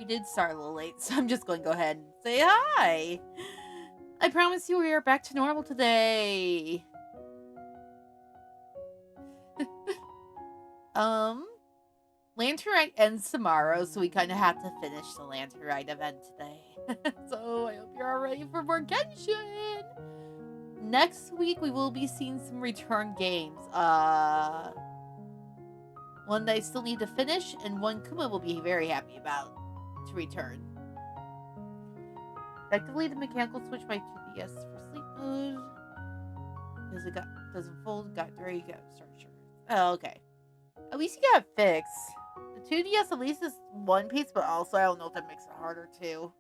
did start a little late, so I'm just going to go ahead and say hi. I promise you we are back to normal today. Lantern Rite ends tomorrow, so we kind of have to finish the Lantern Rite event today. So I hope you're all ready for more Genshin. Next week we will be seeing some return games. One that I still need to finish, and one Kuma will be very happy about to return. Effectively, the mechanical switch my 2DS for sleep mode. Because it doesn't fold, got there you go. Start sure. Oh, okay. At least you got it fixed. The 2DS at least is one piece, but also I don't know if that makes it harder too.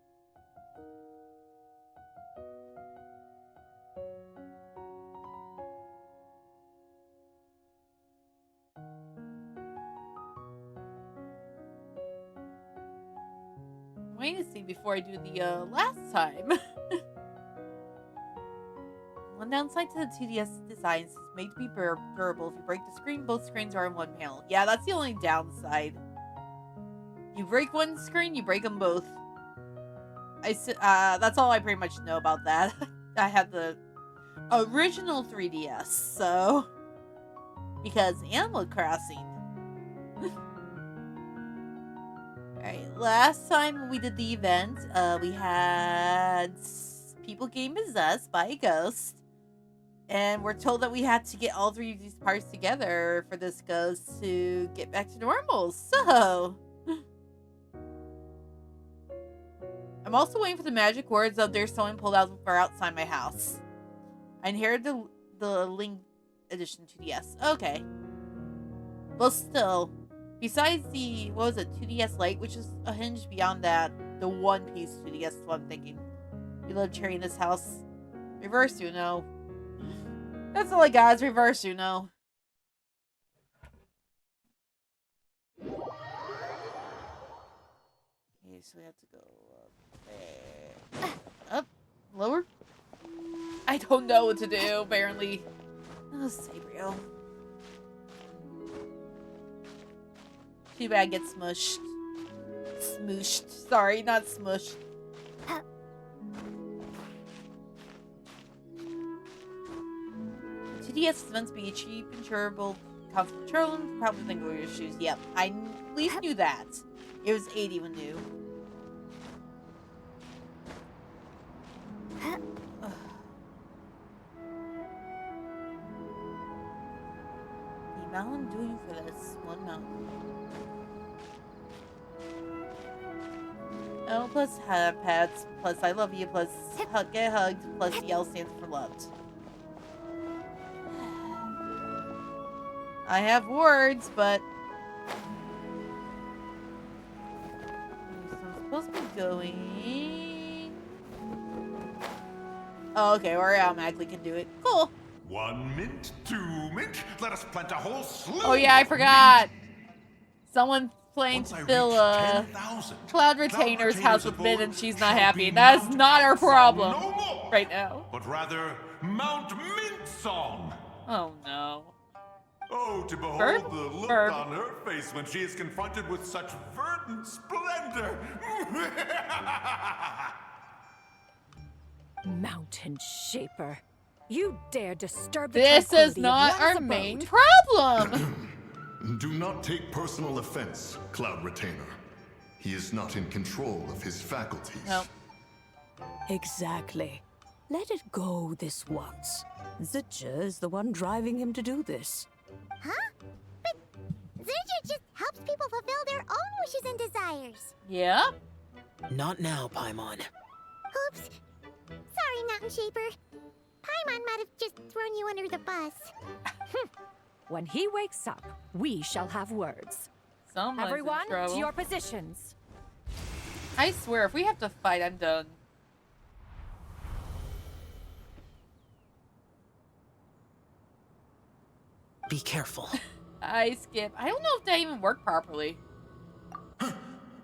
I'm waiting to see before I do the last time. One downside to the 2DS design is it's made to be durable. If you break the screen, both screens are in one panel. Yeah, that's the only downside. You break one screen, you break them both. That's all I pretty much know about that. I had the original 3DS, so... Because Animal Crossing. Alright, last time we did the event, we had people getting possessed by a ghost. And we're told that we had to get all three of these parts together for this ghost to get back to normal. So... I'm also waiting for the magic words of there's someone pulled out for outside my house. I inherited the Link Edition 2DS. Okay. Well, still, besides the, 2DS Lite, which is a hinge beyond that, the one piece 2DS is what I'm thinking. We love Cherry in this house. Reverse Uno. That's all I got is reverse Uno. Okay, so we have to go up there. Up? Lower? I don't know what to do, apparently. Oh, Sabriel. Too bad I get smushed. Smooshed. Sorry, not smushed. TDS is meant to be a cheap and durable console control. Probably think of your shoes. Yep, I at least knew that. It was 80 when new. The amount I'm doing for this one mountain. Oh, plus pets, plus I love you, plus get hugged, plus the L stands for loved. I have words, but... So I'm supposed to be going... Oh, okay, or I automatically can do it. Cool. 1 mint, 2 mint, let us plant a whole slew. Oh yeah, I forgot. Someone playing to fill Cloud Retainer's house with mint and she's not happy. That is not our problem right now. But rather, Mount Mint Song. Oh no. Oh, to behold the look on her face when she is confronted with such verdant splendor. Mountain Shaper. You dare disturb the This is tranquility not of our one's main abode. problem. Do not take personal offense, Cloud Retainer. He is not in control of his faculties. Nope. Exactly. Let it go this once. Zitja is the one driving him to do this. Huh? But Zitja just helps people fulfill their own wishes and desires. Yeah? Not now, Paimon. Oops. Sorry, Mountain Shaper. Paimon might have just thrown you under the bus. When he wakes up, we shall have words. Someone's Everyone, in trouble. to your positions. I swear, if we have to fight, I'm done. Be careful. I skip. I don't know if that even worked properly.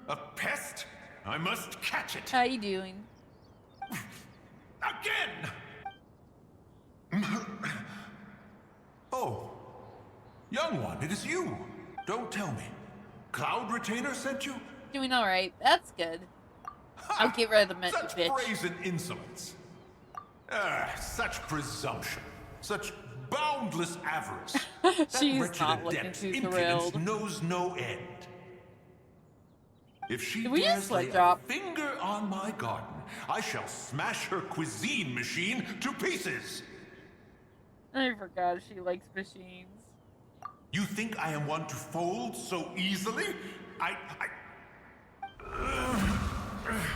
A pest? I must catch it. How you doing? Again! Oh. Young one, it is you. Don't tell me. Cloud Retainer sent you? doing all right. That's good. I'll get rid of the Such bitch. brazen insolence. Such presumption. Such boundless avarice. That She's wretched not looking adept's too impudence thrilled. knows no end. If she Did we just dares lay sweat a drop? finger on my garden, I shall smash her cuisine machine to pieces. I forgot she likes machines. You think I am one to fold so easily?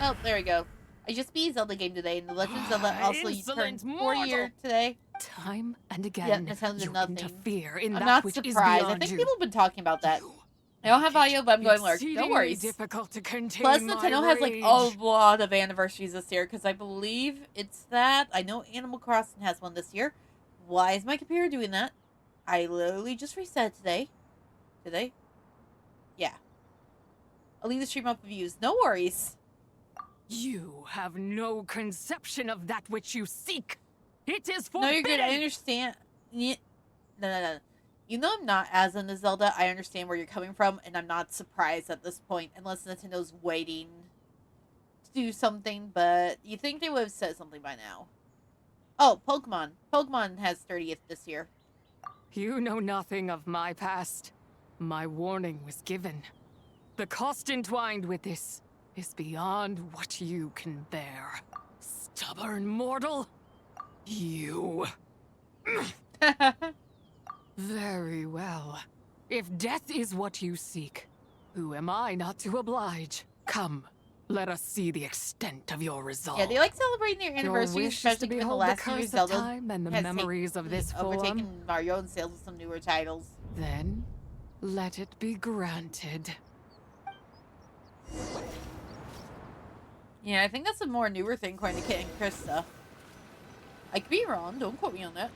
Oh, there we go. I just beat Zelda game today, and the Legend of Zelda also Insolent turned 4 years today. Time and again, Yeah, that sounds you nothing. interfere in I'm that not which is surprised. I beyond think you. people have been talking about that. I don't have audio, but I'm going lurk. No Exceedingly worries. difficult to contain Plus, my Nintendo has like rage. a lot of anniversaries this year, because I believe it's that. I know Animal Crossing has one this year. Why is my computer doing that? I literally just reset today. Today? Yeah. I'll leave the stream up for views. No worries. You have no conception of that which you seek. It is forbidden. No, you're good. I understand. No. You know I'm not as into Zelda. I understand where you're coming from, and I'm not surprised at this point, unless Nintendo's waiting to do something, but you think they would have said something by now. Oh, Pokemon. Pokemon has 30th this year. You know nothing of my past. My warning was given. The cost entwined with this is beyond what you can bear. Stubborn mortal. You. Very well. If death is what you seek, who am I not to oblige? Come, let us see the extent of your resolve. Yeah, they like celebrating their Your anniversaries, wish is to especially given the behold last few curse years of Zelda time and the has memories of this overtaken form. Mario in sales with some newer titles. Then, let it be granted. Yeah, I think that's a more newer thing according to Kit and Krista. I could be wrong, don't quote me on that.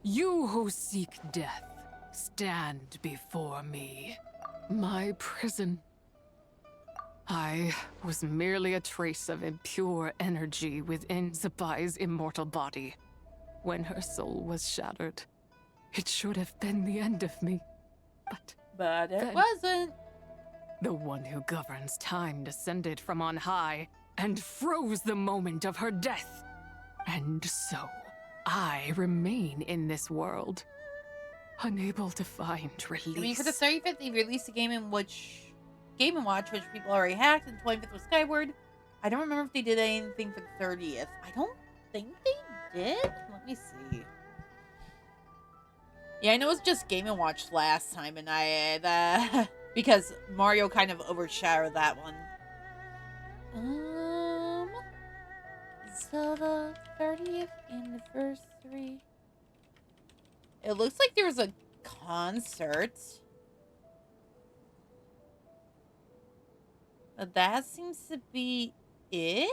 You who seek death, stand before me. My prison. I was merely a trace of impure energy within Zabai's immortal body. When her soul was shattered, it should have been the end of me. But it Then- wasn't. The one who governs time descended from on high and froze the moment of her death. And so, I remain in this world, unable to find release. I mean, for the 35th, they released a Game & Watch, which people already hacked, and the 25th was Skyward. I don't remember if they did anything for the 30th. I don't think they did. Let me see. Yeah, I know it was just Game & Watch last time, and I because Mario kind of overshadowed that one. Zelda 30th anniversary. It looks like there was a concert. That seems to be it?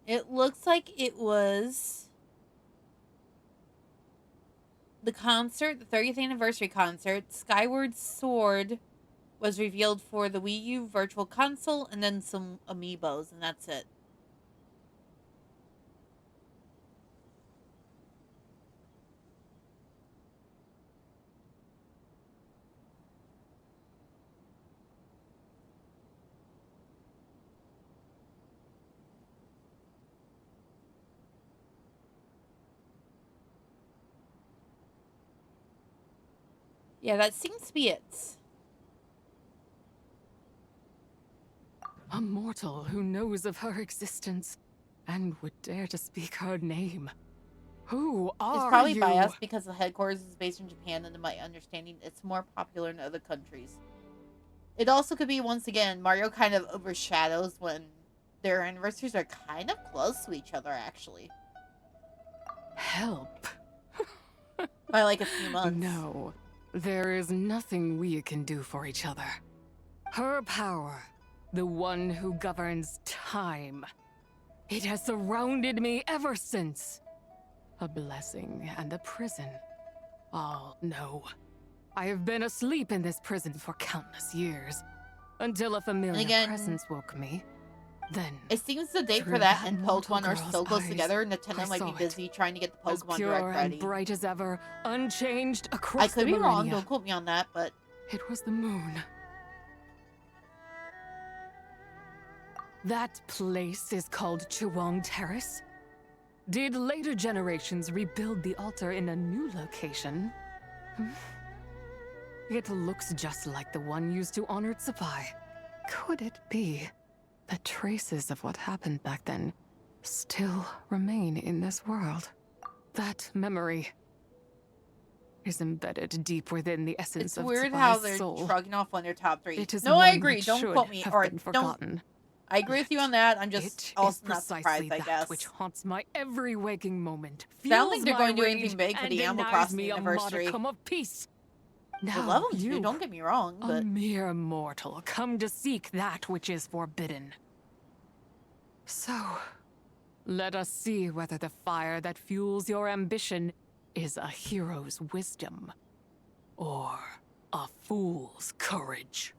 It looks like it was the concert, the 30th anniversary concert. Skyward Sword was revealed for the Wii U Virtual Console, and then some amiibos, and that's it. Yeah, that seems to be it. A mortal who knows of her existence and would dare to speak her name. Who are It's probably you? biased because the headquarters is based in Japan, and in my understanding, it's more popular in other countries. It also could be, once again, Mario kind of overshadows when their anniversaries are kind of close to each other, actually. Help. By like a few months. No, there is nothing we can do for each other. Her power the one who governs time. It has surrounded me ever since. A blessing and a prison. Oh, no. I have been asleep in this prison for countless years, until a familiar presence woke me. Then, it seems the date for that and Pokemon are so close together, Nintendo might be busy trying to get the Pokemon Direct ready. And bright as ever, unchanged across I could the be wrong, millennia. don't quote me on that, but... It was the moon. That place is called Chuang Terrace. Did later generations rebuild the altar in a new location? It looks just like the one used to honor Tsupai. Could it be that traces of what happened back then still remain in this world? That memory is embedded deep within the essence of weird Tsubai's how they're soul. shrugging off on their top 3. It is No, I one agree. that Don't should quote me, have or been forgotten. don't. I agree with you on that. I'm just also not precisely surprised, I that guess. which haunts my every waking moment. Sounds like fuels they're my going to do rage, anything big for and the Animal denies Crossing me anniversary. A modicum of peace. I Now love them you, too, don't get me wrong, a but... mere mortal, come to seek that which is forbidden. So, let us see whether the fire that fuels your ambition is a hero's wisdom, or a fool's courage.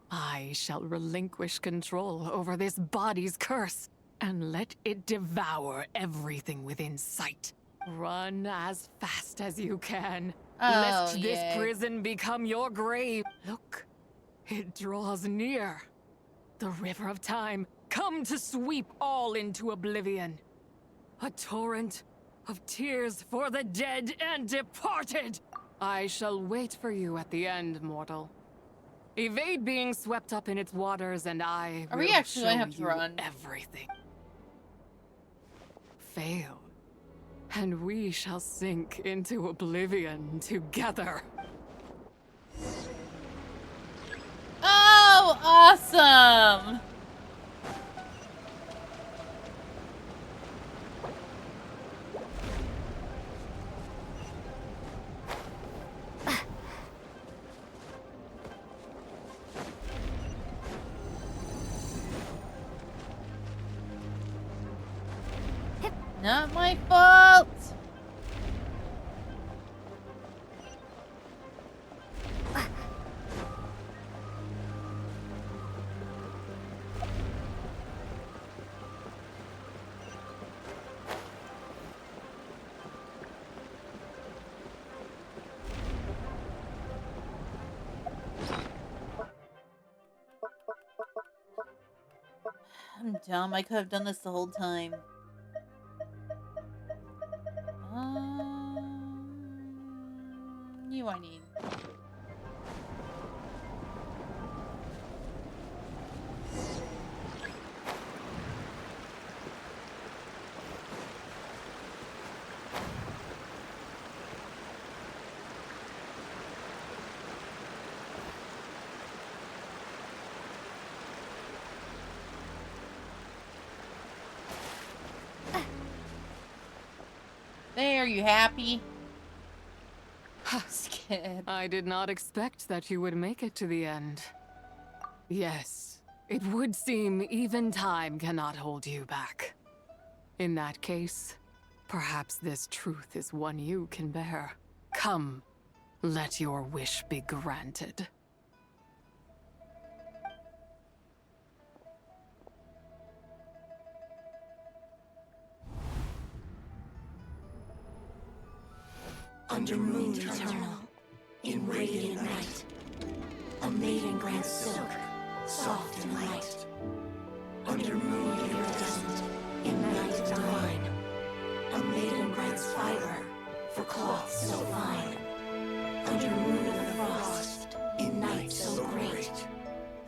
I shall relinquish control over this body's curse, and let it devour everything within sight. Run as fast as you can, lest this prison become your grave. Look, it draws near. The river of time, come to sweep all into oblivion. A torrent of tears for the dead and departed. I shall wait for you at the end, mortal. Evade being swept up in its waters, and I will actually show gonna have to you run? everything. Fail, and we shall sink into oblivion together. Oh, awesome! Not my fault! I'm dumb. I could have done this the whole time. You I need. There, you happy? Skip. I did not expect that you would make it to the end. Yes, it would seem even time cannot hold you back. In that case, perhaps this truth is one you can bear. Come, let your wish be granted. Under moon eternal, in radiant night, a maiden grants silk, soft and light. Under moon iridescent, in night divine, a maiden grants fiber for cloth so fine. Under moon of the frost, in night so great,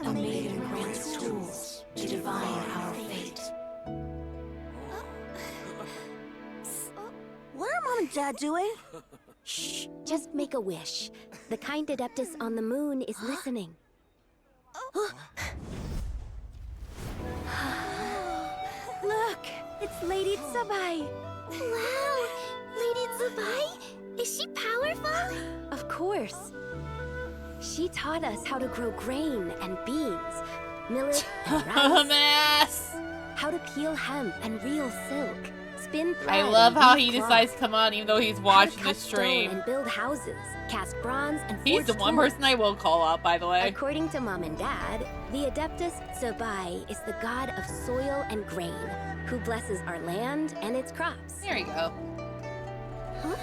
a maiden grants tools to divine our fate. What are Mom and Dad doing? Shh, just make a wish. The kind Adeptus on the moon is listening. Look, it's Lady Tsubai. Wow, Lady Tsubai? Is she powerful? Of course. She taught us how to grow grain and beans, millet and rice. Mess. How to peel hemp and reel silk. Spin thread. I love and how weave he cloth. decides to come on even though he's How to watching cut the stone stream. and build houses, cast bronze and He's the forge one tools. person I will call out, by the way. According to Mom and Dad, the Adeptus Zabai is the god of soil and grain, who blesses our land and its crops. There you go. Huh?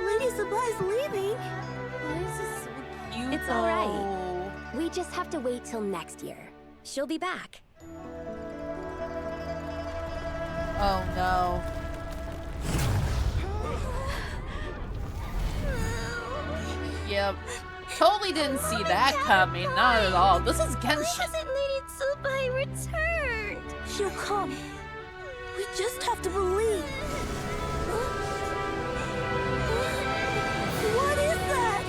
Lady Zabai's leaving. Why is this so cute? It's all right. We just have to wait till next year. She'll be back. Oh no. Yep. Totally didn't see that coming. Not at all. This is Genshin. Hasn't Lady Zabai returned? She'll come. We just have to believe. What is that?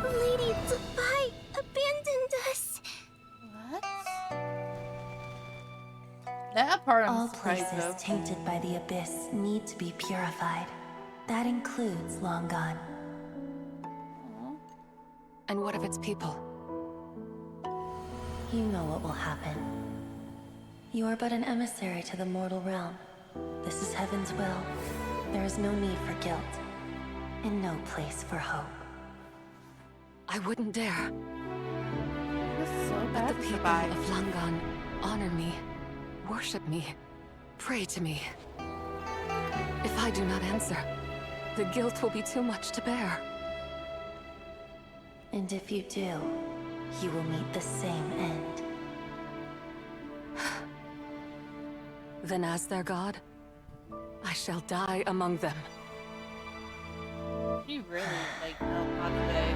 Lady Zabai abandoned us. What? That part I'm All surprised places of. tainted by the abyss need to be purified. That includes Long Gone. And what of its people? You know what will happen. You are but an emissary to the mortal realm. This is Heaven's will. There is no need for guilt, and no place for hope. I wouldn't dare. This is so But bad the for people Zabai. of Langan honor me, worship me, pray to me. If I do not answer, the guilt will be too much to bear. And if you do, you will meet the same end. Then as their god, I shall die among them. She really, like, no, not today.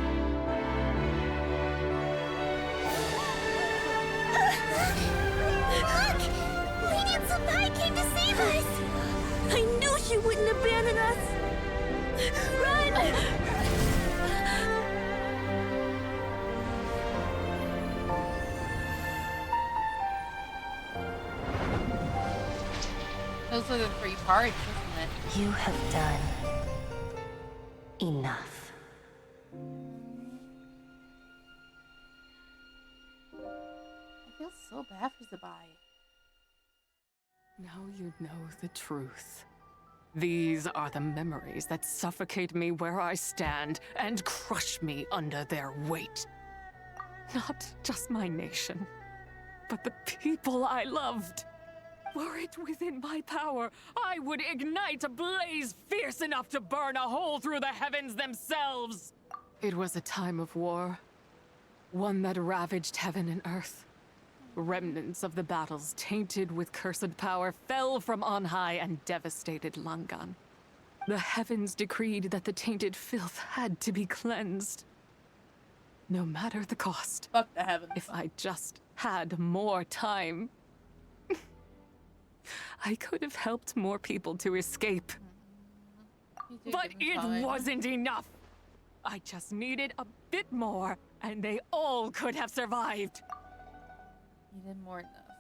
Look! Lady Zabai came to save us! I knew she wouldn't abandon us! Run! Those are the 3 parts, isn't it? You have done enough. I feel so bad for Zabai. Now you know the truth. These are the memories that suffocate me where I stand and crush me under their weight. Not just my nation, but the people I loved. Were it within my power, I would ignite a blaze fierce enough to burn a hole through the heavens themselves. It was a time of war, one that ravaged heaven and earth. Remnants of the battles tainted with cursed power fell from on high and devastated Langan. The heavens decreed that the tainted filth had to be cleansed. No matter the cost. Fuck the heavens. If I just had more time, I could have helped more people to escape. You did But give him it time. wasn't enough. I just needed a bit more, and they all could have survived. You did more than enough.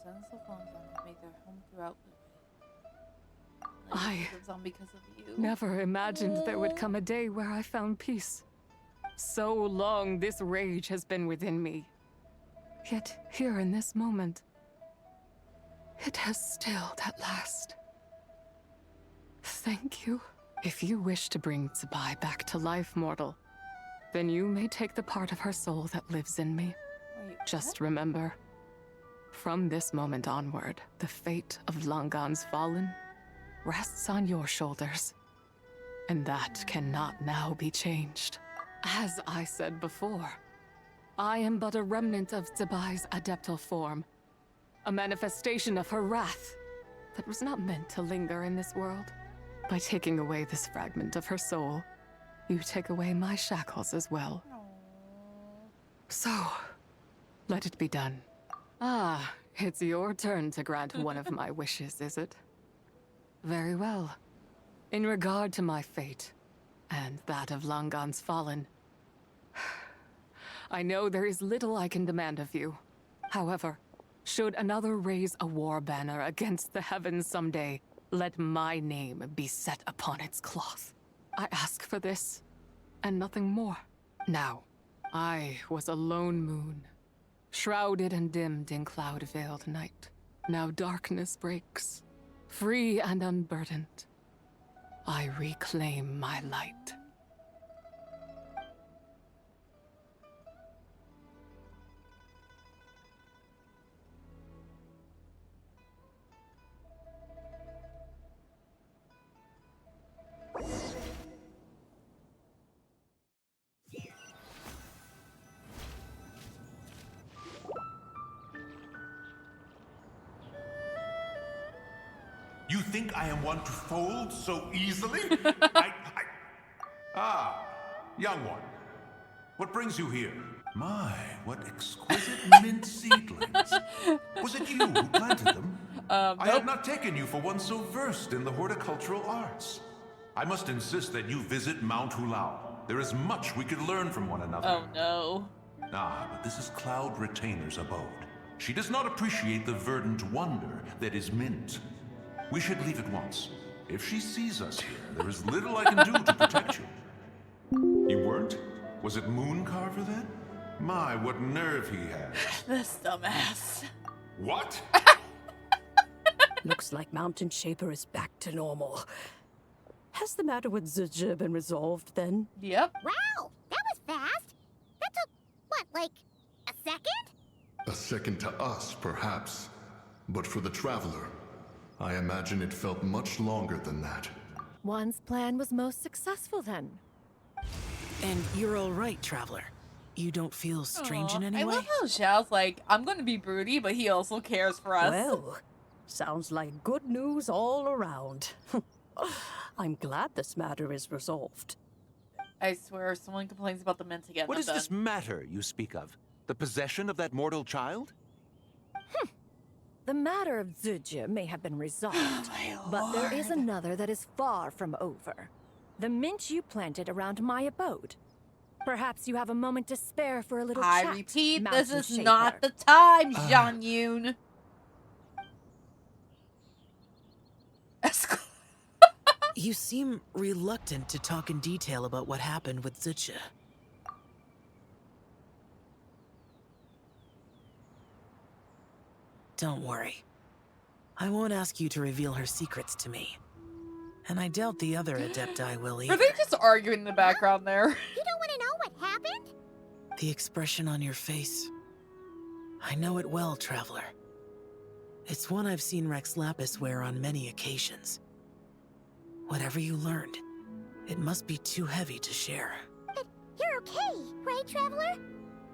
Sons of Longbourn make their home throughout the way. I lives on because of you. Never imagined there would come a day where I found peace. So long this rage has been within me. Yet here in this moment, it has stilled at last. Thank you. If you wish to bring Zabai back to life, mortal, then you may take the part of her soul that lives in me. Wait, Just remember, from this moment onward, the fate of Langan's fallen rests on your shoulders. And that cannot now be changed. As I said before, I am but a remnant of Zabai's adeptal form, a manifestation of her wrath that was not meant to linger in this world. By taking away this fragment of her soul, you take away my shackles as well. So, let it be done. Ah, it's your turn to grant one of my wishes, is it? Very well. In regard to my fate, and that of Langan's fallen, I know there is little I can demand of you. However, should another raise a war banner against the heavens someday, let my name be set upon its cloth. I ask for this, and nothing more. Now, I was a lone moon, shrouded and dimmed in cloud-veiled night. Now darkness breaks, free and unburdened. I reclaim my light. You think I am one to fold so easily? Ah, young one. What brings you here? My, what exquisite mint seedlings. Was it you who planted them? I had not taken you for one so versed in the horticultural arts. I must insist that you visit Mount Hulao. There is much we could learn from one another. Oh no. Ah, but this is Cloud Retainer's abode. She does not appreciate the verdant wonder that is mint. We should leave at once. If she sees us here, there is little I can do to protect you. You weren't? Was it Mooncarver then? My, what nerve he has. This dumbass. What? Looks like Mountain Shaper is back to normal. Has the matter with Zizha been resolved then? Yep. Wow, that was fast. That took, what, like a second? A second to us, perhaps. But for the Traveler, I imagine it felt much longer than that. One's plan was most successful then. And you're all right, Traveler. You don't feel strange in any I way? love how Xiao's like, I'm gonna be broody, but he also cares for us. Well, sounds like good news all around. I'm glad this matter is resolved. I swear, if someone complains about the mint again, What I'm is done. this matter you speak of? The possession of that mortal child? The matter of Zizha may have been resolved, but there is another that is far from over. The mint you planted around my abode. Perhaps you have a moment to spare for a little I chat, repeat, Mountain this is Shaper. not the time, Jean Yoon. You seem reluctant to talk in detail about what happened with Zizha. Don't worry. I won't ask you to reveal her secrets to me. And I doubt the other Adepti will either. Were they just arguing in the background there? You don't want to know what happened? The expression on your face. I know it well, Traveler. It's one I've seen Rex Lapis wear on many occasions. Whatever you learned, it must be too heavy to share. But you're okay, right, Traveler?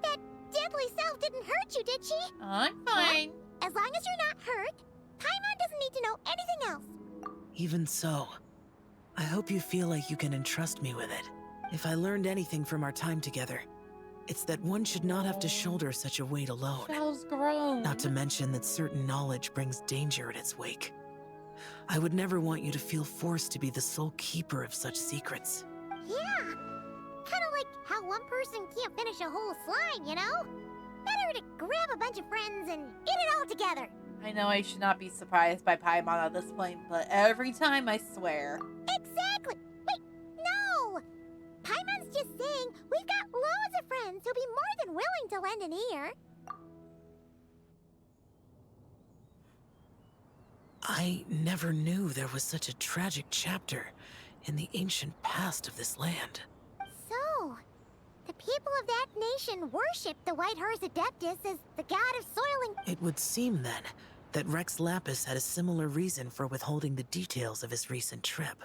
That deadly self didn't hurt you, did she? I'm fine. As long as you're not hurt, Paimon doesn't need to know anything else. Even so, I hope you feel like you can entrust me with it. If I learned anything from our time together, it's that one should not have to shoulder such a weight alone. Xiao's grown. Not to mention that certain knowledge brings danger in its wake. I would never want you to feel forced to be the sole keeper of such secrets. Yeah, kind of like how one person can't finish a whole slime, you know? Better to grab a bunch of friends and eat it all together. I know I should not be surprised by Paimon at this point, but every time I swear. Exactly. Wait, no! Paimon's just saying we've got loads of friends who'll be more than willing to lend an ear. I never knew there was such a tragic chapter in the ancient past of this land. So, the people of that nation worship the White Horse Adeptus as the god of soil and... It would seem, then, that Rex Lapis had a similar reason for withholding the details of his recent trip.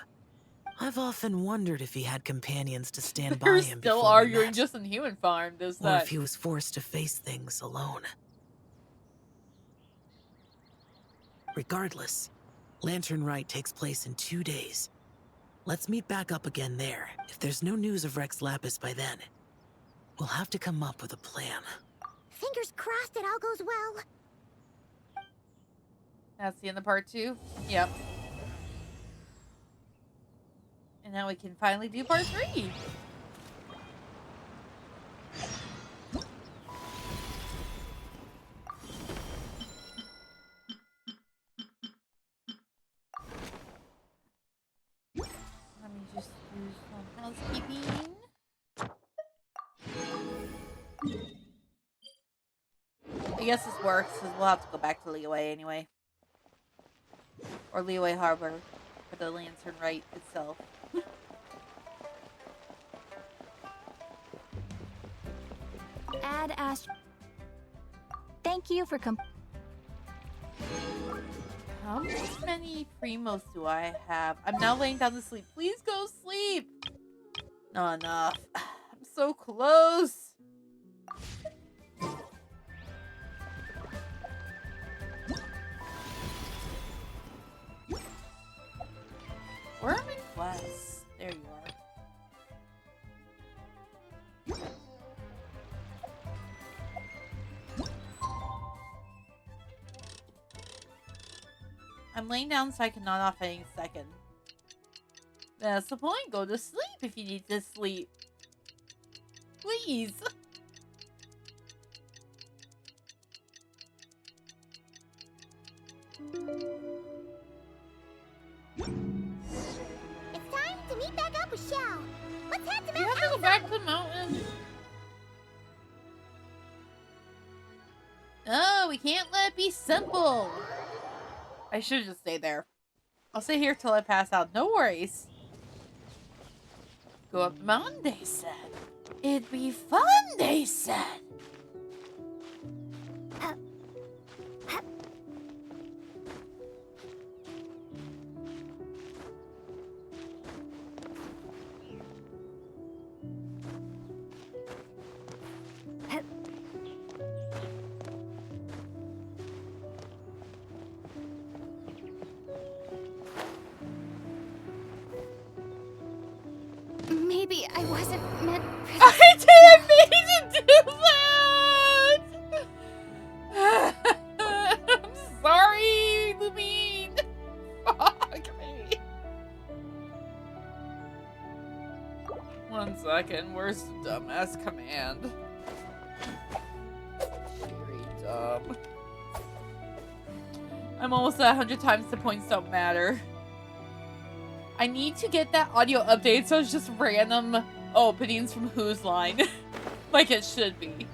I've often wondered if he had companions to stand by They're him still before we arguing met, just in Human Farm, does or that? if he was forced to face things alone. Regardless, Lantern Rite takes place in 2 days. Let's meet back up again there. If there's no news of Rex Lapis by then, we'll have to come up with a plan. Fingers crossed it all goes well. That's the end of part 2? Yep. And now we can finally do part 3. Let me just use I guess this works, because we'll have to go back to Liyue anyway. Or Liyue Harbor for the Lantern Rite itself. Ad Ast. Thank you for How many primos do I have? I'm now laying down to sleep. Please go sleep! Not enough. I'm so close. Where are my quests? There you are. I'm laying down so I can nod off any second. That's the point. Go to sleep if you need to sleep. Please. It's time to meet back up with Xiao. Let's head to You have to go back to the mountain. No, we can't let it be simple. I should just stay there. I'll stay here till I pass out. No worries. Go up the mountain, they said. It'd be fun, they said. Maybe I wasn't meant for I didn't mean to do that! I'm sorry, Lumine. Fuck me. 1 second, where's the dumbass command? Very dumb. I'm almost at 100 times the points don't matter. I need to get that audio update so it's just random openings from Who's Line. Like it should be.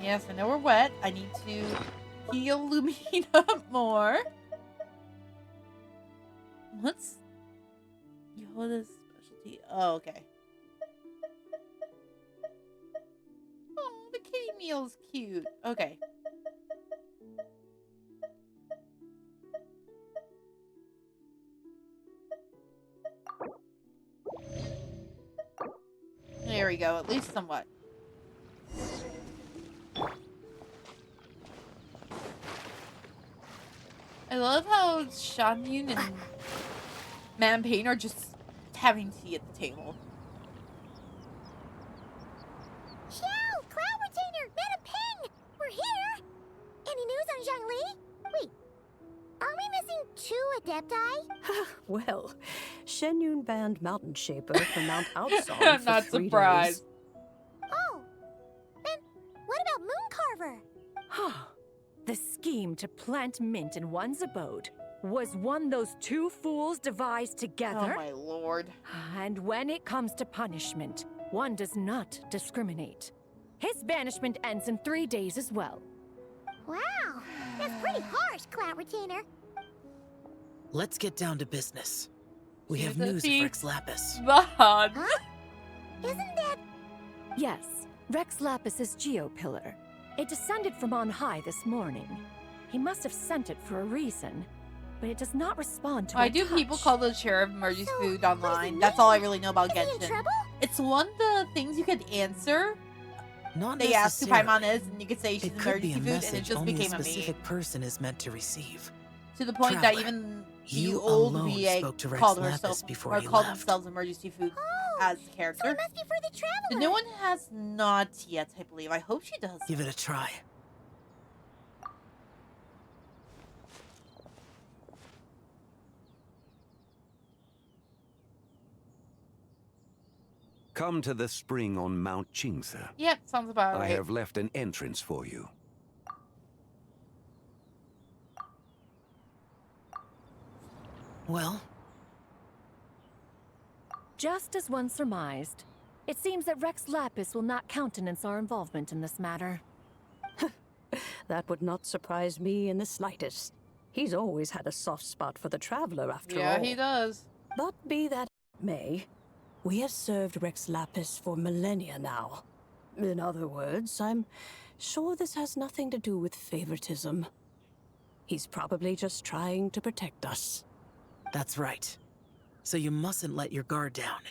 Yes, I know we're wet. I need to heal Lumine up more. What's Yoda's specialty? Oh, okay. Oh, the kitty meal's cute. Okay. There we go, at least somewhat. I love how Shan-Yun and Man Payne are just having tea at the table. Xiao, Cloud Retainer, Madam Ping! We're here! Any news on Zhongli? Wait, are we missing 2 Adepti? Well, Shenyun banned Mountain Shaper from Mount Outsong I'm for not 3 surprised. days. Oh, then what about Mooncarver? The scheme to plant mint in one's abode was one those 2 fools devised together. Oh my lord. And when it comes to punishment, one does not discriminate. His banishment ends in 3 days as well. Wow, that's pretty harsh, Cloud Retainer. Let's get down to business. We have the news of thief. Rex Lapis. Vod. Huh? Isn't that... Yes, Rex Lapis's geopillar. It descended from on high this morning. He must have sent it for a reason, but it does not respond to Why our do people touch. call the sheriff emergency So, food what does it online? That's mean? all I really know about Is he in Genshin. trouble? It's one of the things you could answer. Not They asked who necessarily. Paimon is, and you could say she's It could be emergency a food, and it message just only a became a meme. specific person is meant to receive. To the point that Traveler, even you the old alone VA spoke to Rex called Lapis herself before or you called left. themselves emergency food Oh, as a so character. it must be for the traveler. The new one has not yet, I believe. I hope she does. Give it a try. Come to the spring on Mount Qingse. Yep, sounds about I right. have left an entrance for you. Well, Just as one surmised. It seems that Rex Lapis will not countenance our involvement in this matter. That would not surprise me in the slightest. He's always had a soft spot for the traveler, after all. Yeah, he does. But be that may, we have served Rex Lapis for millennia now. In other words, I'm sure this has nothing to do with favoritism. He's probably just trying to protect us. That's right. So you mustn't let your guard down,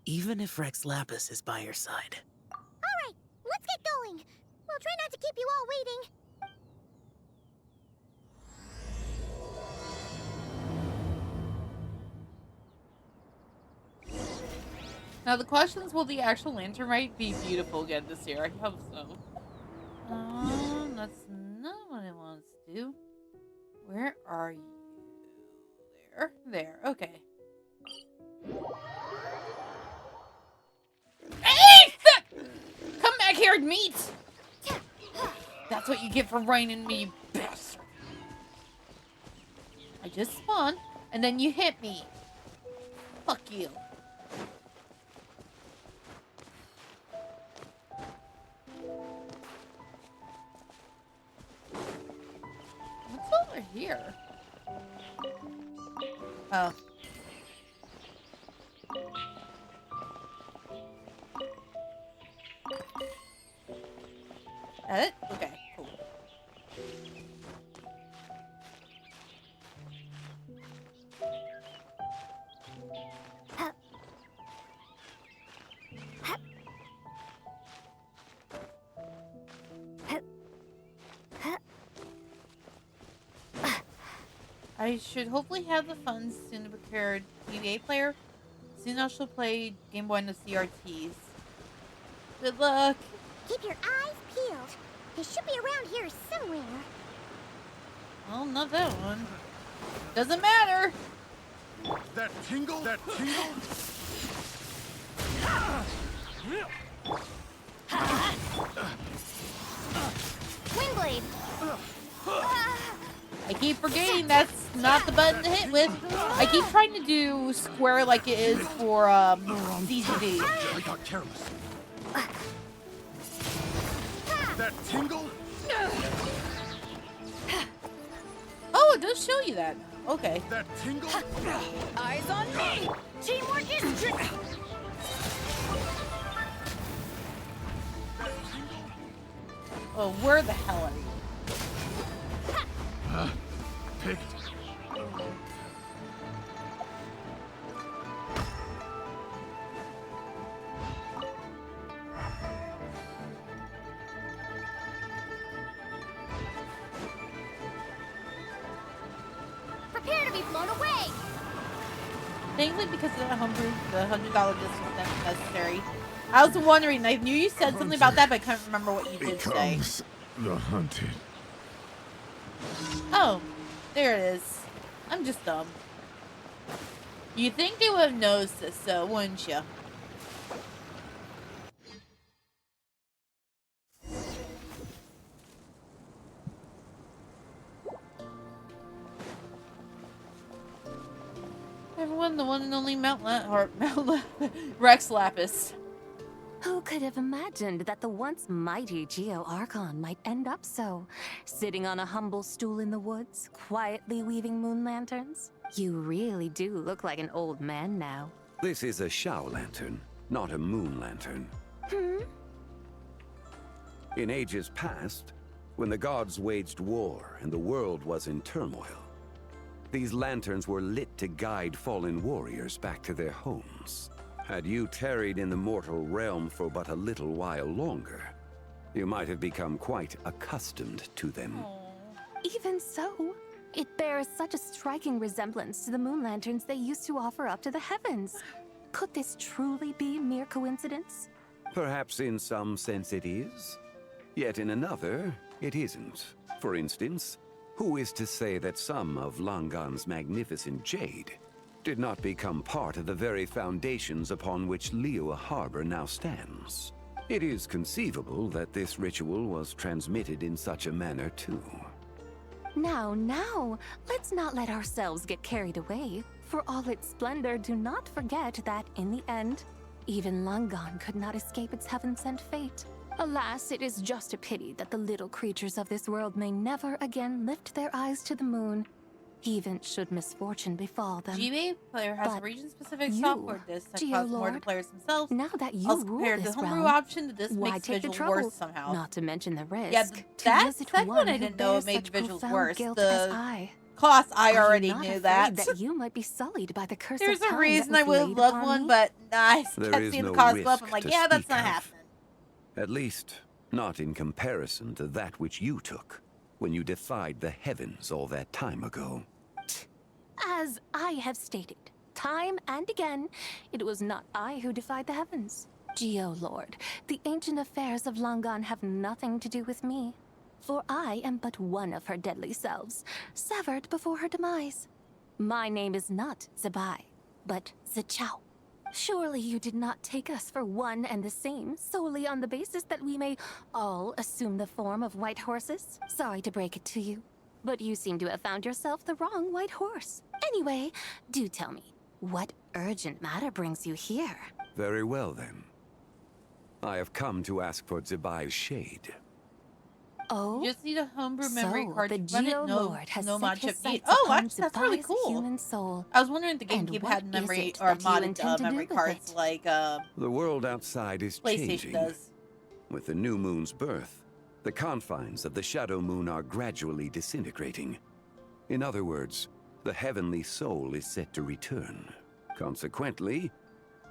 even if Rex Lapis is by your side. Alright, let's get going. We'll try not to keep you all waiting. Now the question is, will the actual lantern rite be beautiful again this year? I hope so. That's not what I want to do. Where are you? There. Okay. Hey! Come back here and meet! That's what you get for raining me, you bastard. I just spawned, and then you hit me. Fuck you. What's over here? Oh. That it? Okay, cool. I should hopefully have the funds soon to procure a PVA player. Soon I shall play Game Boy and the CRTs. Good luck! Keep your eyes peeled. They should be around here somewhere. Well, not that one. Doesn't matter! That tingle? That tingle? Windblade! I keep forgetting that's not the button to hit with. I keep trying to do square like it is for CGD. I got careless. That tingle? Oh, it does show you that. Okay. That tingle? Eyes on me! Teamwork is tricky! Oh, where the hell are you? Picked. Prepare to be blown away! Thankfully, because of that homebrew, the $100 discount wasn't necessary. I was wondering, I knew you said something about that, but I couldn't remember what you did say. The hunted. Oh, there it is. I'm just dumb. You'd think they would have noticed this, though, wouldn't you? Everyone, the one and only Rex Lapis. Who could have imagined that the once mighty Geo Archon might end up so? Sitting on a humble stool in the woods, quietly weaving moon lanterns? You really do look like an old man now. This is a Shao lantern, not a moon lantern. In ages past, when the gods waged war and the world was in turmoil, these lanterns were lit to guide fallen warriors back to their homes. Had you tarried in the mortal realm for but a little while longer, you might have become quite accustomed to them. Even so, it bears such a striking resemblance to the moon lanterns they used to offer up to the heavens. Could this truly be mere coincidence? Perhaps in some sense it is, yet in another, it isn't. For instance, who is to say that some of Langan's magnificent jade did not become part of the very foundations upon which Liyue Harbor now stands? It is conceivable that this ritual was transmitted in such a manner too. Now, let's not let ourselves get carried away. For all its splendor, do not forget that in the end, even Langan could not escape its heaven-sent fate. Alas, it is just a pity that the little creatures of this world may never again lift their eyes to the moon, even should misfortune befall them. GB player has a region-specific you, software disc that costs more to Geolord, players themselves. Now that you Also, rule compared to this the homebrew realm, option, the disc why makes take the visuals trouble? worse somehow. Not to mention the risk. Yeah, that visit second one I who didn't know it bears made such the visuals profound worse. guilt The as I. cost, I Are already you not knew afraid that. that you might be sullied by the curse There's of a time reason that I was would have laid loved upon one, me? but I There kept is seeing no the cost go up. risk I'm like, to yeah, that's speak not of. happening. At least, not in comparison to that which you took when you defied the heavens all that time ago. As I have stated, time and again, it was not I who defied the heavens. Geolord, the ancient affairs of Langan have nothing to do with me, for I am but one of her deadly selves, severed before her demise. My name is not Zebai, but Zichao. Surely you did not take us for one and the same, solely on the basis that we may all assume the form of white horses? Sorry to break it to you, but you seem to have found yourself the wrong white horse. Anyway, do tell me, what urgent matter brings you here? Very well, then. I have come to ask for Zebai's shade. Oh? You just need a homebrew memory So card the to run it. No, Geolord has no set mod his chip need. sights Oh, upon actually, that's really Zebai's cool. human soul. I was wondering if the And GameCube what had memory is it or that you modded intend to do memory with cards it? like The world outside is PlayStation changing. does. With the new moon's birth, the confines of the Shadow Moon are gradually disintegrating. In other words, the heavenly soul is set to return. Consequently,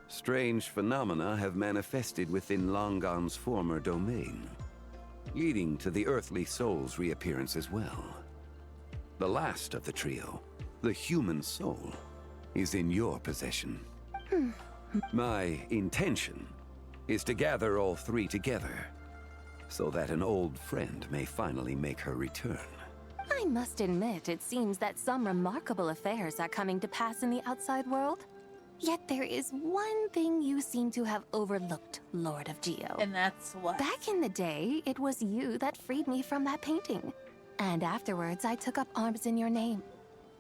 strange phenomena have manifested within Langan's former domain, leading to the earthly soul's reappearance as well. The last of the trio, the human soul, is in your possession. My intention is to gather all three together, so that an old friend may finally make her return. I must admit, it seems that some remarkable affairs are coming to pass in the outside world. Yet there is one thing you seem to have overlooked, Lord of Geo. And that's what? Back in the day, it was you that freed me from that painting. And afterwards, I took up arms in your name.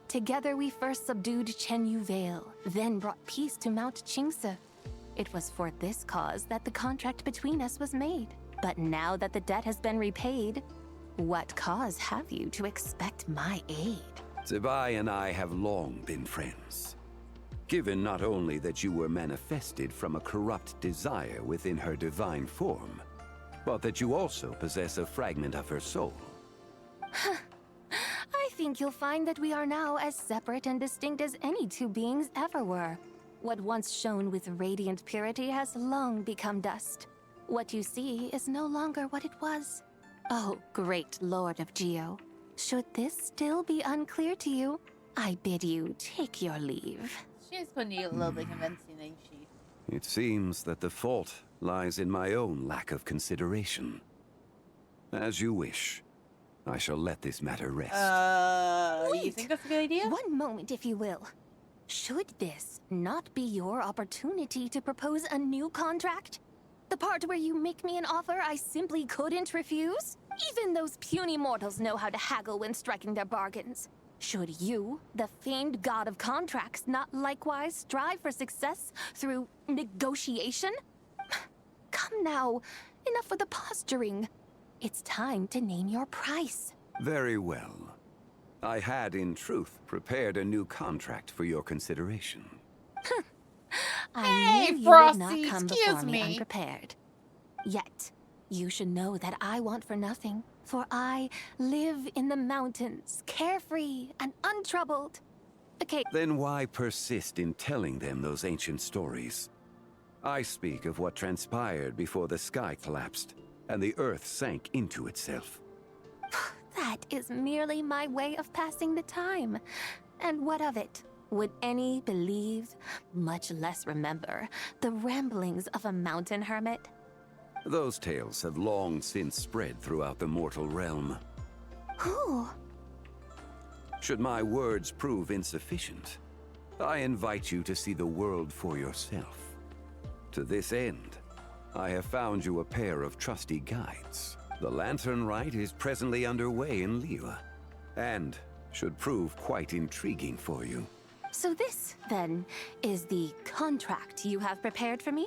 Together, we first subdued Chenyu Vale, then brought peace to Mount Qingse. It was for this cause that the contract between us was made. But now that the debt has been repaid, what cause have you to expect my aid? Zebai and I have long been friends. Given not only that you were manifested from a corrupt desire within her divine form, but that you also possess a fragment of her soul. I think you'll find that we are now as separate and distinct as any two beings ever were. What once shone with radiant purity has long become dust. What you see is no longer what it was. Oh, great Lord of Geo. Should this still be unclear to you, I bid you take your leave. She's going to need a little bit convincing, ain't she? It seems that the fault lies in my own lack of consideration. As you wish. I shall let this matter rest. You think that's a good idea? One moment, if you will. Should this not be your opportunity to propose a new contract? The part where you make me an offer I simply couldn't refuse? Even those puny mortals know how to haggle when striking their bargains. Should you, the famed god of contracts, not likewise strive for success through negotiation? Come now, enough with the posturing. It's time to name your price. Very well. I had, in truth, prepared a new contract for your consideration. I knew you would not come before me unprepared. Yet, you should know that I want for nothing, for I live in the mountains, carefree and untroubled. Okay. Then why persist in telling them those ancient stories? I speak of what transpired before the sky collapsed and the earth sank into itself. That is merely my way of passing the time. And what of it? Would any believe, much less remember, the ramblings of a mountain hermit? Those tales have long since spread throughout the mortal realm. Who? Should my words prove insufficient, I invite you to see the world for yourself. To this end, I have found you a pair of trusty guides. The Lantern Rite is presently underway in Liyue, and should prove quite intriguing for you. So this, then, is the contract you have prepared for me?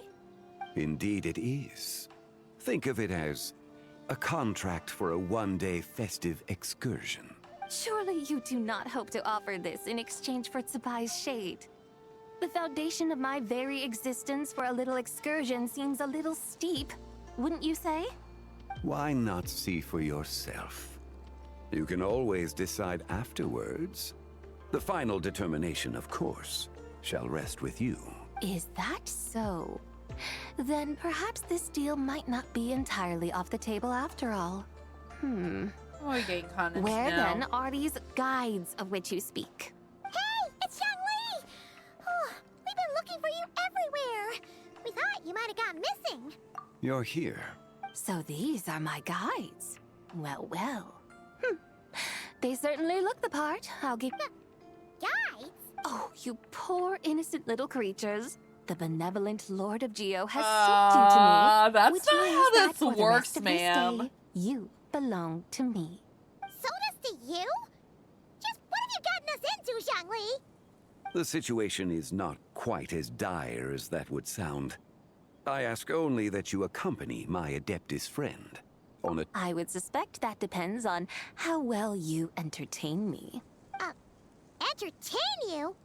Indeed it is. Think of it as a contract for a one-day festive excursion. Surely you do not hope to offer this in exchange for Tsubai's shade. The foundation of my very existence for a little excursion seems a little steep, wouldn't you say? Why not see for yourself? You can always decide afterwards. The final determination, of course, shall rest with you. Is that so? Then perhaps this deal might not be entirely off the table after all. We're getting condoms Where now. then are these guides of which you speak? Hey, it's Zhongli! Oh, we've been looking for you everywhere. We thought you might have gone missing. You're here. So these are my guides. Well, well. They certainly look the part, I'll give... Guides? Oh, you poor innocent little creatures. The benevolent Lord of Geo has sold you to me. That's which not means how that this for the works, rest of this ma'am. day, you belong to me. Sold us to you? Just what have you gotten us into, Zhongli? The situation is not quite as dire as that would sound. I ask only that you accompany my Adeptus friend on a... I would suspect that depends on how well you entertain me. Entertain you?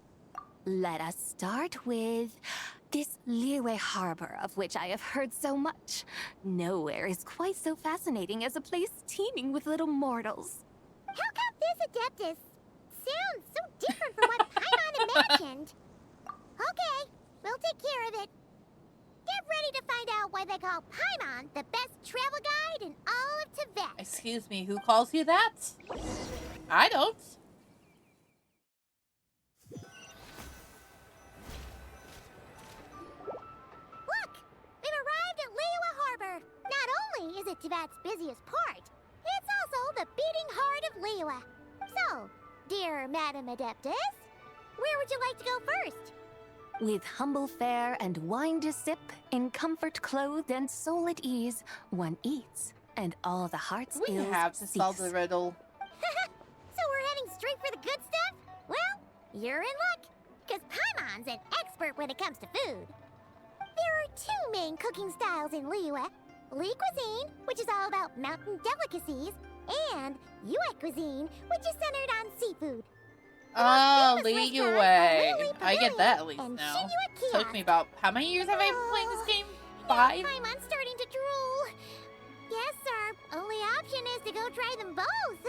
Let us start with this Liyue Harbor of which I have heard so much. Nowhere is quite so fascinating as a place teeming with little mortals. How come this Adeptus sounds so different from what Paimon imagined? Okay, we'll take care of it. Get ready to find out why they call Paimon the best travel guide in all of Tibet. Excuse me, who calls you that? I don't. Look, we've arrived at Liyue Harbor. Not only is it Tibet's busiest port, it's also the beating heart of Liyue. So, dear Madam Adeptus, where would you like to go first? With humble fare and wine to sip, in comfort clothed and soul at ease, one eats, and all the heart's We ills have to solve the cease. riddle. So we're heading straight for the good stuff? Well, you're in luck, because Paimon's an expert when it comes to food. There are two main cooking styles in Liyue. Li cuisine, which is all about mountain delicacies, and Yue cuisine, which is centered on seafood. Oh, famous Lee restaurant, Yue. Lily I get that at least and now. Shinyue Kiosk. Took me about, how many years have I been playing this game? Now 5? Paimon's starting to drool. Yes, our only option is to go try them both.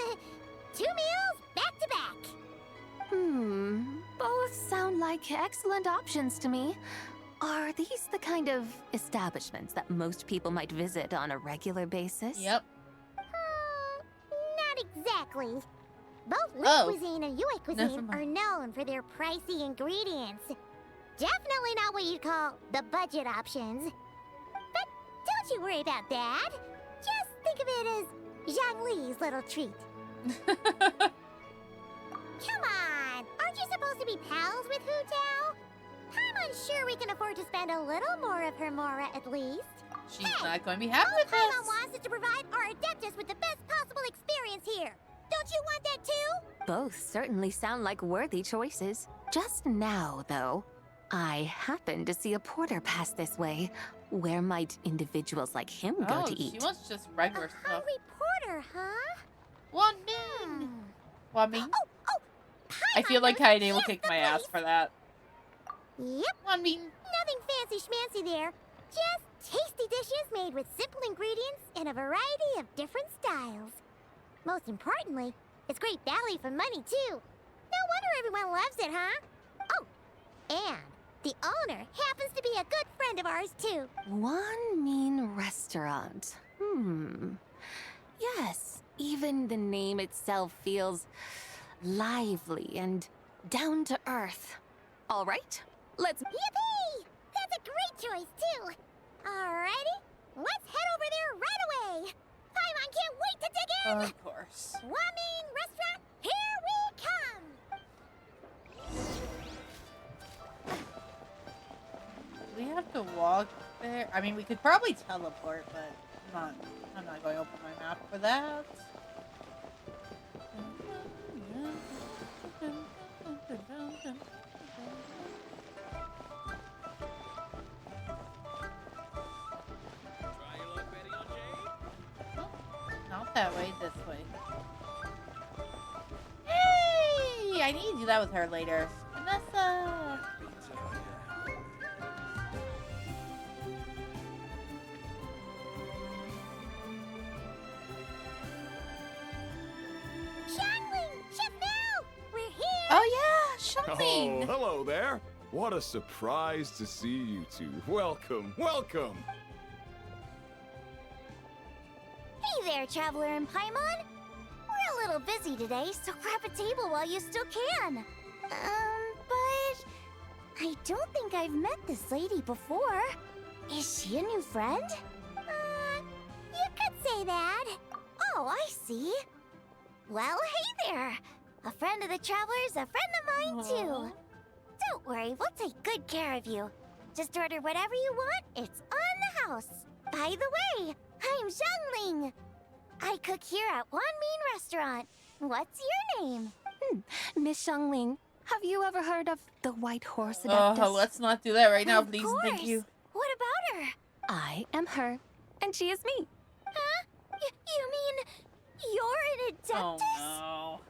2 meals, back to back. Both sound like excellent options to me. Are these the kind of establishments that most people might visit on a regular basis? Yep. Not exactly. Both Li Oh. cuisine and Yue Never cuisine mind. are known for their pricey ingredients. Definitely not what you'd call the budget options. But don't you worry about that. Just think of it as Zhongli's little treat. Come on! Aren't you supposed to be pals with Hu Tao? I'm unsure we can afford to spend a little more of her mora at least. She's not going to be happy with Paimon this. wants us to provide our Adeptus with the best possible experience here. Don't you want that too? Both certainly sound like worthy choices. Just now, though, I happened to see a porter pass this way. Where might individuals like him go Oh, to she eat? wants just regular stuff. Hungry porter, huh? One min. One min. Oh, I feel like knows Kaede will just kick the my ass place. for that. Yep, One min. nothing fancy schmancy there. Just tasty dishes made with simple ingredients in a variety of different styles. Most importantly, it's great value for money too. No wonder everyone loves it, huh? Oh, and the owner happens to be a good friend of ours too. One mean restaurant. Yes, even the name itself feels lively and down to earth. All right, let's... Yippee! That's a great choice too. Alrighty, let's head over there right away. Paimon can't wait to dig in. Of course. Wamin Restaurant, here we come. We have to walk there. I mean, we could probably teleport, but I'm not going to open my map for that. Not that way, this way. Hey! I need to do that with her later. Vanessa! Oh yeah, Shunling! Oh, hello there. What a surprise to see you two. Welcome, welcome. Hey there, Traveler and Paimon. We're a little busy today, so grab a table while you still can. But I don't think I've met this lady before. Is she a new friend? You could say that. Oh, I see. Well, hey there. A friend of the Traveler's a friend of mine, too. Don't worry, we'll take good care of you. Just order whatever you want, it's on the house. By the way, I'm Zhangling. I cook here at Wanmin Restaurant. What's your name? Miss Xiangling, have you ever heard of the White Horse Adeptus? Oh, let's not do that right now, Of please. course. Thank you. What about her? I am her, and she is me. Huh? You mean you're an Adeptus? Oh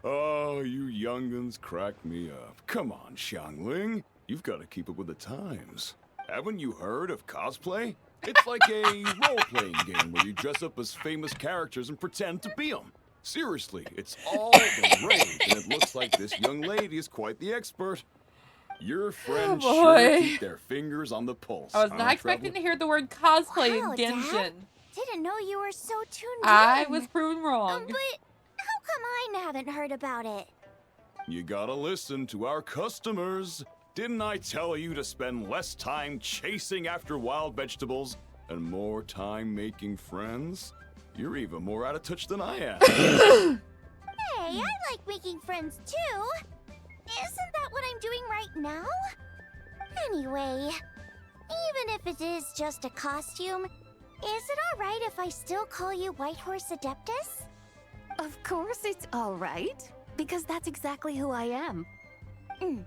Oh, you young'uns crack me up. Come on, Xiangling. You've got to keep up with the times. Haven't you heard of cosplay? It's like a role-playing game where you dress up as famous characters and pretend to be them. Seriously, it's all the rage, and it looks like this young lady is quite the expert. Your friends sure keep their fingers on the pulse. I was not expecting to hear the word cosplay Wow, in Genshin. Dad? Didn't know you were so tuned in. I was proven wrong. But how come I haven't heard about it? You gotta listen to our customers. Didn't I tell you to spend less time chasing after wild vegetables and more time making friends? You're even more out of touch than I am. Hey, I like making friends too. Isn't that what I'm doing right now? Anyway, even if it is just a costume, is it alright if I still call you White Horse Adeptus? Of course it's all right, because that's exactly who I am. Okay.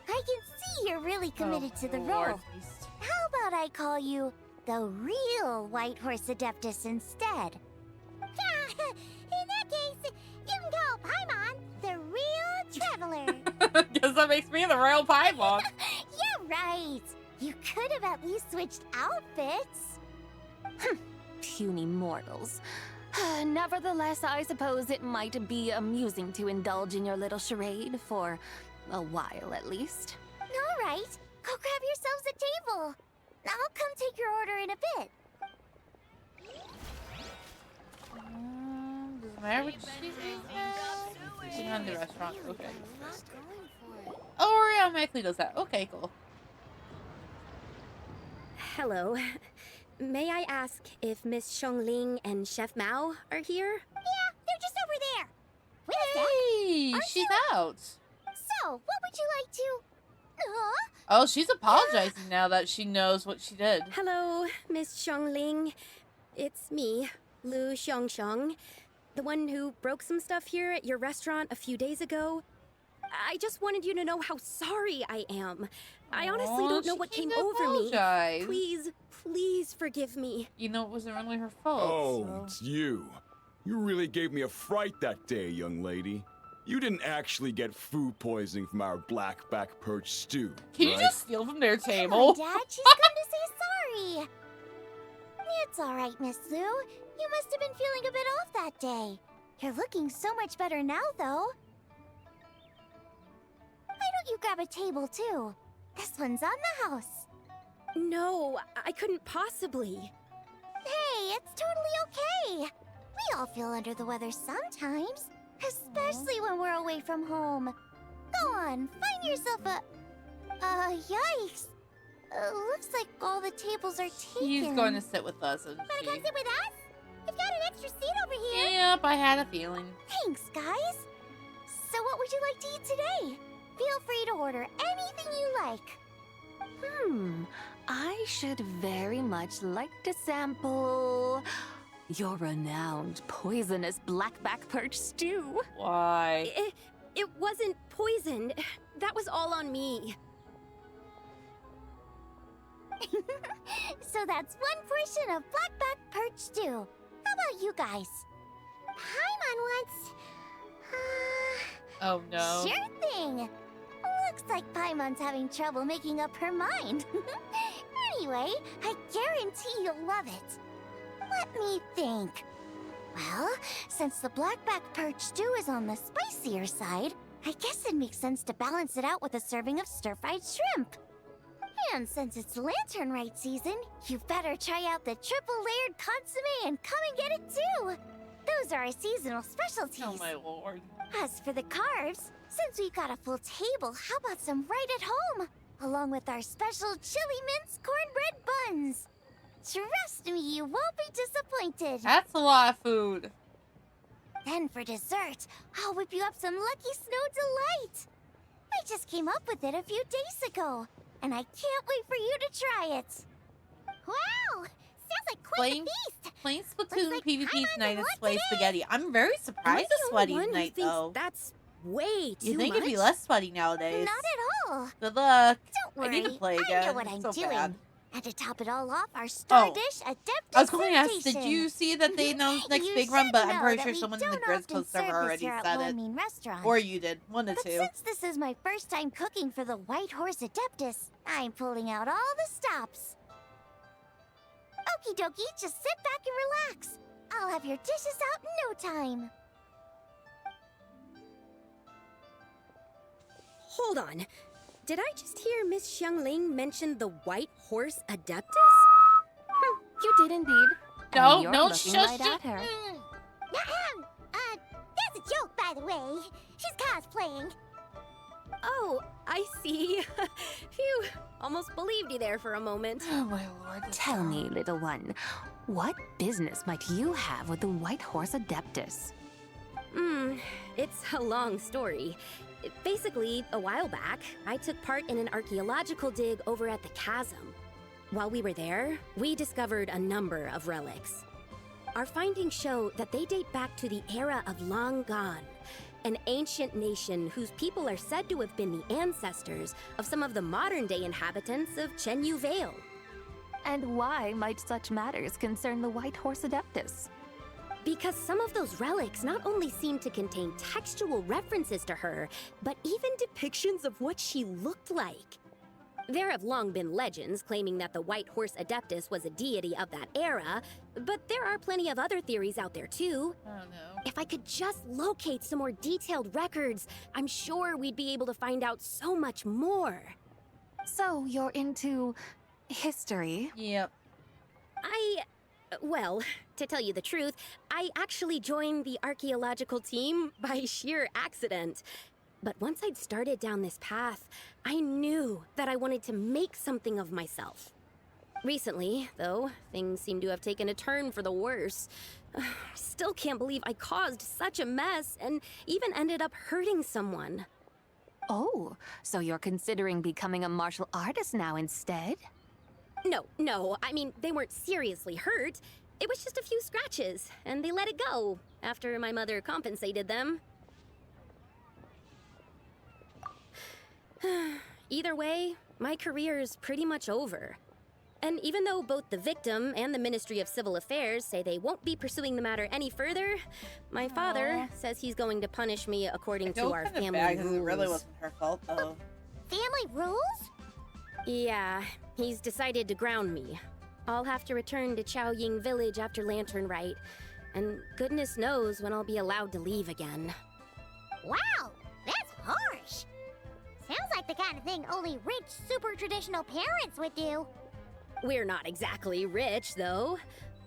I can see you're really committed to the role. How about I call you the real White Horse Adeptus instead? In that case, you can call Paimon the real Traveler. Guess that makes me the real Paimon. Yeah, right. You could have at least switched outfits. Puny mortals. Nevertheless, I suppose it might be amusing to indulge in your little charade for a while at least. All right, go grab yourselves a table. I'll come take your order in a bit. Does it matter which she's on the restaurant. Okay. Oh, automatically does that. Okay, cool. Hello. May I ask if Miss Xiangling and Chef Mao are here? Yeah, they're just over there. Wait a sec. She's out. So, what would you like to... Oh, she's apologizing now that she knows what she did. Hello, Miss Xiangling. It's me, Lu Xiangxiang, the one who broke some stuff here at your restaurant a few days ago. I just wanted you to know how sorry I am. I honestly don't know what came over me. Please forgive me. You know, it wasn't really her fault. Oh, it's you. You really gave me a fright that day, young lady. You didn't actually get food poisoning from our blackback perch stew, Can you right? just steal from their Come table? on, Dad, she's come to say sorry. It's all right, Miss Lu. You must have been feeling a bit off that day. You're looking so much better now, though. Why don't you grab a table, too? This one's on the house. No, I couldn't possibly. Hey, it's totally okay. We all feel under the weather sometimes, especially when we're away from home. Go on, find yourself a... yikes. Looks like all the tables are taken. He's going to sit with us, isn't Wanna she? come sit with us? We've got an extra seat over here. Yep, I had a feeling. Thanks, guys. So what would you like to eat today? Feel free to order anything you like. I should very much like to sample your renowned poisonous blackback perch stew. Why? It wasn't poisoned. That was all on me. So that's one portion of blackback perch stew. How about you guys? Paimon wants... Oh no. Sure thing. Looks like Paimon's having trouble making up her mind. Anyway, I guarantee you'll love it. Let me think. Well, since the blackback perch stew is on the spicier side, I guess it makes sense to balance it out with a serving of stir-fried shrimp. And since it's Lantern Rite season, you better try out the triple-layered consommé and come and get it too. Those are our seasonal specialties. Oh my lord. As for the carbs, since we've got a full table, how about some right at home? Along with our special chili mince cornbread buns. Trust me, you won't be disappointed. That's a lot of food. Then for dessert, I'll whip you up some Lucky Snow Delight. I just came up with it a few days ago, and I can't wait for you to try it. Wow! Sounds like quite a feast. Playing Splatoon like PvP Paimon's tonight in is luck play today. spaghetti. I'm very surprised it's sweaty tonight though. That's way too You think much? it'd be less sweaty nowadays? Not at all. Good luck. Don't worry, I need to play I again. know what It's I'm so doing. bad. And to top it all off, our star Oh. dish, Adeptus I was going to ask, did Sensation. you see that they announced next You big run? should But I'm know pretty that sure we someone in the don't Grizz often Coast server serve this already here at said Lone it. Mean Restaurant. Or you did. One of But two. since this is my first time cooking for the White Horse Adeptus, I'm pulling out all the stops. Okie dokie, just sit back and relax. I'll have your dishes out in no time. Hold on. Did I just hear Miss Xiangling mention the White Horse Adeptus? You did indeed. No, And you're no, looking shush right it. at her. That's a joke, by the way. She's cosplaying. Oh, I see. Phew, almost believed you there for a moment. Oh my lord. Tell me, little one, what business might you have with the White Horse Adeptus? It's a long story. Basically, a while back, I took part in an archaeological dig over at the chasm. While we were there, we discovered a number of relics. Our findings show that they date back to the era of Long Gone, an ancient nation whose people are said to have been the ancestors of some of the modern-day inhabitants of Chenyu Vale. And why might such matters concern the White Horse Adeptus? Because some of those relics not only seem to contain textual references to her, but even depictions of what she looked like. There have long been legends claiming that the White Horse Adeptus was a deity of that era, but there are plenty of other theories out there too. Oh no. If I could just locate some more detailed records, I'm sure we'd be able to find out so much more. So you're into history? Yep. Well, to tell you the truth, I actually joined the archaeological team by sheer accident. But once I'd started down this path, I knew that I wanted to make something of myself. Recently, though, things seem to have taken a turn for the worse. Still can't believe I caused such a mess and even ended up hurting someone. Oh, so you're considering becoming a martial artist now instead? No, I mean, they weren't seriously hurt. It was just a few scratches, and they let it go after my mother compensated them. Either way, my career's pretty much over. And even though both the victim and the Ministry of Civil Affairs say they won't be pursuing the matter any further, my father says he's going to punish me according to our family rules. It really wasn't her fault though. Family rules? Yeah, he's decided to ground me. I'll have to return to Chaoying Village after Lantern Rite, and goodness knows when I'll be allowed to leave again. Wow, that's harsh. Sounds like the kind of thing only rich, super traditional parents would do. We're not exactly rich, though.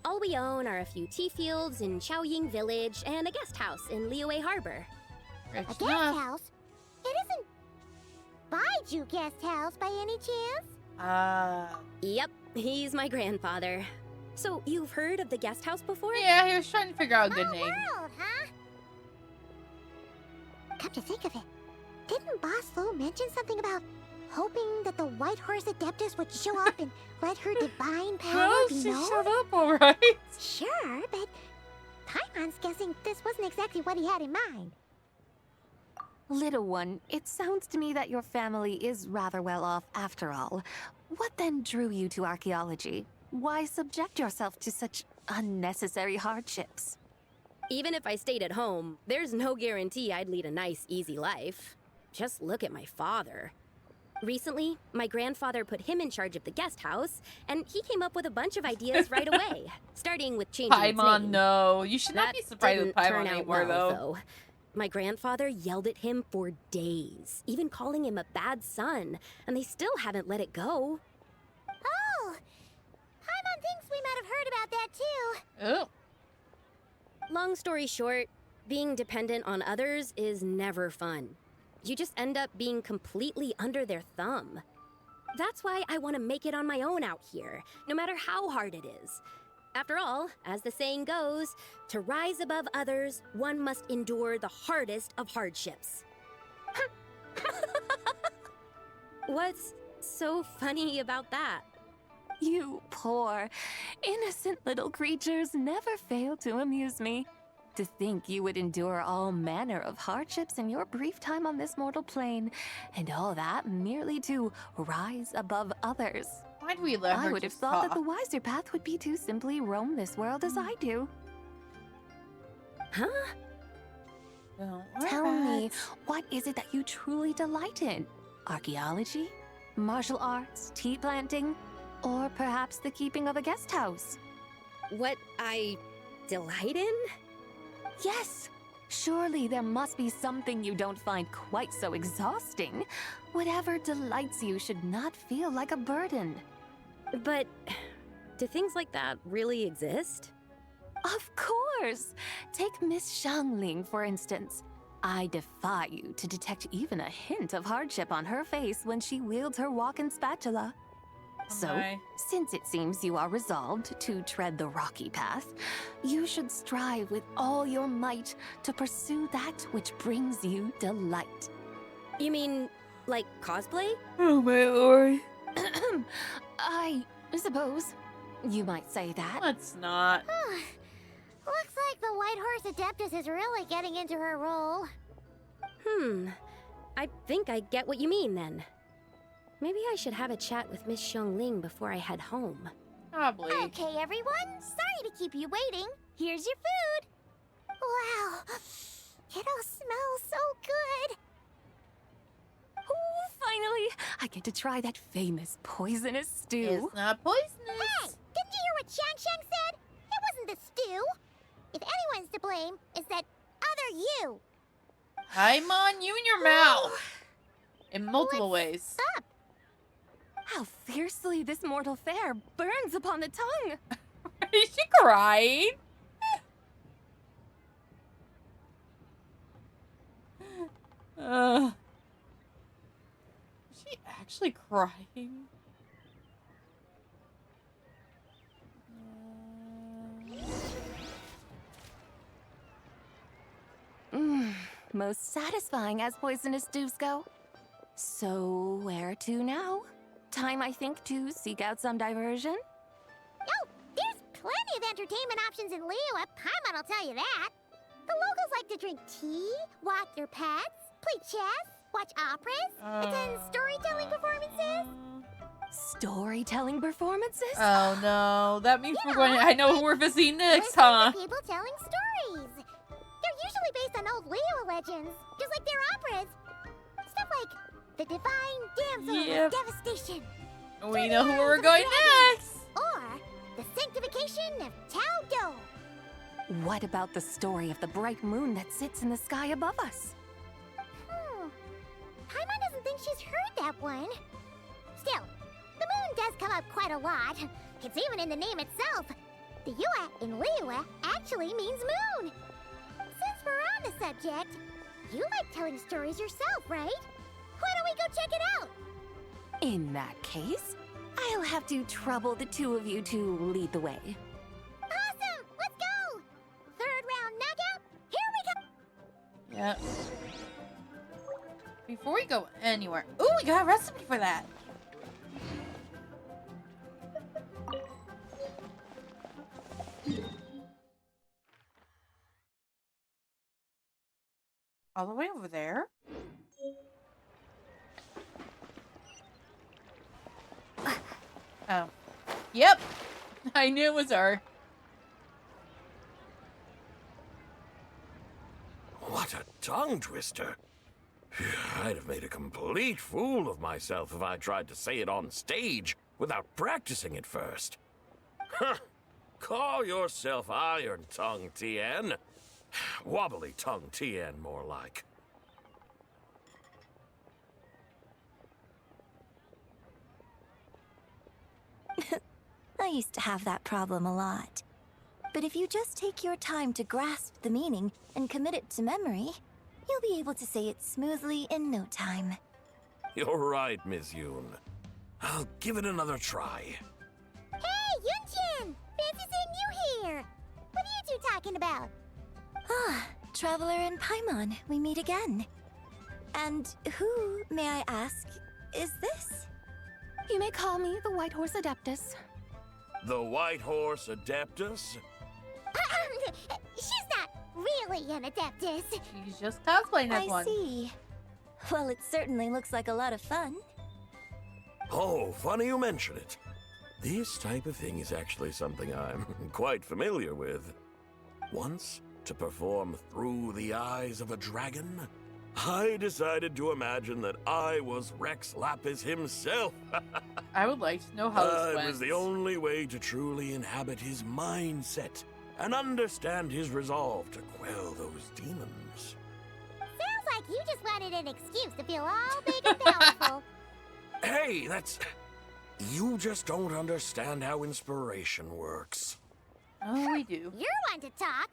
All we own are a few tea fields in Chaoying Village and a guest house in Liyue Harbor. A guest house? It isn't Baiju Guest House by any chance? Yep, he's my grandfather. So, you've heard of the guest house before? Yeah, he was trying to figure out a good name. World, huh? Come to think of it, didn't Boss Lo mention something about hoping that the White Horse Adeptus would show up and let her divine power Well, be she known? shut up alright. Sure, but Paimon's guessing this wasn't exactly what he had in mind. Little one, it sounds to me that your family is rather well off after all. What then drew you to archaeology? Why subject yourself to such unnecessary hardships? Even if I stayed at home, there's no guarantee I'd lead a nice, easy life. Just look at my father. Recently, my grandfather put him in charge of the guest house, and he came up with a bunch of ideas right away, starting with changing its Paimon, name. no. You should not That be surprised with didn't Paimon turn out anymore, well, though. My grandfather yelled at him for days, even calling him a bad son, and they still haven't let it go. Oh! Paimon thinks we might have heard about that too. Oh. Long story short, being dependent on others is never fun. You just end up being completely under their thumb. That's why I want to make it on my own out here, no matter how hard it is. After all, as the saying goes, to rise above others, one must endure the hardest of hardships. What's so funny about that? You poor, innocent little creatures never fail to amuse me. To think you would endure all manner of hardships in your brief time on this mortal plane, and all that merely to rise above others. Why'd we let her I would have just thought that talk? the wiser path would be to simply roam this world as I do. Huh? Tell me, what is it that you truly delight in? Archaeology? Martial arts? Tea planting? Or perhaps the keeping of a guest house? What I delight in? Yes! Surely there must be something you don't find quite so exhausting. Whatever delights you should not feel like a burden. But do things like that really exist? Of course! Take Miss Xiangling, for instance. I defy you to detect even a hint of hardship on her face when she wields her walking spatula. So, since it seems you are resolved to tread the rocky path, you should strive with all your might to pursue that which brings you delight. You mean, like cosplay? Oh my lord. I suppose you might say that. Let's not. Looks like the White Horse Adeptus is really getting into her role. I think I get what you mean then. Maybe I should have a chat with Miss Xiangling before I head home. Probably. Okay, everyone. Sorry to keep you waiting. Here's your food. Wow. It all smells so good. Oh, finally! I get to try that famous poisonous stew. It's not poisonous. Hey, didn't you hear what Shang said? It wasn't the stew. If anyone's to blame, it's that other you. Paimon, you in your mouth. In multiple ways. Stop. How fiercely this mortal fare burns upon the tongue! Is she crying? Is she actually crying? Most satisfying as poisonous stews go. So, where to now? Time, I think, to seek out some diversion? Oh, there's plenty of entertainment options in Liyue. Paimon will tell you that. The locals like to drink tea, walk their pets, play chess, watch operas, attend storytelling performances. Storytelling performances? Oh no, that means we're going to, I know who we're visiting next, huh? People telling stories. They're usually based on old Liyue legends, just like their operas. Stuff like the Divine Damsel of Devastation. We know who we're going next. Or the Sanctification of Tao Do. What about the story of the bright moon that sits in the sky above us? Paimon doesn't think she's heard that one. Still, the moon does come up quite a lot. It's even in the name itself. The Yue in Liyue actually means moon. Since we're on the subject, you like telling stories yourself, right? Why don't we go check it out? In that case, I'll have to trouble the two of you to lead the way. Awesome! Let's go! Third round knockout, here we go! Yeah. Before we go anywhere. Ooh, we got a recipe for that. All the way over there? Oh. Yep. I knew it was her. What a tongue twister. I'd have made a complete fool of myself if I tried to say it on stage without practicing it first. Huh. Call yourself Iron Tongue, Tien. Wobbly Tongue, Tien, more like. I used to have that problem a lot. But if you just take your time to grasp the meaning and commit it to memory, you'll be able to say it smoothly in no time. You're right, Miss Yoon. I'll give it another try. Hey, Yunchin! Fancy seeing you here! What are you two talking about? Ah, Traveler and Paimon, we meet again. And who, may I ask, is this? You may call me the White Horse Adeptus. The White Horse Adeptus? She's not really an Adeptus. She's just cosplaying as one. I see. Well, it certainly looks like a lot of fun. Oh, funny you mention it. This type of thing is actually something I'm quite familiar with. Once, to perform Through the Eyes of a Dragon, I decided to imagine that I was Rex Lapis himself. I would like to know how this went. It was the only way to truly inhabit his mindset and understand his resolve to quell those demons. Sounds like you just wanted an excuse to feel all big and powerful. Hey, that's... You just don't understand how inspiration works. Oh, we do. You're one to talk.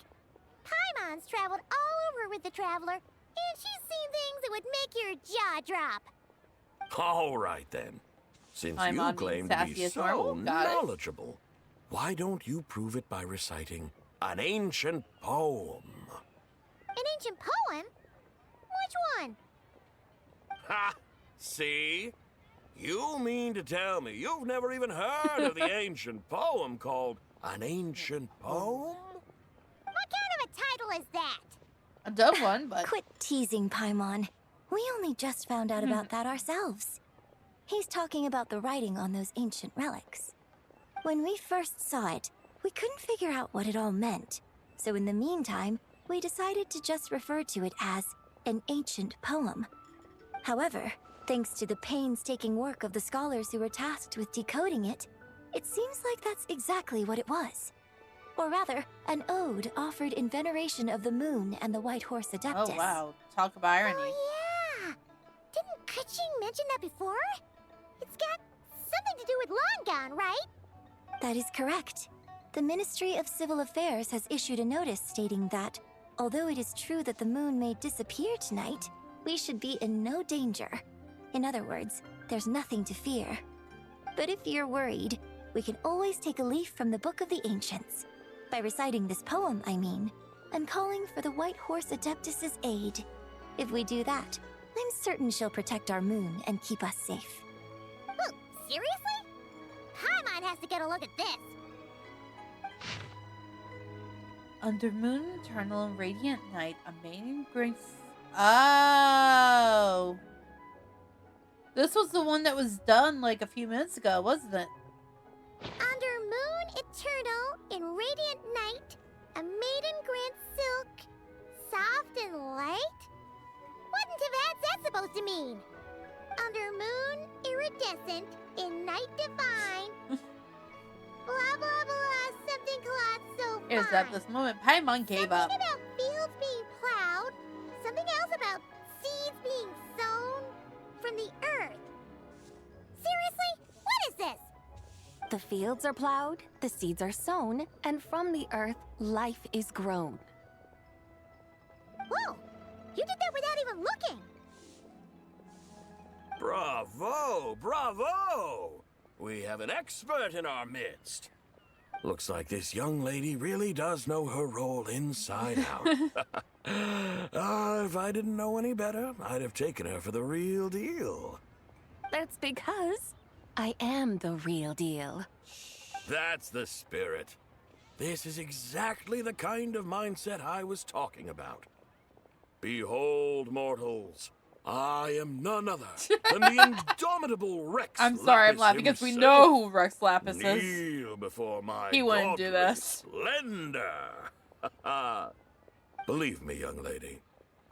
Paimon's traveled all over with the Traveler, and she's seen things that would make your jaw drop. All right, then. Since you claim to be so knowledgeable, why don't you prove it by reciting an ancient poem? An ancient poem? Which one? Ha! See? You mean to tell me you've never even heard of the ancient poem called An Ancient Poem? What kind of a title is that? A dumb one, but... Quit teasing, Paimon. We only just found out about that ourselves. He's talking about the writing on those ancient relics. When we first saw it, we couldn't figure out what it all meant. So in the meantime, we decided to just refer to it as an ancient poem. However, thanks to the painstaking work of the scholars who were tasked with decoding it, it seems like that's exactly what it was. Or rather, an ode offered in veneration of the moon and the White Horse Adeptus. Oh wow, talk about irony. Oh yeah! Didn't Kuching mention that before? It's got something to do with Longan, right? That is correct. The Ministry of Civil Affairs has issued a notice stating that, although it is true that the moon may disappear tonight, we should be in no danger. In other words, there's nothing to fear. But if you're worried, we can always take a leaf from the Book of the Ancients. By reciting this poem, I mean, and calling for the White Horse Adeptus' aid. If we do that, I'm certain she'll protect our moon and keep us safe. Oh, seriously? Paimon has to get a look at this. Under moon, eternal, and radiant night, a maiden brings... Oh! This was the one that was done like a few minutes ago, wasn't it? Under moon eternal, in radiant night, a maiden grants silk, soft and light? What in Tibet's that supposed to mean? Under moon iridescent, in night divine. Blah blah blah, something cloth so fine. It was at this moment Paimon gave up. Something about fields being plowed, something else about seeds being sown from the earth. Seriously? What is this? The fields are plowed, the seeds are sown, and from the earth, life is grown. Whoa! You did that without even looking! Bravo! Bravo! We have an expert in our midst. Looks like this young lady really does know her role inside out. If I didn't know any better, I'd have taken her for the real deal. That's because I am the real deal. That's the spirit. This is exactly the kind of mindset I was talking about. Behold, mortals, I am none other than the indomitable Rex I'm sorry, I'm Lapis laughing because we himself. know who Rex Lapis is. Kneel before my He wouldn't do godly this. splendor. Believe me, young lady,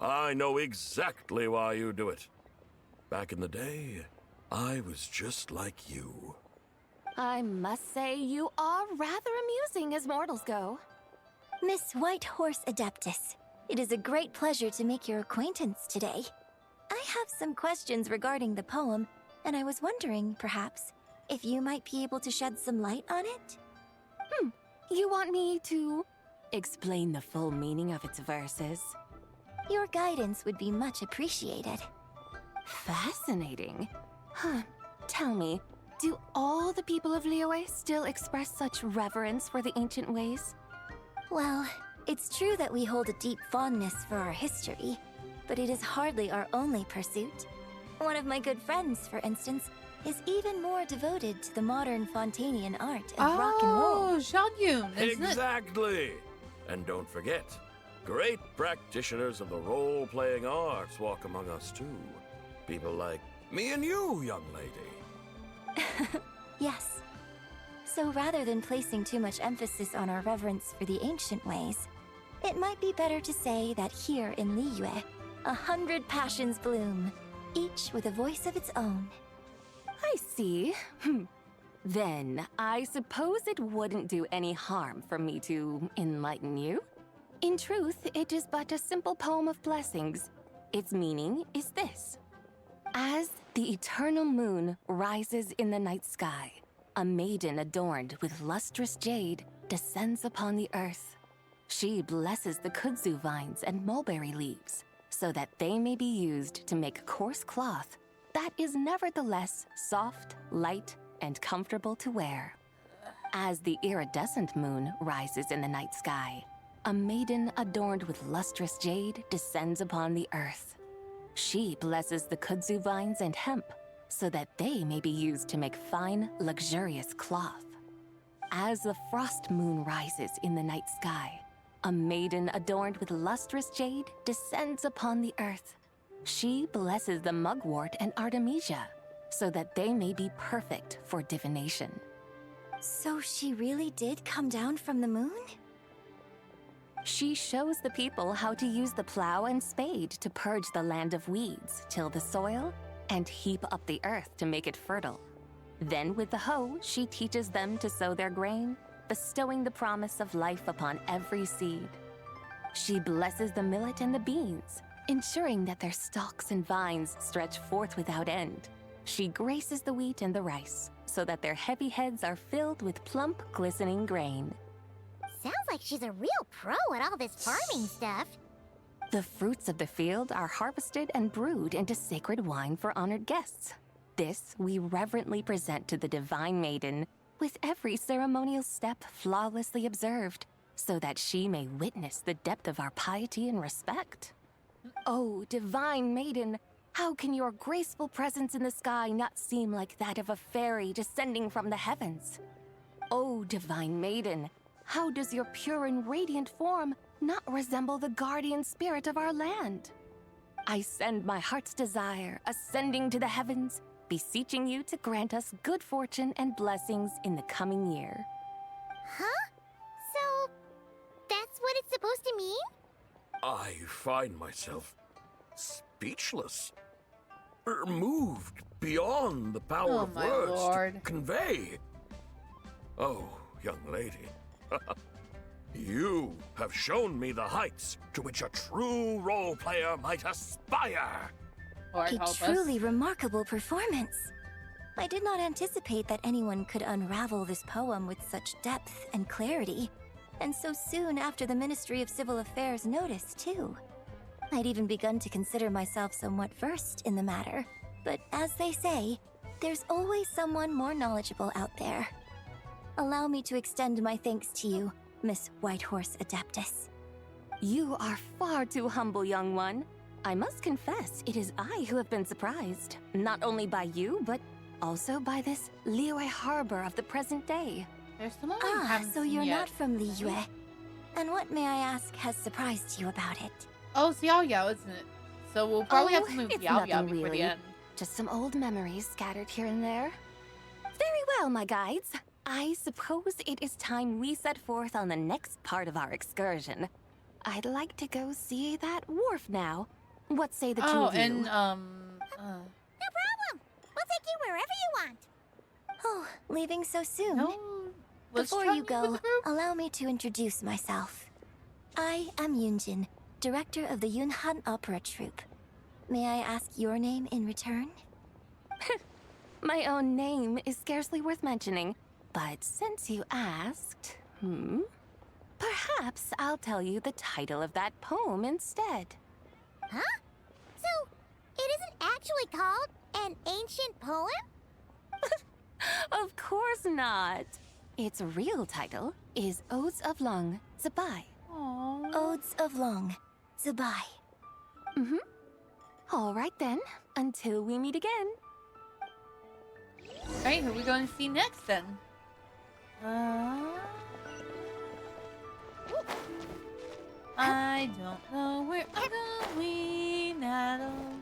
I know exactly why you do it. Back in the day, I was just like you. I must say you are rather amusing as mortals go. Miss Whitehorse Adeptus, it is a great pleasure to make your acquaintance today. I have some questions regarding the poem, and I was wondering, perhaps, if you might be able to shed some light on it? You want me to explain the full meaning of its verses? Your guidance would be much appreciated. Fascinating. Tell me, do all the people of Liyue still express such reverence for the ancient ways? Well, it's true that we hold a deep fondness for our history, but it is hardly our only pursuit. One of my good friends, for instance, is even more devoted to the modern Fontanian art of rock and roll. Oh, Xiaoyun, isn't it? Exactly. And don't forget, great practitioners of the role-playing arts walk among us too. People like me and you, young lady. Yes. So rather than placing too much emphasis on our reverence for the ancient ways, it might be better to say that here in Liyue, 100 passions bloom, each with a voice of its own. I see. Then, I suppose it wouldn't do any harm for me to enlighten you. In truth, it is but a simple poem of blessings. Its meaning is this. As the eternal moon rises in the night sky, a maiden adorned with lustrous jade descends upon the earth. She blesses the kudzu vines and mulberry leaves, so that they may be used to make coarse cloth that is nevertheless soft, light, and comfortable to wear. As the iridescent moon rises in the night sky, a maiden adorned with lustrous jade descends upon the earth. She blesses the kudzu vines and hemp, so that they may be used to make fine, luxurious cloth. As the frost moon rises in the night sky, a maiden adorned with lustrous jade descends upon the earth. She blesses the mugwort and artemisia, so that they may be perfect for divination. So she really did come down from the moon? She shows the people how to use the plow and spade to purge the land of weeds, till the soil, and heap up the earth to make it fertile. Then with the hoe, she teaches them to sow their grain, bestowing the promise of life upon every seed. She blesses the millet and the beans, ensuring that their stalks and vines stretch forth without end. She graces the wheat and the rice, so that their heavy heads are filled with plump, glistening grain. Sounds like she's a real pro at all this farming stuff. The fruits of the field are harvested and brewed into sacred wine for honored guests. This we reverently present to the divine maiden, with every ceremonial step flawlessly observed, so that she may witness the depth of our piety and respect. Oh, divine maiden, how can your graceful presence in the sky not seem like that of a fairy descending from the heavens? Oh, divine maiden, how does your pure and radiant form not resemble the guardian spirit of our land? I send my heart's desire, ascending to the heavens, beseeching you to grant us good fortune and blessings in the coming year. Huh? So, that's what it's supposed to mean? I find myself speechless, moved beyond the power of words to convey. Oh, young lady, you have shown me the heights to which a true role player might aspire. A truly remarkable performance. I did not anticipate that anyone could unravel this poem with such depth and clarity, and so soon after the Ministry of Civil Affairs noticed, too. I'd even begun to consider myself somewhat versed in the matter, but as they say, there's always someone more knowledgeable out there. Allow me to extend my thanks to you, Miss Whitehorse Adeptus. You are far too humble, young one. I must confess, it is I who have been surprised, not only by you, but also by this Liyue harbor of the present day. So you're not from Liyue. And what, may I ask, has surprised you about it? Oh, Xiao Yao, isn't it? So we'll probably have to move it's Yao nothing before really. the end. Just some old memories scattered here and there. Very well, my guides. I suppose it is time we set forth on the next part of our excursion. I'd like to go see that wharf now. What say the two of you? No problem. We'll take you wherever you want. Oh, leaving so soon? No, Before you go, allow me to introduce myself. I am Yunjin, director of the Yunhan Opera Troupe. May I ask your name in return? My own name is scarcely worth mentioning, but since you asked, perhaps I'll tell you the title of that poem instead. Huh? So, it isn't actually called an ancient poem? Of course not. Its real title is Odes of Long, Zabai. Odes of Long, Zabai. All right then, until we meet again. Alright, who are we going to see next then? I don't know where I'm going at all.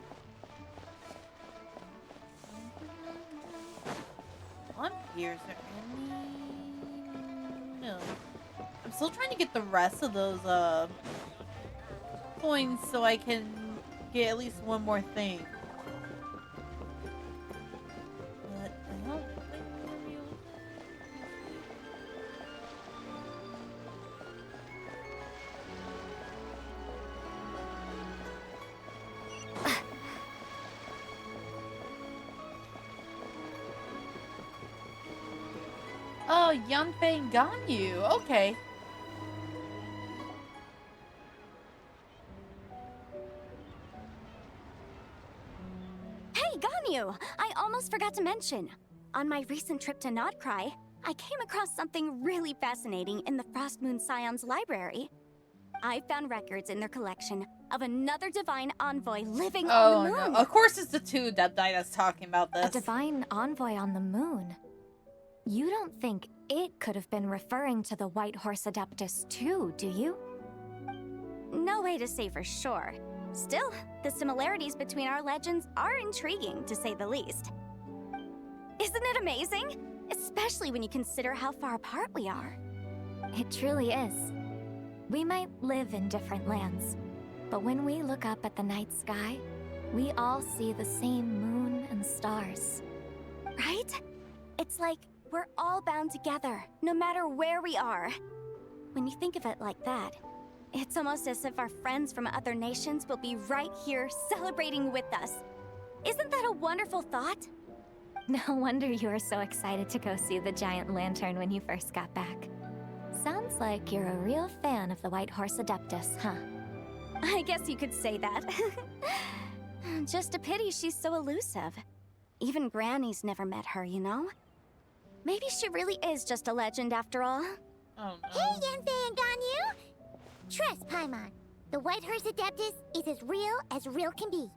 On here, is there any? No. I'm still trying to get the rest of those coins so I can get at least one more thing. But I don't think we'll be able to. Oh, Yanfei and Ganyu. Okay. Hey, Ganyu! I almost forgot to mention. On my recent trip to Notcry, I came across something really fascinating in the Frost Moon Scion's library. I found records in their collection of another divine envoy living on the moon. No. Of course it's the two Depth that's talking about this. A divine envoy on the moon. You don't think it could have been referring to the White Horse Adeptus too, do you? No way to say for sure. Still, the similarities between our legends are intriguing, to say the least. Isn't it amazing? Especially when you consider how far apart we are. It truly is. We might live in different lands, but when we look up at the night sky, we all see the same moon and stars. Right? It's like we're all bound together, no matter where we are. When you think of it like that, it's almost as if our friends from other nations will be right here celebrating with us. Isn't that a wonderful thought? No wonder you were so excited to go see the giant lantern when you first got back. Sounds like you're a real fan of the White Horse Adeptus, huh? I guess you could say that. Just a pity she's so elusive. Even Granny's never met her, you know? Maybe she really is just a legend after all. Oh no. Hey, Yanfei and Ganyu! Trust Paimon. The White Horse Adeptus is as real can be.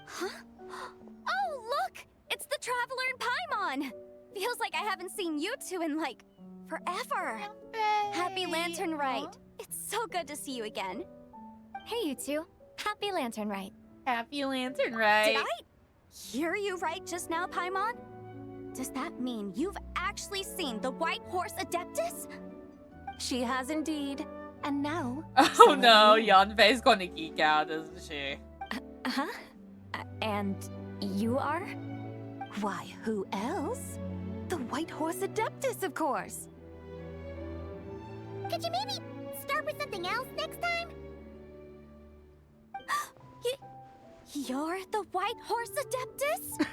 Huh? Oh, look! It's the Traveler and Paimon! Feels like I haven't seen you two in, like, forever. Happy Lantern Rite. It's so good to see you again. Hey, you two. Happy Lantern Rite. Happy Lantern Rite. Did I hear you right just now, Paimon? Does that mean you've actually seen the White Horse Adeptus? She has indeed. And now... Oh no, Yanfei's gonna geek out, isn't she? And you are? Why, who else? The White Horse Adeptus, of course. Could you maybe start with something else next time? You're the White Horse Adeptus?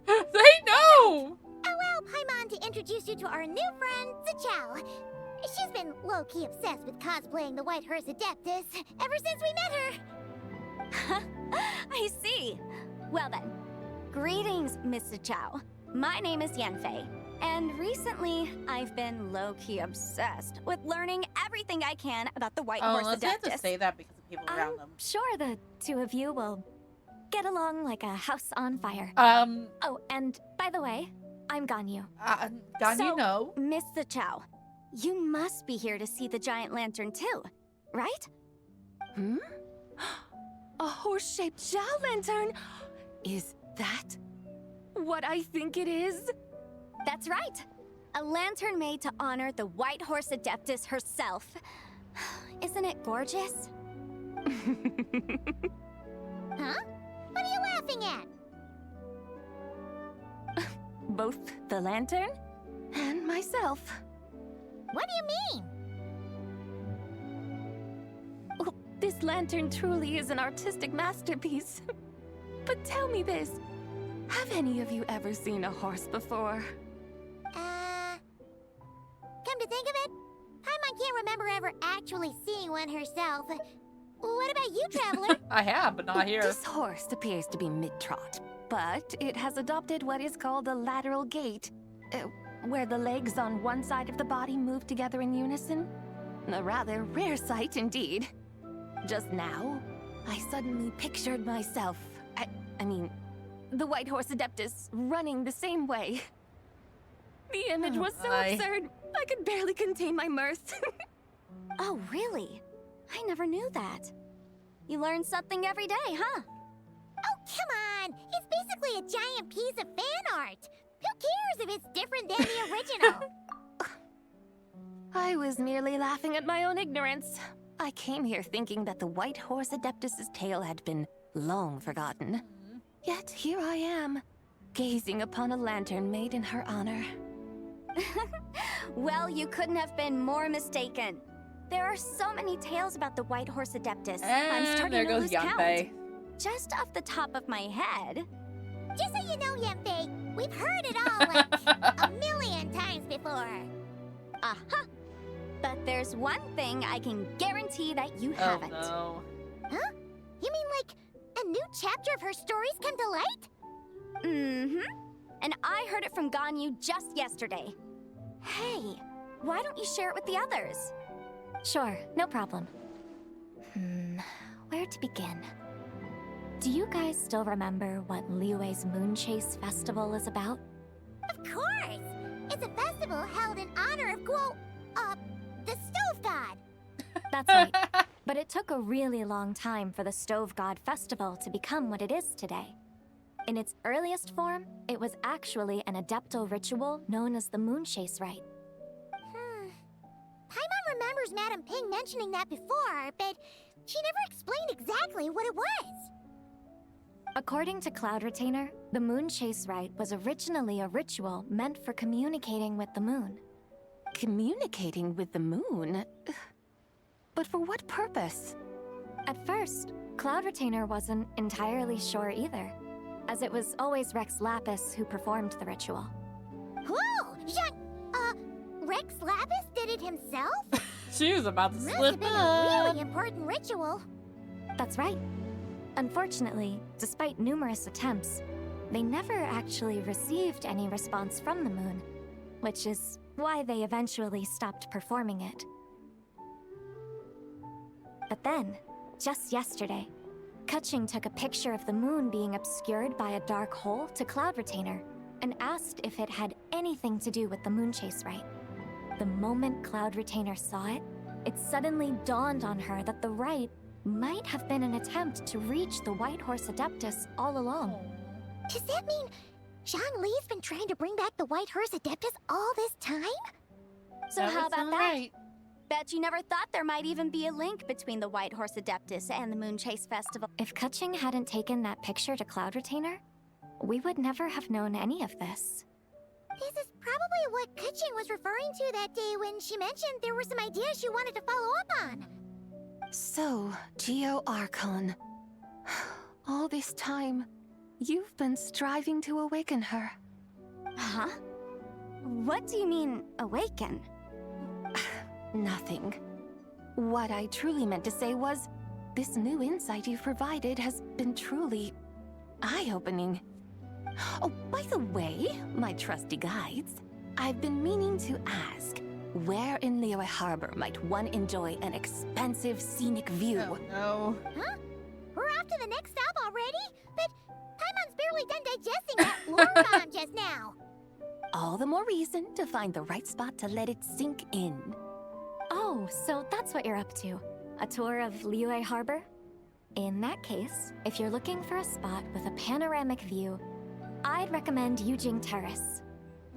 They know! Allow Paimon to introduce you to our new friend, Zichao. She's been low-key obsessed with cosplaying the White Horse Adeptus ever since we met her. I see. Well then, greetings, Miss Zichao. My name is Yanfei, and recently I've been low-key obsessed with learning everything I can about the White Horse Unless they have Adeptus. to say that because of people around them. Sure, the two of you will get along like a house on fire. Oh, and by the way, I'm Ganyu. Ganyu, So, no. Miss Zichao, you must be here to see the giant lantern too, right? A horse-shaped Jow lantern? Is that what I think it is? That's right. A lantern made to honor the White Horse Adeptus herself. Isn't it gorgeous? Huh? What are you laughing at? Both the lantern and myself. What do you mean? Oh, this lantern truly is an artistic masterpiece. But tell me this. Have any of you ever seen a horse before? Come to think of it, Paimon can't remember ever actually seeing one herself. What about you, Traveler? I have, but not here. This horse appears to be mid-trot, but it has adopted what is called a lateral gait, where the legs on one side of the body move together in unison. A rather rare sight indeed. Just now, I suddenly pictured myself, I mean, the White Horse Adeptus running the same way. The image was so absurd, I could barely contain my mirth. Oh, really? I never knew that. You learn something every day, huh? Oh, come on! It's basically a giant piece of fan art! Who cares if it's different than the original? I was merely laughing at my own ignorance. I came here thinking that the White Horse Adeptus's tale had been long forgotten. Yet here I am, gazing upon a lantern made in her honor. Well, you couldn't have been more mistaken. There are so many tales about the White Horse Adeptus. I'm starting there to goes lose count. Yanfei. Just off the top of my head. Just so you know, Yanfei, we've heard it all like a million times before. Uh-huh. But there's one thing I can guarantee that you haven't. Oh, no. Huh? You mean like a new chapter of her stories come to light? Mm-hmm. And I heard it from Ganyu just yesterday. Hey, why don't you share it with the others? Sure, no problem. Where to begin? Do you guys still remember what Liyue's Moon Chase Festival is about? Of course! It's a festival held in honor of the Stove God. That's right. But it took a really long time for the Stove God Festival to become what it is today. In its earliest form, it was actually an adeptal ritual known as the Moon Chase Rite. Paimon remembers Madame Ping mentioning that before, but she never explained exactly what it was. According to Cloud Retainer, the Moon Chase Rite was originally a ritual meant for communicating with the moon. Communicating with the moon? But for what purpose? At first, Cloud Retainer wasn't entirely sure either, as it was always Rex Lapis who performed the ritual. Whoa! Rex Lapis did it himself? She was about to Must have slip been up. a really important ritual. That's right. Unfortunately, despite numerous attempts, they never actually received any response from the moon, which is why they eventually stopped performing it. But then, just yesterday, Keqing took a picture of the moon being obscured by a dark hole to Cloud Retainer and asked if it had anything to do with the Moon Chase Rite. The moment Cloud Retainer saw it, it suddenly dawned on her that the rite might have been an attempt to reach the White Horse Adeptus all along. Does that mean Zhongli's been trying to bring back the White Horse Adeptus all this time? So how about that? Bet you never thought there might even be a link between the White Horse Adeptus and the Moon Chase Festival. If Keqing hadn't taken that picture to Cloud Retainer, we would never have known any of this. This is probably what Keqing was referring to that day when she mentioned there were some ideas she wanted to follow up on. So, Geo Archon. All this time, you've been striving to awaken her. Huh? What do you mean, awaken? Nothing. What I truly meant to say was, this new insight you've provided has been truly eye-opening. Oh, by the way, my trusty guides, I've been meaning to ask, where in Liyue Harbor might one enjoy an expansive scenic view? Oh, no. Huh? We're off to the next stop already? But Paimon's barely done digesting that lore bomb just now. All the more reason to find the right spot to let it sink in. Oh, so that's what you're up to. A tour of Liyue Harbor? In that case, if you're looking for a spot with a panoramic view, I'd recommend Yujing Terrace.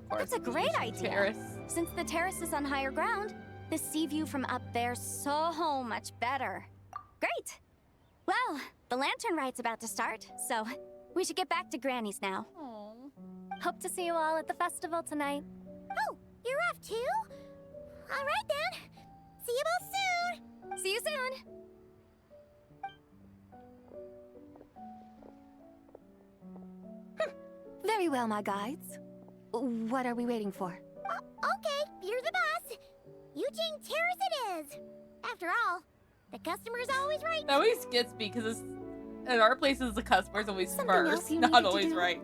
That's a great idea. Since the terrace is on higher ground, the sea view from up there's so much better. Great! Well, the lantern rite's about to start, so we should get back to Granny's now. Aww. Hope to see you all at the festival tonight. Oh, you're off too? All right then. See you both soon. See you soon. Very well, my guides. What are we waiting for? Okay, you're the boss. Yujing Terrace it is. After all, the customer's always right. That always gets me because at our places the customer's always Something first, else you not needed to always do? right.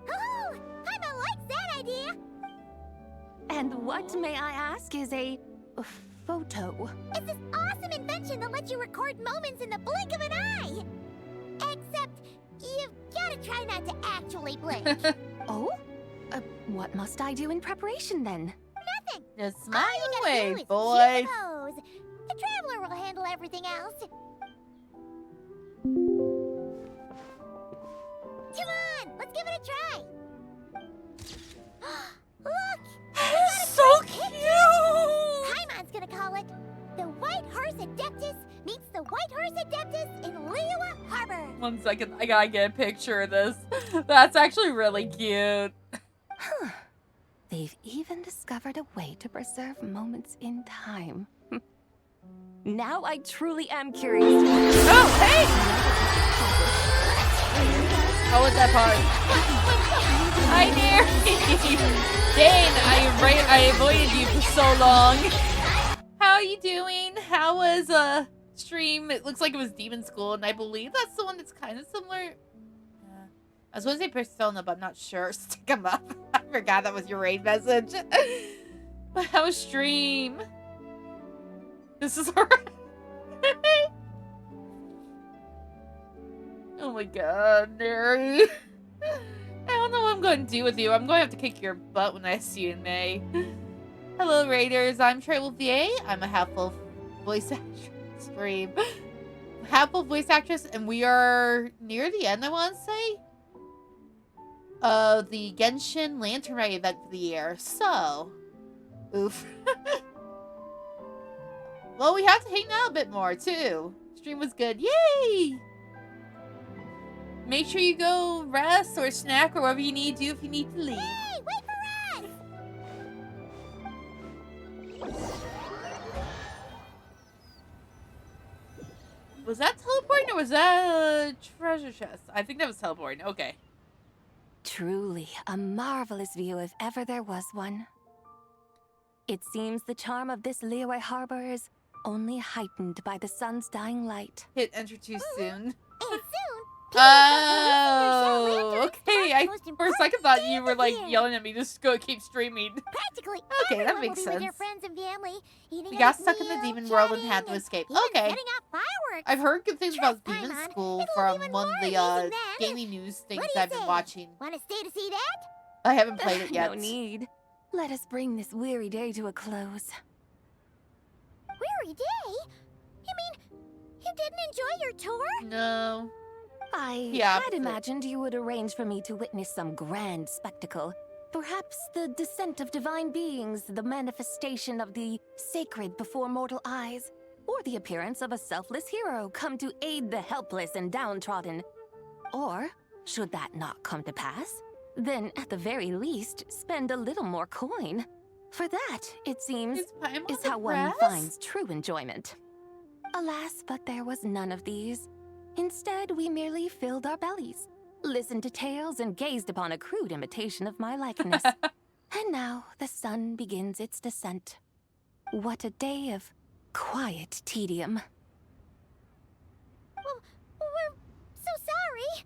Oh, Paimon likes that idea. And what, may I ask, is a photo? It's this awesome invention that lets you record moments in the blink of an eye. Except, you've got to try not to actually blink. Oh? What must I do in preparation then? Nothing. Just smile All you gotta away, do is boy. keep the pose. The traveler will handle everything else. Come on, let's give it a try. Look! So cute! Paimon's gonna call it the White Horse Adeptus meets the White Horse Adeptus in Liyue Harbor. 1 second, I gotta get a picture of this. That's actually really cute. Huh. They've even discovered a way to preserve moments in time. Now I truly am curious. Oh, hey! How was that part? Hi, Mary! Dane, I avoided you for so long. How are you doing? How was, stream? It looks like it was Demon School, and I believe that's the one that's kind of similar. I was going to say Persona, but I'm not sure. Stick 'em up. I forgot that was your raid message. But how was stream? This is alright. Oh my god, Mary. I don't know what I'm going to do with you. I'm going to have to kick your butt when I see you in May. Hello, Raiders. I'm Trey Wolfier. I'm a half-elf voice actress. Stream. Half-elf voice actress, and we are near the end, I want to say. The Genshin Lantern Rite event for the year. So, oof. Well, we have to hang out a bit more, too. Stream was good. Yay! Make sure you go rest or snack or whatever you need to do if you need to leave. Hey, wait for us! Was that teleporting or was that a treasure chest? I think that was teleporting. Okay. Truly a marvelous view if ever there was one. It seems the charm of this Liyue Harbor is only heightened by the sun's dying light. Hit enter too soon. And soon, Oh, okay. For a second thought you were like yelling at me. Just go keep streaming. Practically Okay, that everyone makes will be with their sense. friends and family, eating We a got nice stuck in the meal, demon world and had to chatting, escape. even Okay. setting off fireworks. I've heard good things about Trust Demon Paimon, School it'll from even one of more the amazing than. gaming news things What do you I've been say? watching. Want to stay to see that? I haven't played it yet. No need. Let us bring this weary day to a close. Weary day? You mean you didn't enjoy your tour? No. I had imagined you would arrange for me to witness some grand spectacle. Perhaps the descent of divine beings, the manifestation of the sacred before mortal eyes, or the appearance of a selfless hero come to aid the helpless and downtrodden. Or, should that not come to pass, then at the very least, spend a little more coin. For that, it seems, is how one finds true enjoyment. Alas, but there was none of these. Instead, we merely filled our bellies, listened to tales, and gazed upon a crude imitation of my likeness. And now the sun begins its descent. What a day of quiet tedium. Well, we're so sorry.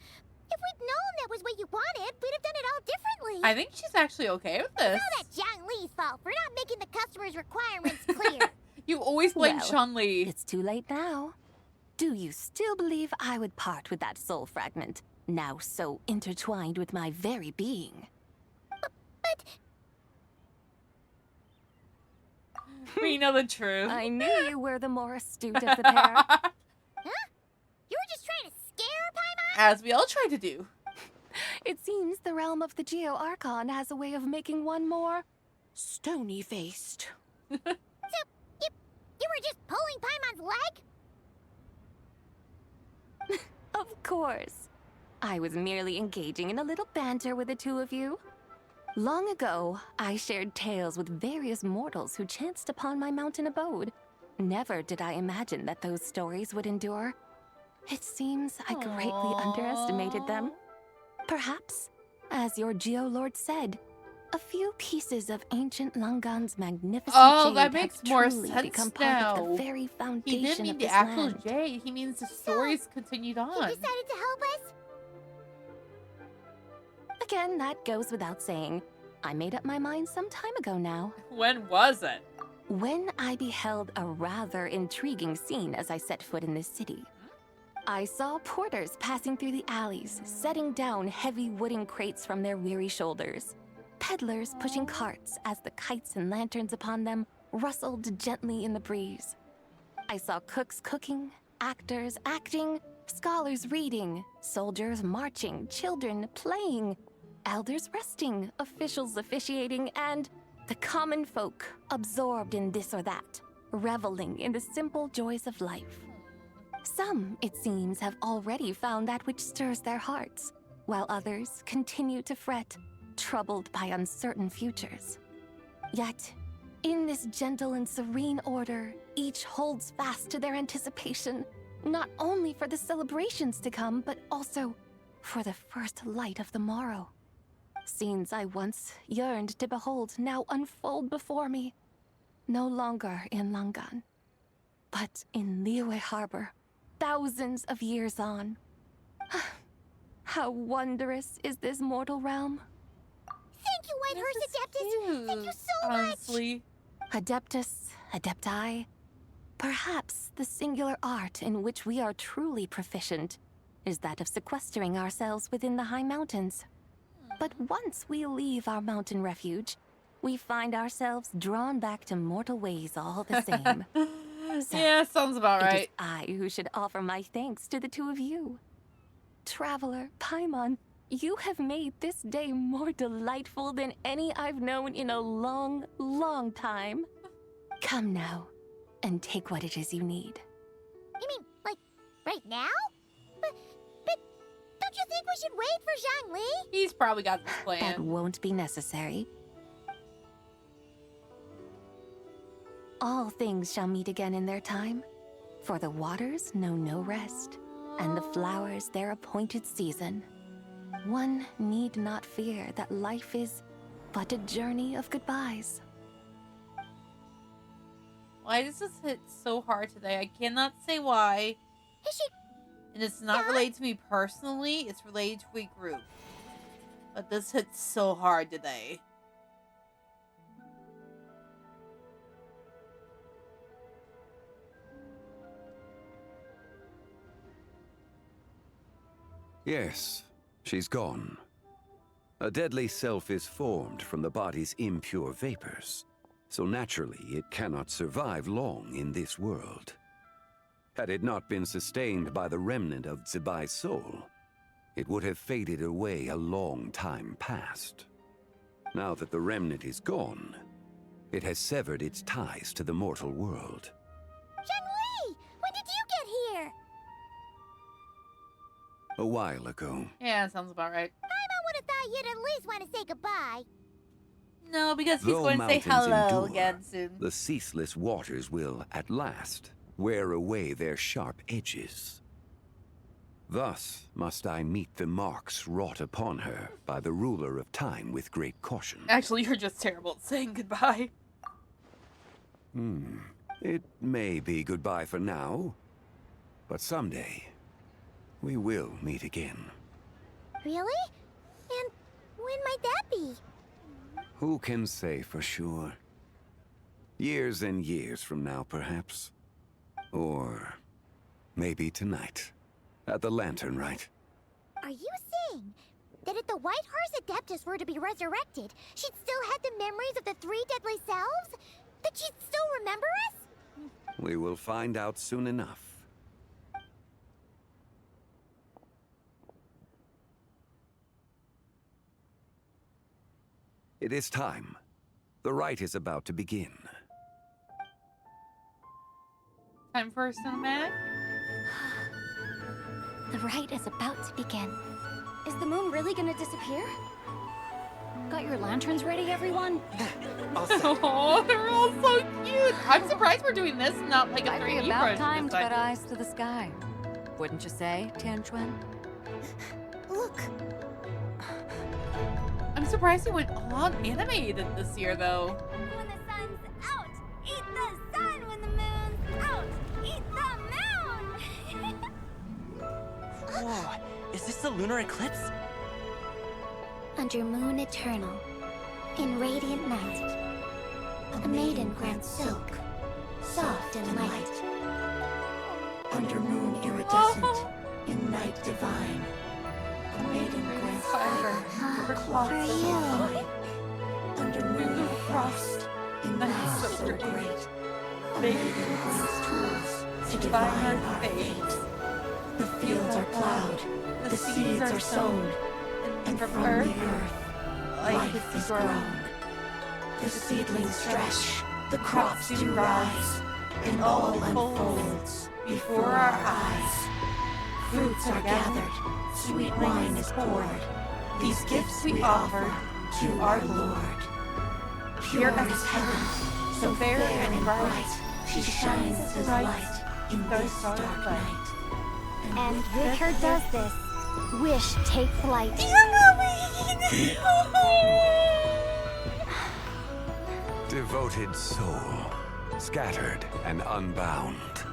If we'd known that was what you wanted, we'd have done it all differently. I think she's actually okay with this. It's all that Zhang Li's fault for not making the customer's requirements clear. You always blame Well, Chun-Li. It's too late now. Do you still believe I would part with that soul fragment, now so intertwined with my very being? But We know the truth. I knew you were the more astute of the pair. Huh? As we all try to do. It seems the realm of the Geo Archon has a way of making one more stony-faced. So, you were just pulling Paimon's leg? Of course. I was merely engaging in a little banter with the two of you. Long ago, I shared tales with various mortals who chanced upon my mountain abode. Never did I imagine that those stories would endure. It seems I greatly underestimated them. Perhaps, as your Geolord said, a few pieces of ancient Langan's magnificent jade that makes have more truly sense become now. part of the very He foundation didn't mean of the this actual land. jade. He means the stories continued on. He decided to help us? Again, that goes without saying. I made up my mind some time ago now. When was it? When I beheld a rather intriguing scene as I set foot in this city. I saw porters passing through the alleys, setting down heavy wooden crates from their weary shoulders. Peddlers pushing carts as the kites and lanterns upon them rustled gently in the breeze. I saw cooks cooking, actors acting, scholars reading, soldiers marching, children playing, elders resting, officials officiating, and the common folk absorbed in this or that, reveling in the simple joys of life. Some, it seems, have already found that which stirs their hearts, while others continue to fret, troubled by uncertain futures. Yet, in this gentle and serene order, each holds fast to their anticipation, not only for the celebrations to come, but also for the first light of the morrow. Scenes I once yearned to behold now unfold before me, no longer in Langan, but in Liyue Harbor, thousands of years on. How wondrous is this mortal realm. Thank you, Whitehurst Adeptus! Thank you so Honestly. Adeptus, Adepti. Perhaps the singular art in which we are truly proficient is that of sequestering ourselves within the high mountains. But once we leave our mountain refuge, we find ourselves drawn back to mortal ways all the same. So, yeah, sounds about right. It is I who should offer my thanks to the two of you. Traveler, Paimon, you have made this day more delightful than any I've known in a long, long time. Come now, and take what it is you need. You mean, like, right now? But don't you think we should wait for Zhangli? He's probably got this plan. That won't be necessary. All things shall meet again in their time, for the waters know no rest, and the flowers their appointed season. One need not fear that life is but a journey of goodbyes. Why does this hit so hard today? I cannot say why. Is she... And it's not related to me personally, it's related to a group. But this hits so hard today. Yes, she's gone. A deadly self is formed from the body's impure vapors, so naturally it cannot survive long in this world. Had it not been sustained by the remnant of Zibai's soul, it would have faded away a long time past. Now that the remnant is gone, it has severed its ties to the mortal world. Zhangli! When did you get here? A while ago. Yeah, sounds about right. Paimon would have thought you'd at least want to say goodbye. No, because he's Though going to say mountains hello endure, again soon. the ceaseless waters will, at last, wear away their sharp edges. Thus must I meet the marks wrought upon her by the ruler of time with great caution. Actually, you're just terrible at saying goodbye. It may be goodbye for now, but someday we will meet again. Really? And when might that be? Who can say for sure? Years and years from now, perhaps. Or maybe tonight, at the Lantern Rite. Are you saying that if the Whitehurst Adeptus were to be resurrected, she'd still have the memories of the three deadly selves? That she'd still remember us? We will find out soon enough. It is time. The rite is about to begin. Time for a cinematic? The rite is about to begin. Is the moon really gonna disappear? Got your lanterns ready, everyone? Oh, they're all so cute. I'm surprised we're doing this, not like a 3D Might be about version time this to time. put eyes to the sky. Wouldn't you say, Tianchuan? Look. I'm surprised he went all on animated this year, though. When the sun's out, eat the sun. When the moon's out, eat the moon. Whoa, is this the lunar eclipse? Under moon eternal, in radiant night, a maiden grants silk, soft and light. Under moon iridescent, in night divine, a maiden grants favor For you. Under moon of frost, in night so great, a maiden grants tools to divine our fate. The fields are plowed, the seeds are sown, and from the earth, life is grown. The seedlings stretch, the crops do rise, and all unfolds before our eyes. Fruits are gathered, sweet wine is poured. These gifts we offer to our Lord. Pure as heaven, so fair and bright, she shines as light in this dark night. And Vicar does this. Wish take flight. Devoted soul, scattered and unbound.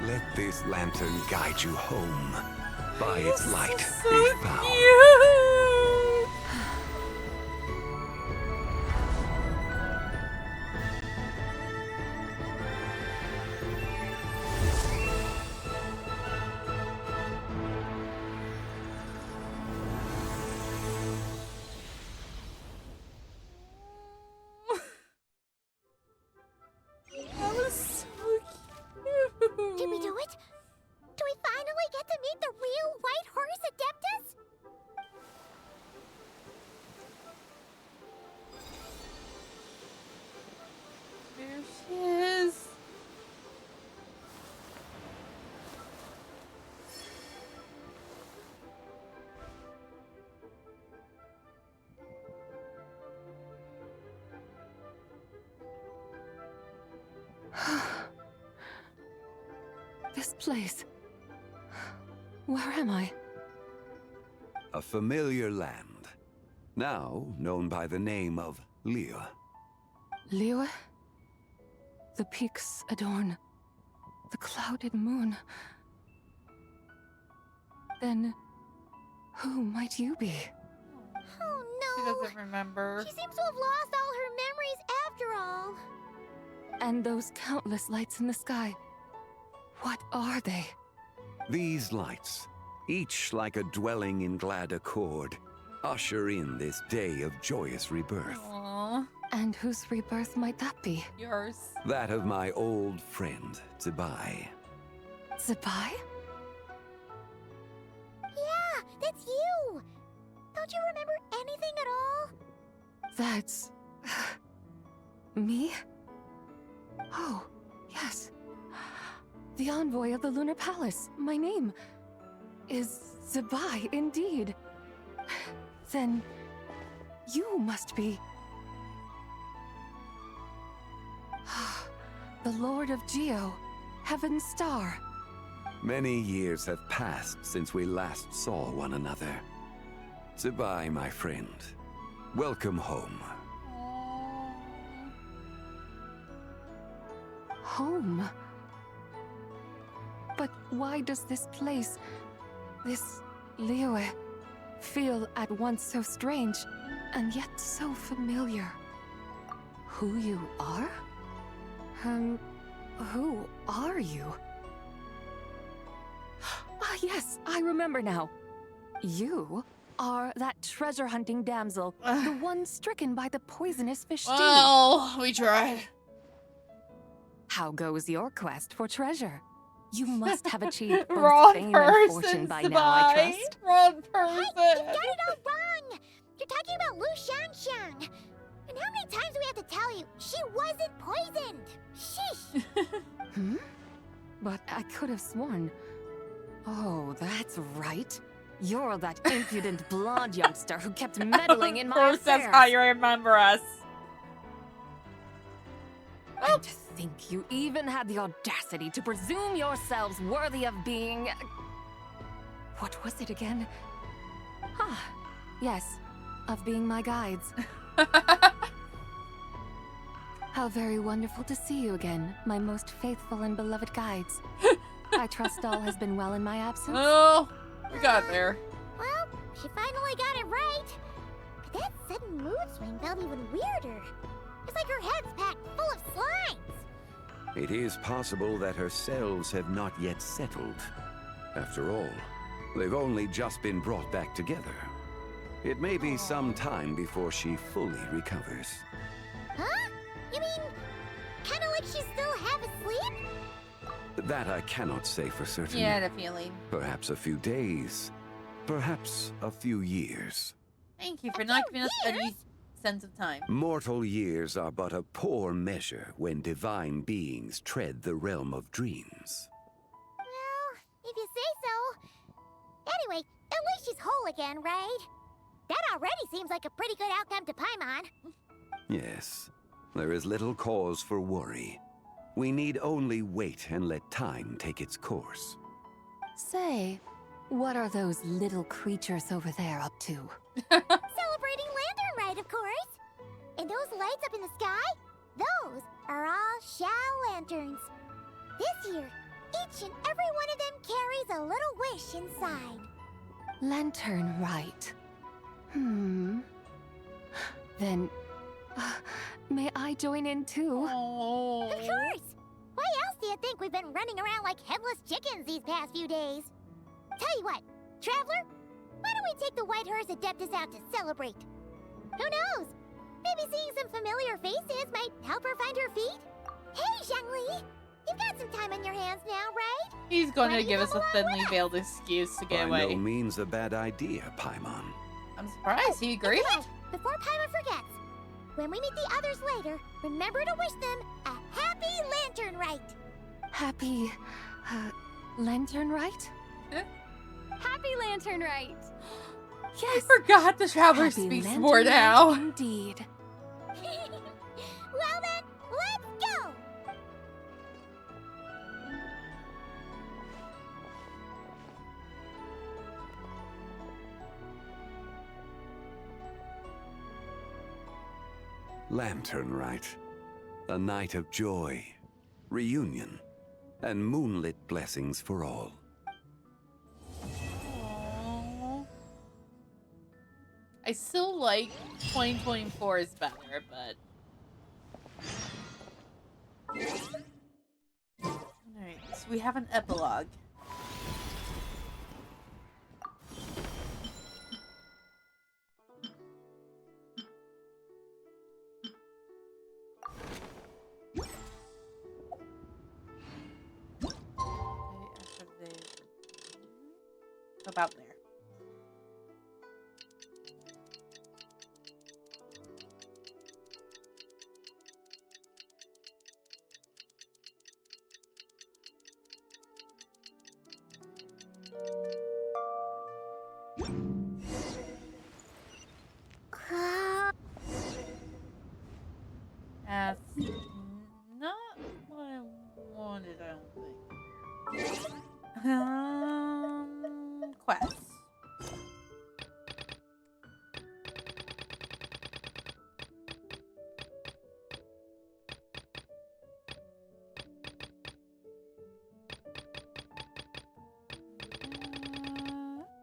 Let this lantern guide you home. By its light be found. That was so cute. Did we do it? Do we finally get to meet the real White Horse Adeptus? There she is. This place. Where am I? A familiar land, now known by the name of Liyue. Liyue? The peaks adorn the clouded moon. Then, who might you be? Oh She no. doesn't remember. She seems to have lost all her memories after all. And those countless lights in the sky. What are they? These lights, each like a dwelling in glad accord, usher in this day of joyous rebirth. Aww. And whose rebirth might that be? Yours. That of my old friend, Zibai. Zibai? Yeah, that's you. Don't you remember anything at all? That's... me? Oh, yes. The envoy of the Lunar Palace. My name is Zibai, indeed. Then you must be... the Lord of Geo, Heaven's Star. Many years have passed since we last saw one another. Zibai, my friend, welcome home. Home? But why does this place, this Liyue, feel at once so strange and yet so familiar? Who you are? Who are you? Ah, yes, I remember now. You are that treasure-hunting damsel, the one stricken by the poisonous fish stew. Well, we tried. How goes your quest for treasure? You must have achieved both Wrong fame and person, fortune by now, I Zibai. trust. Wrong person. Hey, you got it all wrong. You're talking about about Lu Xiangxiang. And how many times do we have to tell you she wasn't poisoned? Sheesh. But I could have sworn. Oh, that's right. You're that impudent blonde youngster who kept meddling in my affairs. That's how you remember us. And to think you even had the audacity to presume yourselves worthy of being... What was it again? Ah, yes, of being my guides. How very wonderful to see you again, my most faithful and beloved guides. I trust all has been well in my absence. Oh, we got there. Well, she finally got it right. But that sudden mood swing felt even weirder. It's like her head's packed full of slimes. It is possible that her cells have not yet settled. After all, they've only just been brought back together. It may be some time before she fully recovers. Huh? You mean, kind of like she's still half asleep? That I cannot say for certain. Yeah, the feeling. Perhaps a few days. Perhaps a few years. Thank you for not giving us any sense of time. Mortal years are but a poor measure when divine beings tread the realm of dreams. Well, if you say so. Anyway, at least she's whole again, right? That already seems like a pretty good outcome to Paimon. Yes, there is little cause for worry. We need only wait and let time take its course. Say, what are those little creatures over there up to? Celebrating Lantern Rite, of course. And those lights up in the sky? Those are all Shao lanterns. This year, each and every one of them carries a little wish inside. Lantern Rite. Then, may I join in too? Of course! Why else do you think we've been running around like headless chickens these past few days? Tell you what, Traveler, why don't we take the White Horse Adeptus out to celebrate? Who knows? Maybe seeing some familiar faces might help her find her feet? Hey, Zhangli! You've got some time on your hands now, right? He's going to give us a thinly veiled excuse to get away. By no means a bad idea, Paimon. I'm surprised he agreed. Before Paimon forgets, when we meet the others later, remember to wish them a happy Lantern Rite. Happy... Lantern Rite? Happy Lantern Rite! Yes! I forgot the Traveler speaks more now. Indeed. Well then, let's go! Lantern Rite. A night of joy, reunion, and moonlit blessings for all. Aww. I still like 2024 is better, but... Alright, so we have an epilogue. About there. That's not what I wanted, I don't think. Quest.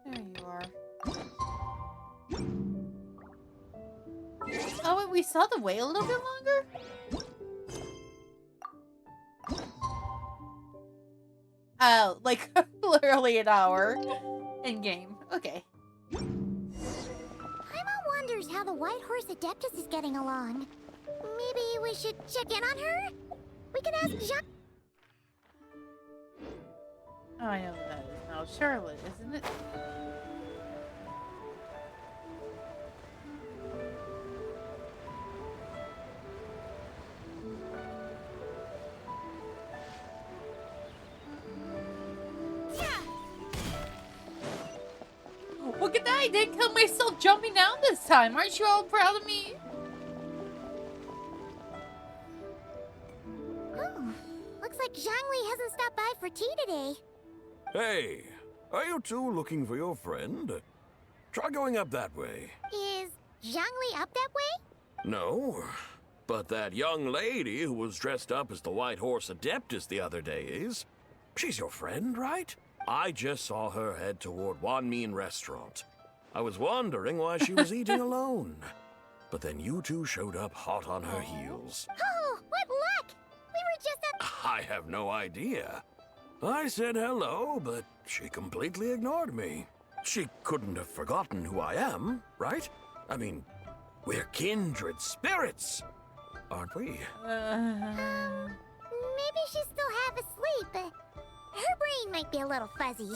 There you are. Oh, wait, we saw the wait a little bit longer? Oh, like literally an hour in game. Okay. Paimon wonders how the White Horse Adeptus is getting along. Maybe we should check in on her? We can ask Jean. Oh, I know who that is now. Charlotte, isn't it? I didn't kill myself jumping down this time. Aren't you all proud of me? Oh, looks like Zhongli hasn't stopped by for tea today. Hey, are you two looking for your friend? Try going up that way. Is Zhongli up that way? No, but that young lady who was dressed up as the White Horse Adeptus the other day is. She's your friend, right? I just saw her head toward Wan Min Restaurant. I was wondering why she was eating alone. But then you two showed up hot on her heels. Oh, what luck! We were just at... I have no idea. I said hello, but she completely ignored me. She couldn't have forgotten who I am, right? I mean, we're kindred spirits, aren't we? Maybe she's still half asleep, but her brain might be a little fuzzy.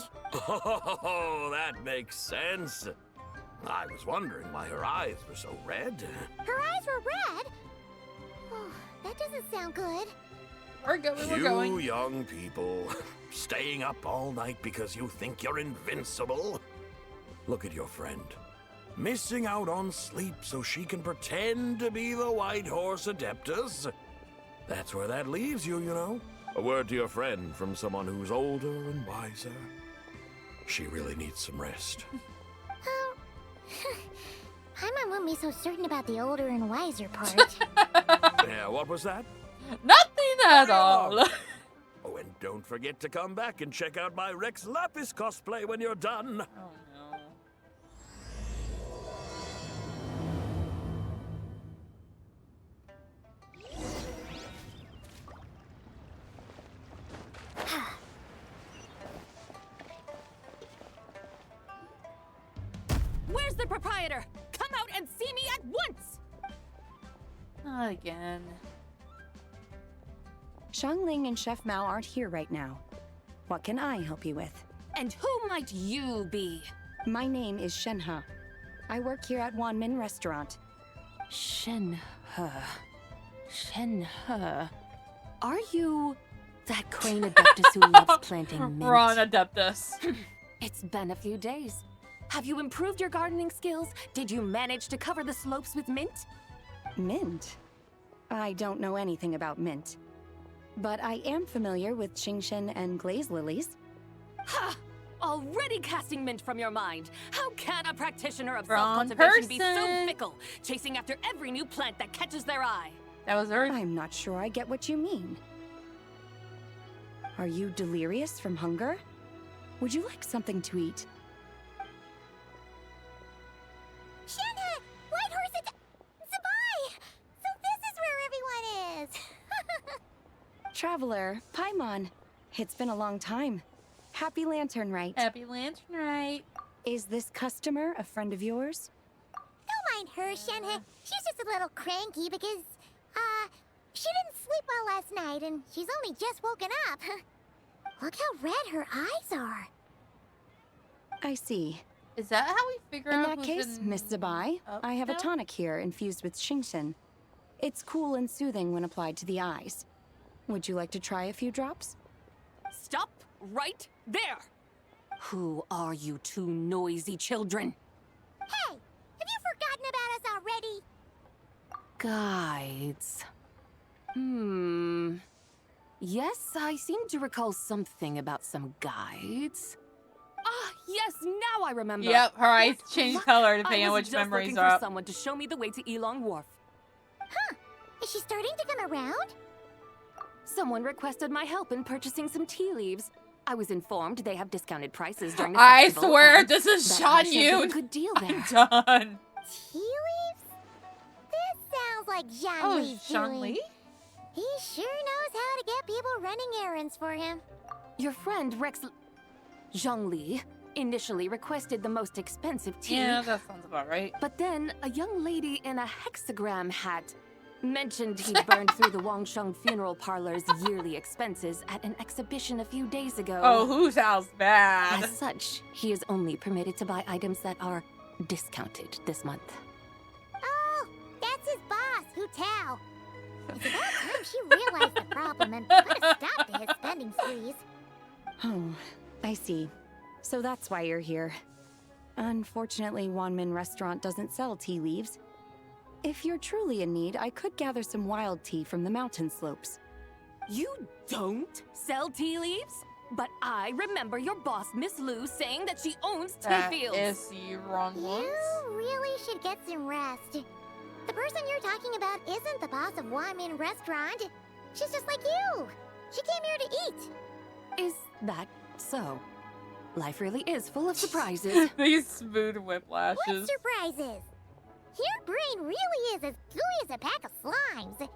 Oh, that makes sense. I was wondering why her eyes were so red. Her eyes were red? Oh, that doesn't sound good. We're going. You young people, staying up all night because you think you're invincible. Look at your friend. Missing out on sleep so she can pretend to be the White Horse Adeptus. That's where that leaves you, you know. A word to your friend from someone who's older and wiser. She really needs some rest. Paimon won't be so certain about the older and wiser part. Yeah, what was that? Nothing at all. Oh, and don't forget to come back and check out my Rex Lapis cosplay when you're done. Oh, no. Where's the proprietor? Come out and see me at once! Not again. Xiangling and Chef Mao aren't here right now. What can I help you with? And who might you be? My name is Shenhe. I work here at Wan Min Restaurant. Shenhe. Shenhe. Are you that crane adeptus who loves planting mint? Ron Adeptus. It's been a few days. Have you improved your gardening skills? Did you manage to cover the slopes with mint? Mint? I don't know anything about mint. But I am familiar with Qingshen and glaze lilies. Ha! Already casting mint from your mind. How can a practitioner of Wrong self-cultivation be so person. fickle, chasing after every new plant that catches their eye? That was her. I'm not sure I get what you mean. Are you delirious from hunger? Would you like something to eat? Shenhe! White Horse Zabai! So this is where everyone is! Traveler, Paimon. It's been a long time. Happy Lantern Rite. Happy Lantern Rite. Is this customer a friend of yours? Don't mind her, Shenhe. She's just a little cranky because, she didn't sleep well last night and she's only just woken up. Look how red her eyes are. I see. Is that how we figure In out that who's case, been Miss Zabai, up I have now? a tonic here infused with Qingshen. It's cool and soothing when applied to the eyes. Would you like to try a few drops? Stop right there! Who are you two noisy children? Hey, have you forgotten about us already? Guides. Yes, I seem to recall something about some guides. Ah, yes, now I remember. Yep, her eyes change Look, color depending I on was which just memories looking are for up. someone to show me the way to Elong Wharf. Huh. Is she starting to come around? Someone requested my help in purchasing some tea leaves. I was informed they have discounted prices during the I festival. swear and this is that Sean I should get Yu. a good deal there. I'm done. Tea leaves? This sounds like Zhang Oh, Li's Zhang doing. Li? He sure knows how to get people running errands for him. Your friend Rex Zhongli initially requested the most expensive tea. Yeah, that sounds about right. But then a young lady in a hexagram hat mentioned he burned through the Wangsheng funeral parlor's yearly expenses at an exhibition a few days ago. Oh, who sounds bad? As such, he is only permitted to buy items that are discounted this month. Oh, that's his boss, Hu Tao. It's about time she realized the problem and put a stop to his spending sprees. Oh, I see. So that's why you're here. Unfortunately, Wanmin Restaurant doesn't sell tea leaves. If you're truly in need, I could gather some wild tea from the mountain slopes. You don't sell tea leaves? But I remember your boss, Miss Lu, saying that she owns tea fields. That is the wrong ones. You really should get some rest. The person you're talking about isn't the boss of Wanmin Restaurant. She's just like you. She came here to eat. Is that so? Life really is full of surprises. These smooth whiplashes. What surprises? Your brain really is as gooey as a pack of slimes.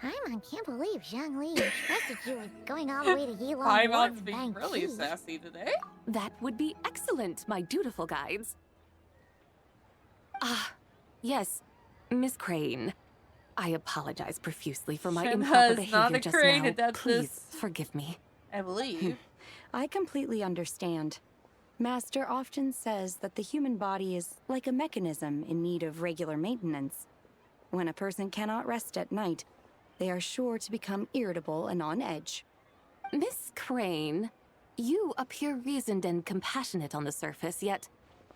Paimon can't believe Zhongli trusted you with going all the way to Yilong. Paimon's being really sassy today. That would be excellent, my dutiful guides. Ah, yes, Miss Crane. I apologize profusely for my improper behavior just now. Please forgive me. I believe. I completely understand. Master often says that the human body is like a mechanism in need of regular maintenance. When a person cannot rest at night, they are sure to become irritable and on edge. Miss Crane, you appear reasoned and compassionate on the surface, yet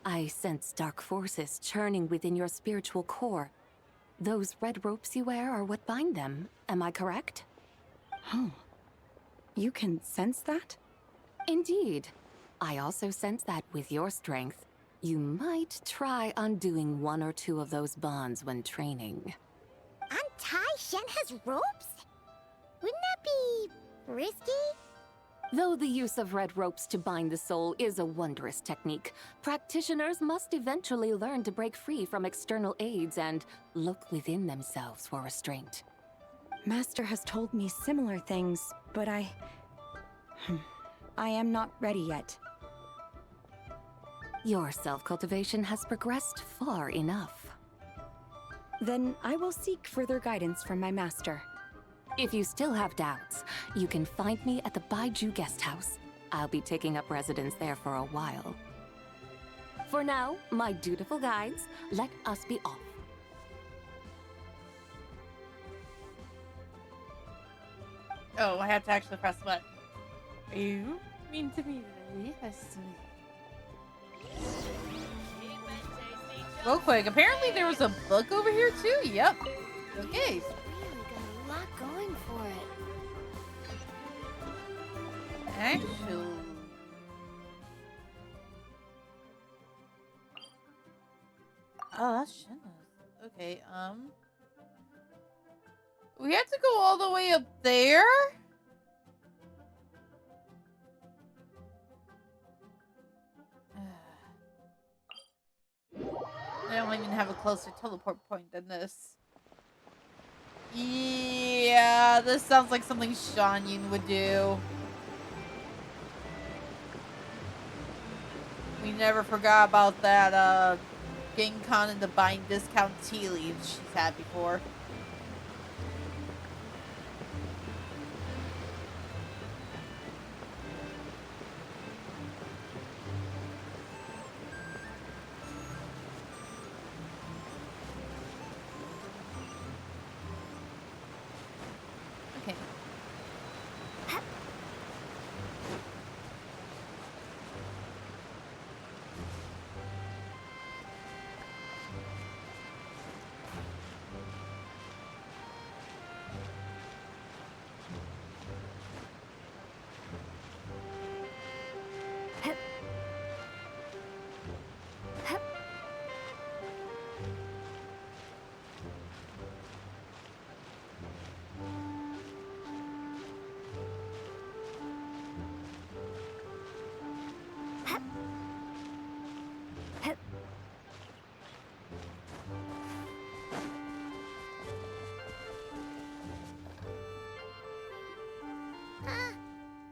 I sense dark forces churning within your spiritual core. Those red ropes you wear are what bind them, am I correct? Oh, you can sense that? Indeed. I also sense that with your strength, you might try undoing one or two of those bonds when training. Untie Shen has ropes? Wouldn't that be risky? Though the use of red ropes to bind the soul is a wondrous technique, practitioners must eventually learn to break free from external aids and look within themselves for restraint. Master has told me similar things, but I am not ready yet. Your self-cultivation has progressed far enough. Then I will seek further guidance from my master. If you still have doubts, you can find me at the Baiju Guest House. I'll be taking up residence there for a while. For now, my dutiful guides, let us be off. Oh, I have to actually press what? Are you mean to me today? Yes. Real quick, apparently there was a book over here too? Yep. Okay. Really got a lot going for it. Actually... Oh, that's Shinna's. Okay, we have to go all the way up there? I don't even have a closer teleport point than this. Yeah, this sounds like something Shanyun would do. We never forgot about that, Genkan and the buying discount tea leaves she's had before.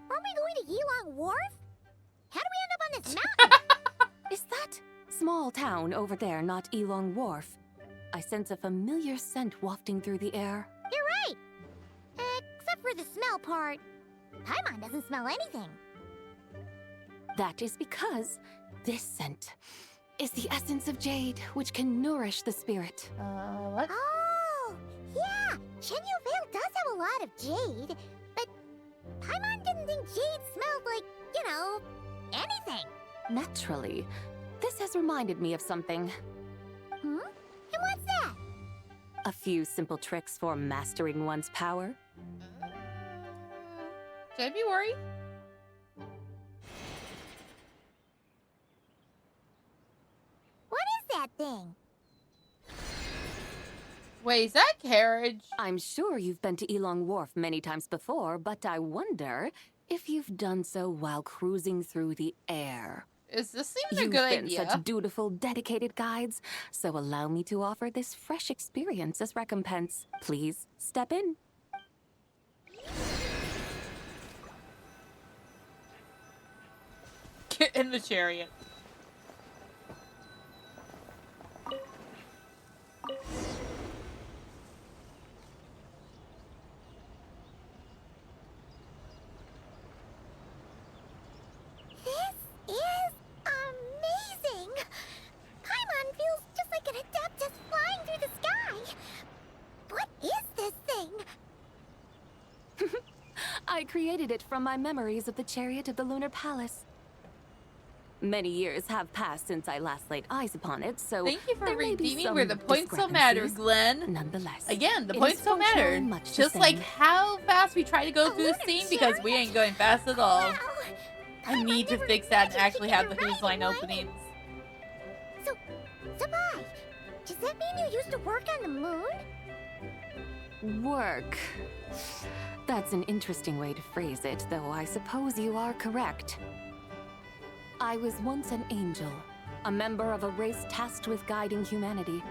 Aren't we going to Yilong Wharf? How do we end up on this mountain? Is that small town over there not Yilong Wharf? I sense a familiar scent wafting through the air. You're right. Except for the smell part. Paimon doesn't smell anything. That is because this scent is the essence of jade, which can nourish the spirit. What? Oh, yeah. Shenyu Vale does have a lot of jade, but Paimon didn't think jade smelled like, anything. Naturally, this has reminded me of something. Hmm? And what's that? A few simple tricks for mastering one's power. Should I be worried? What is that thing? Wait, is that carriage? I'm sure you've been to Elong Wharf many times before, but I wonder if you've done so while cruising through the air. Is this even a You've good been idea? such dutiful, dedicated guides, so allow me to offer this fresh experience as recompense. Please step in. Get in the chariot. This is amazing! Paimon feels just like an Adeptus flying through the sky. What is this thing? I created it from my memories of the chariot of the Lunar Palace. Many years have passed since I last laid eyes upon it, so thank you for there may be redeeming some where the points don't matter, discrepancies. Glenn. Nonetheless, Again, the it points is don't matter. functionally much the Just like same. how fast we try to go through the scene because we ain't going fast at all. I need to fix that and actually have the Who's Line openings. So, Sabai, does that mean you used to work on the moon? Work. That's an interesting way to phrase it, though I suppose you are correct. I was once an angel, a member of a race tasked with guiding humanity.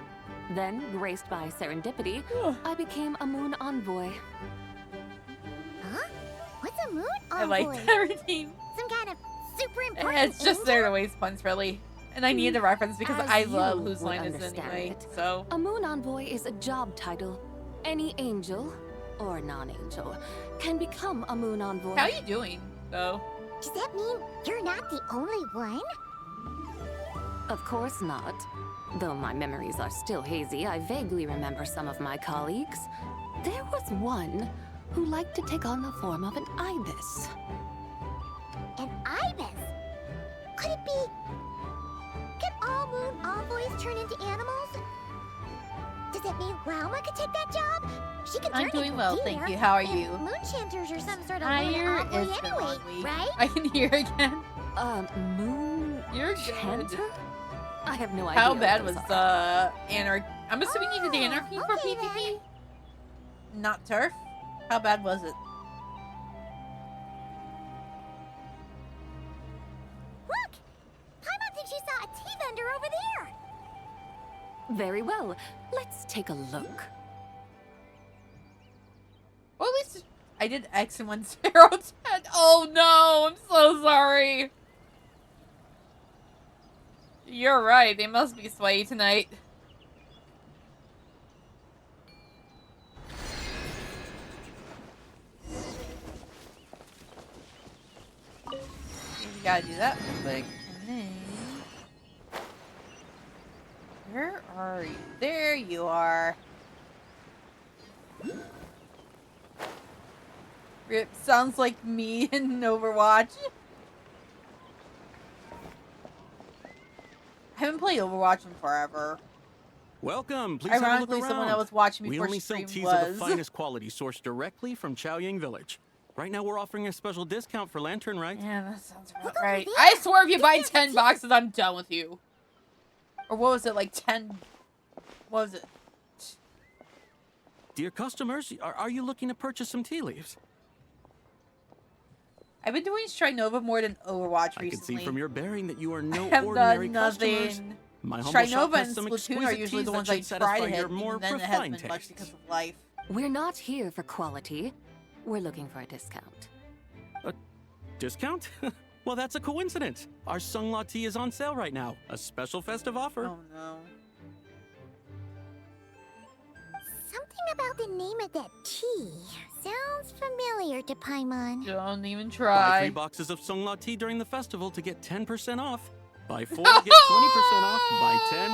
Then, graced by serendipity, I became a moon envoy. Huh? What's a moon envoy? I like that routine. Some kind of super important It's just there to waste points, really. And I needed the reference because As I you love Whose would Line is understand anyway. it, So a moon envoy is a job title. Any angel, or non-angel, can become a moon envoy. how are you doing, though? Does that mean you're not the only one? Of course not. Though my memories are still hazy, I vaguely remember some of my colleagues. There was one who liked to take on the form of an ibis. An ibis? Could it be... Can all moon envoys turn into animals? Does that mean Rauma could take that job? She could turn I'm doing into well, a thank deer, you. How are and you? Moon chanters or some sort of moon Higher envoy is the anyway, long week. right? I can hear again. Moon You're chanter? good. I have no idea. How what bad those was are. Anarchy? I'm assuming you did Anarchy for okay PvP? Not Turf? How bad was it? Look! Paimon thinks she saw a tea vendor over there! Very well. Let's take a look. Well, at least I did X in 1-0-10. Oh no, I'm so sorry. You're right, they must be sweaty tonight. You gotta do that real quick. And then... Where are you? There you are. Rip sounds like me in Overwatch. I haven't played Overwatch in forever. Welcome. Please have a look Ironically, around. someone I was watching We before only sell stream teas was. of the finest quality sourced directly from Chaoying Village. Right now, we're offering a special discount for Lantern Rite. Yeah, that sounds about right. I swear if you buy 10 boxes, I'm done with you. Or what was it, like 10... What was it? Dear customers, are you looking to purchase some tea leaves? I've been doing Strinova more than Overwatch recently. I can see from your bearing that you are no I have ordinary done customers. nothing. My humble shop Strinova has and some Splatoon are exquisite usually teas the that ones I should try satisfy to hit, your more and then it hasn't refined been much taste. because of life. We're not here for quality. We're looking for a discount. A discount? Well, that's a coincidence. Our Sunglaw tea is on sale right now. A special festive offer. Oh no. Something about the name of that tea sounds familiar to Paimon. Don't even Buy try. 3 boxes of Sunglaw tea during the festival to get 10% off. Buy 4, get 20% off. Buy 10,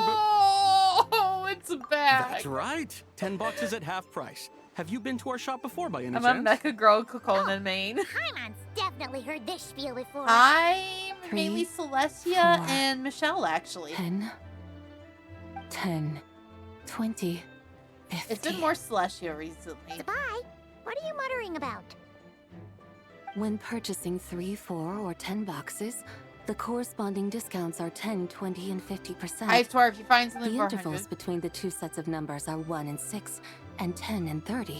Oh, it's bad. That's right. 10 boxes at half price. Have you been to our shop before by any I'm a chance? mecha girl, Coconut Main. Paimon's definitely heard this spiel before. I'm mainly 3, Celestia 4, and Michelle, actually. 10, 20, 50. It's been more Celestia recently. Bye. What are you muttering about? When purchasing 3, 4, or 10 boxes, the corresponding discounts are 10, 20, and 50%. I swear, if you find something The for intervals 100. between the two sets of numbers are 1 and 6, and 10 and 30.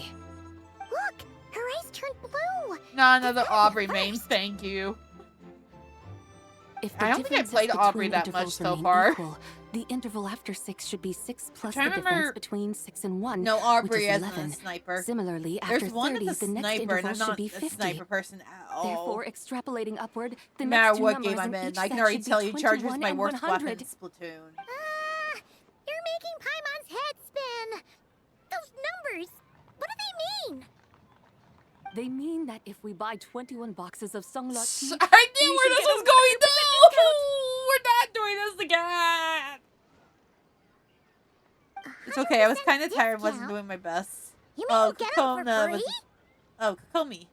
Look, her eyes turned blue. Not another Aubrey main, thank you. If I the don't think I differences played Aubrey between that much intervals so remain far. equal, the interval after 6 should be 6 plus the trying to difference remember- between 6 and 1, No, which Aubrey is as 11. a sniper. Similarly, There's after one 30, that's a the next sniper, and interval I'm should not be a 50. sniper person at all. Therefore, extrapolating upward, the No next matter two what numbers game I'm in in, each I can set already should be tell you Charger's 21 my and worst 100. weapon in Splatoon. You're making Paimon's head spin. Those numbers, what do they mean? They mean that if we buy 21 boxes of Sunglot tea, I knew where this was going. No! We're not doing this again! It's okay, I was kind of tired, wasn't doing my best. You mean you get 'em for Kokona free? Oh, Kokomi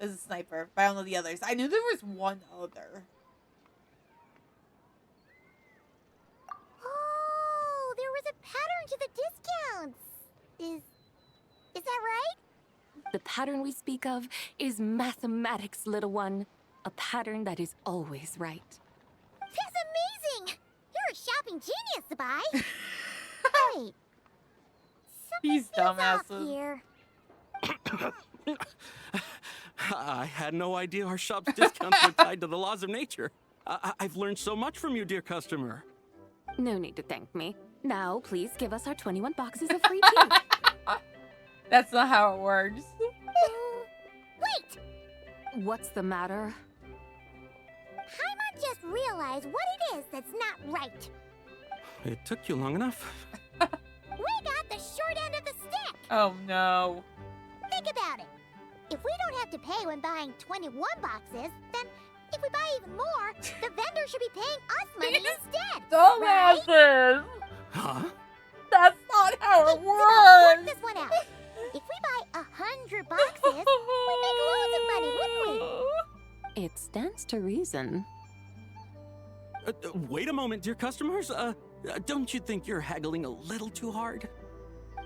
is a sniper, but I don't know the others. I knew there was one other. Oh, there was a pattern to the discounts. Is that right? the pattern we speak of is mathematics, little one. A pattern that is always right. That's amazing! You're a shopping genius, Sabai. Wait. These Off dumbasses. here. I had no idea our shop's discounts were tied to the laws of nature. I've learned so much from you, dear customer. No need to thank me. Now, please give us our 21 boxes of free tea. That's not how it works. Wait! What's the matter? Paimon just realized what it is that's not right. It took you long enough. We got the short end of the stick. Oh no. Think about it. If we don't have to pay when buying 21 boxes, then if we buy even more, the vendor should be paying us money instead. Dumbasses! Huh? That's not how it Work works! this one out. If we buy 100 boxes, we'd make loads of money, wouldn't we? It stands to reason. Wait a moment, dear customers. Don't you think you're haggling a little too hard?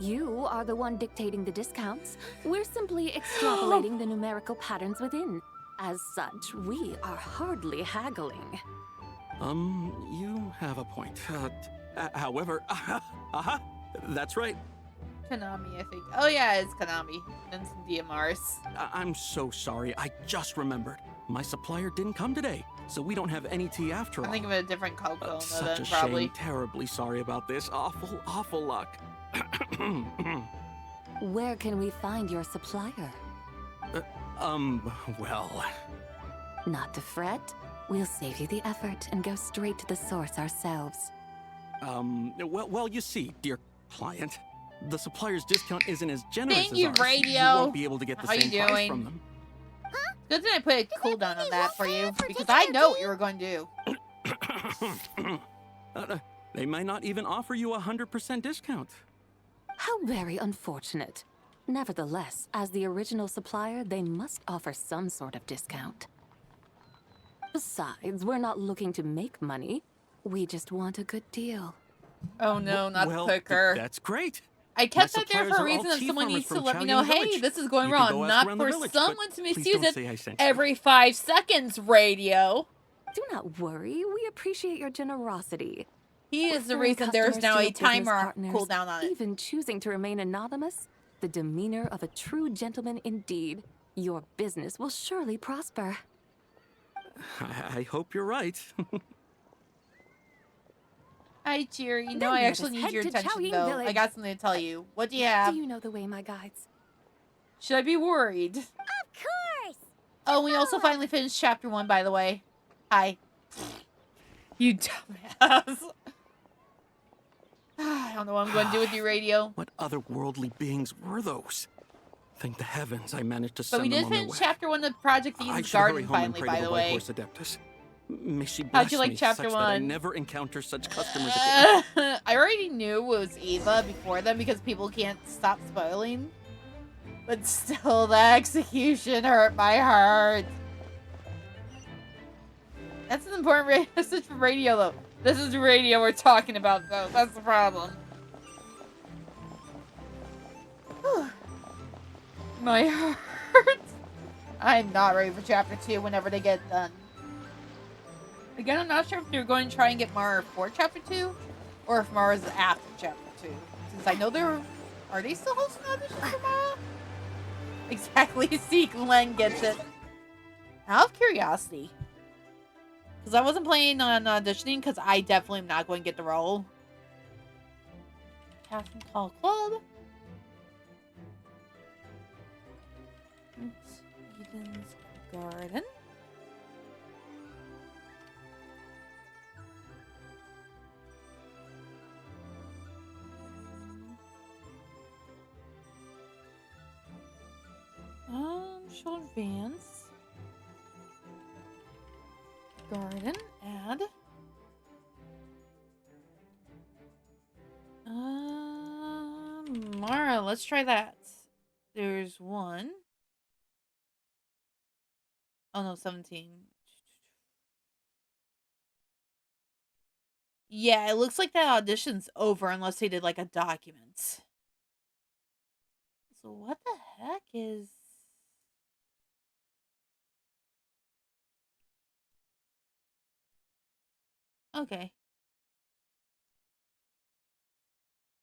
You are the one dictating the discounts. We're simply extrapolating the numerical patterns within. As such, we are hardly haggling. You have a point. However, that's right. Konami, I think. Oh yeah, it's Konami. And some DMRs. I'm so sorry. I just remembered. My supplier didn't come today, so we don't have any tea after all. I'm thinking of a different Coco Such then, a probably. shame. Terribly sorry about this. Awful luck. Where can we find your supplier? Well... Not to fret. We'll save you the effort and go straight to the source ourselves. Well, you see, dear client, the supplier's discount isn't as generous Thank as you, ours. Radio. You won't be able to get the How you same price doing? from them. Good thing I put a cooldown on that for you, because I know what you were going to do. They might not even offer you a 100% discount. How very unfortunate. Nevertheless, as the original supplier, they must offer some sort of discount. Besides, we're not looking to make money. We just want a good deal. Oh no, not Well, the clicker. That's great. I kept My that there suppliers for a are all reason that tea someone farmers needs to from let me Chaoyang know, hey, Village. this is going You can wrong. go ask Not around the for village, but someone to please misuse don't say I it sent you. every 5 seconds, Radio. Do not worry, we appreciate your generosity. He is the Referring reason there's customers now to a your business timer partners, cooldown on it. Even choosing to remain anonymous, the demeanor of a true gentleman indeed. Your business will surely prosper. I hope you're right. Hi, Cheer. You know Then I let actually us need head your to attention, Chaoyang though. I Village. got something to tell you. What do you have? Do you know the way, my guides? Should I be worried? Of course! Oh, we also finally finished chapter 1, by the way. Hi. You dumbass. I don't know what I'm going to do with you, Radio. What otherworldly beings were those? Thank the heavens I managed to But send we them did on their finish way. chapter 1 of Project I Eden's should hurry Garden home and finally, pray by to the White way. Horse Adeptus. May she How'd bless you like me chapter such that I 1? never encounter such customers again. I already knew it was Eva before then because people can't stop spoiling. But still, the execution hurt my heart. That's an important message for radio, though. This is radio we're talking about, though. That's the problem. Whew. My heart. I'm not ready for Chapter 2 whenever they get done. Again, I'm not sure if they're going to try and get Mara for Chapter 2, or if Mara's after Chapter 2. Since I know they're... Are they still hosting auditions for Mara? Exactly, Seek Len gets it. Out of curiosity. Because I wasn't planning on auditioning, because I definitely am not going to get the role. Captain Tall Club. Eden's Garden. She'll advance. Garden, add. Mara, let's try that. There's one. Oh no, 17. Yeah, it looks like that audition's over unless they did like a document. So what the heck is... Okay.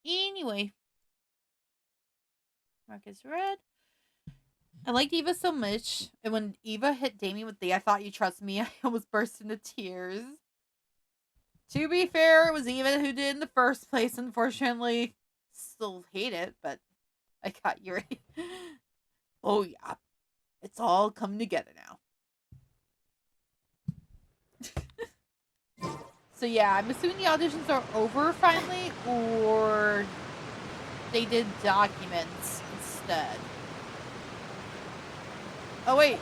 Anyway. Marcus Red. I liked Eva so much. And when Eva hit Damien with the I thought you trust me, I almost burst into tears. To be fair, it was Eva who did in the first place, unfortunately. Still hate it, but I got you right. Oh yeah. It's all coming together now. So yeah, I'm assuming the auditions are over finally, or they did documents instead. Oh wait.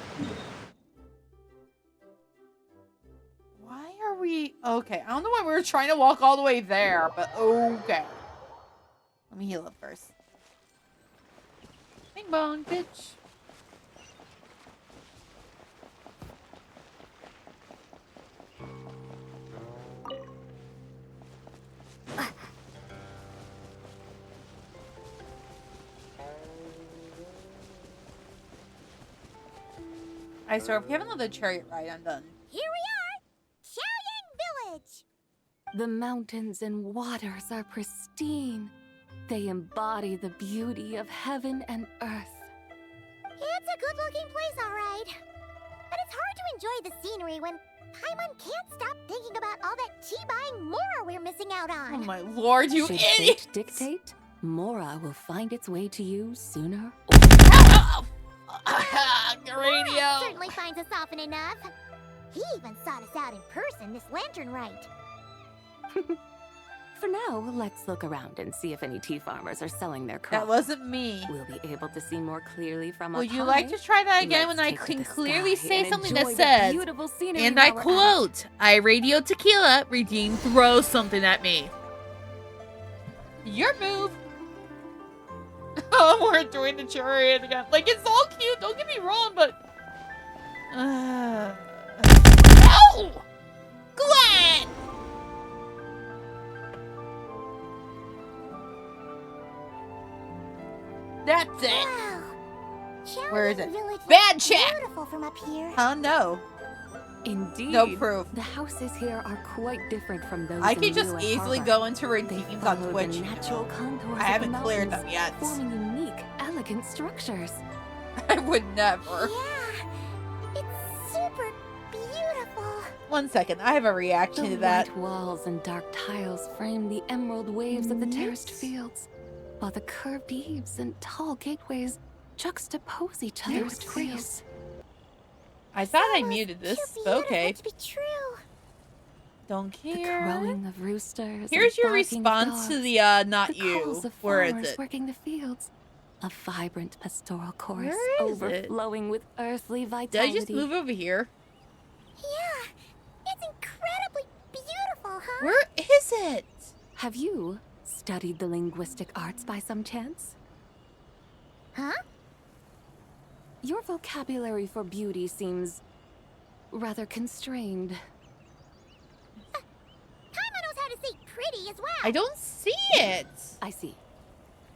Why are we... Okay, I don't know why we were trying to walk all the way there, but okay. Let me heal up first. Bing bong, bitch. I swear, if we have another chariot ride, I'm done. Here we are! Xiaoyang Village! The mountains and waters are pristine. They embody the beauty of heaven and earth. It's a good-looking place, all right. But it's hard to enjoy the scenery when Paimon can't stop thinking about all that tea-buying Mora we're missing out on. Oh my lord, you Should idiot! fate dictate, Mora will find its way to you sooner Mora certainly finds us often enough. He even sought us out in person this lantern rite. For now, let's look around and see if any tea farmers are selling their crops. That wasn't me. We'll be able to see more clearly from Would up you high. like to try that again when I Let's can take to the clearly sky say and something that enjoy the says, beautiful scenery and I while we're at it. quote, I radio tequila, redeem throw something at me. Your move. Oh, we're doing the chariot again. Like, it's all cute, don't get me wrong, but... No! Glenn! That's it. Wow. Where is it? Village Bad looks chat. Beautiful from up here. Huh? No. Indeed. No proof. The houses here are quite different from those I in could just Liyue easily Harbor. go into redeems on Follow Twitch. the natural contours I of haven't the cleared mountains, them yet. forming unique, elegant structures. I would never. Yeah, it's super beautiful. 1 second, I have a reaction The to that. white walls and dark tiles frame the emerald waves of the terraced fields, while the curved eaves and tall gateways juxtapose each other with grace. I thought I muted this, but okay. To be true. Don't The care. crowing of roosters. Here's and your barking of response to dogs, the not the you. calls of Where is farmers it? working the fields. A vibrant pastoral chorus Where is it? overflowing with earthly Did vitality. I just move over here? Yeah, it's incredibly beautiful, huh? Where is it? Have you studied the linguistic arts by some chance? Huh? Your vocabulary for beauty seems rather constrained. city as well. I don't see it. I see.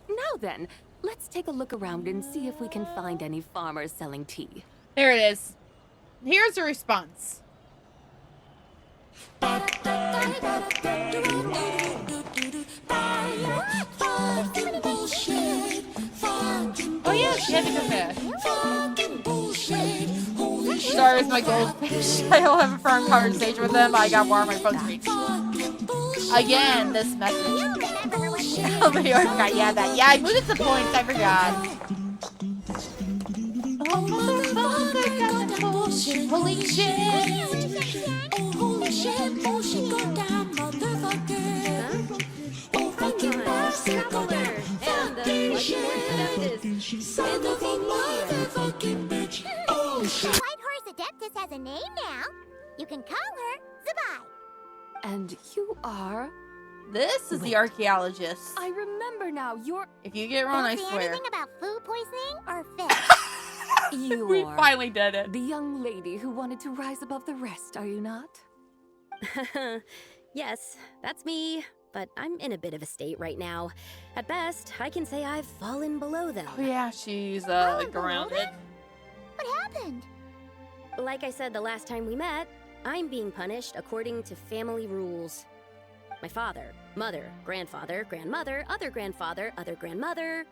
Now then, let's take a look around and see if we can find any farmers selling tea. There it is. Here's the response. Oh yeah, she had to go fast. Sorry, it's my goldfish. I don't have a firm conversation with them. I got more on my phone screen. Again, this message. Oh, my God, yeah, that. Yeah, I moved it to points. I forgot. Oh, motherfucker, got the bullshit. Holy shit. Oh, holy shit, bullshit, go down, motherfucker. Oh, fucking bicycler. Fucking shit. Son of a motherfucking bitch. Oh, shit. White Horse Adeptus has a name now. You can call her Zabai. And you are? This is the archaeologist. I remember now. You're... If you get wrong, I Don't say swear. anything about food poisoning or fish. You We are finally did it. the young lady who wanted to rise above the rest, are you not? Yes, that's me. But I'm in a bit of a state right now. At best, I can say I've fallen below them. Oh yeah, she's grounded. What happened? Like I said the last time we met, I'm being punished according to family rules. My father, mother, grandfather, grandmother, other grandfather, other grandmother.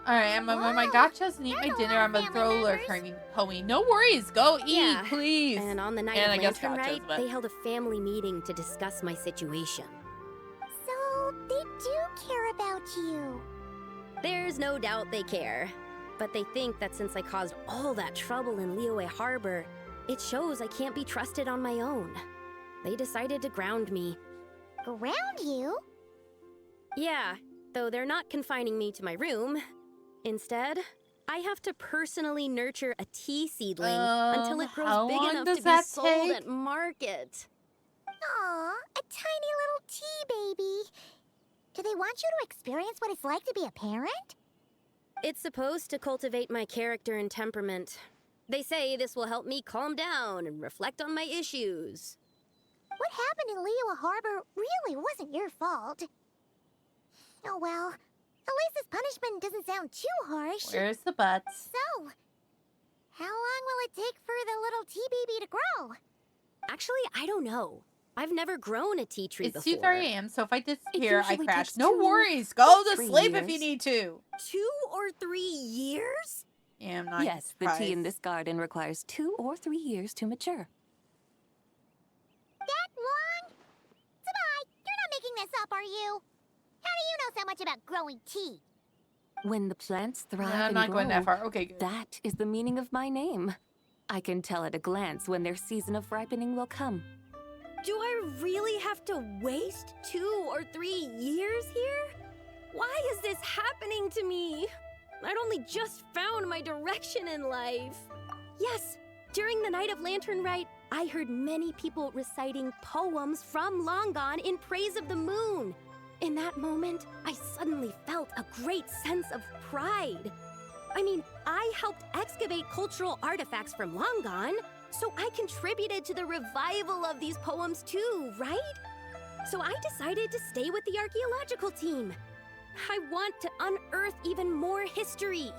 Alright, I'm on my gotchas and eat my dinner. I'm gonna throw a lurk homie. No worries, go eat, please. And on the night And of I guess Lantern gotchas, Rite, but... they held a family meeting to discuss my situation. So, they do care about you. There's no doubt they care. But they think that since I caused all that trouble in Liyue Harbor, it shows I can't be trusted on my own. They decided to ground me. Ground you? Yeah, though they're not confining me to my room. Instead, I have to personally nurture a tea seedling until it grows big enough to be sold at market. Aw, a tiny little tea baby. Do they want you to experience what it's like to be a parent? It's supposed to cultivate my character and temperament. They say this will help me calm down and reflect on my issues. What happened in Liyue Harbor really wasn't your fault. Oh well, at least this punishment doesn't sound too harsh. Where's the butts? So, how long will it take for the little tea baby to grow? Actually, I don't know. I've never grown a tea tree It's before. 2:30 a.m., so if I disappear, I usually crash. takes No 2 worries, go or to 3 sleep if you years. need to. 2 or 3 years? Yeah, I'm not Yes, the tea in this garden requires 2 or 3 years to mature. That long? Zabai, you're not making this up, are you? How do you know so much about growing tea? When the plants thrive I'm and not grow, going that far. Okay, good. That is the meaning of my name. I can tell at a glance when their season of ripening will come. Do I really have to waste 2 or 3 years here? Why is this happening to me? I'd only just found my direction in life. Yes, during the night of Lantern Rite, I heard many people reciting poems from Long Gone in praise of the moon. In that moment, I suddenly felt a great sense of pride. I mean, I helped excavate cultural artifacts from Long Gone, so I contributed to the revival of these poems too, right? So I decided to stay with the archaeological team. I want to unearth even more history.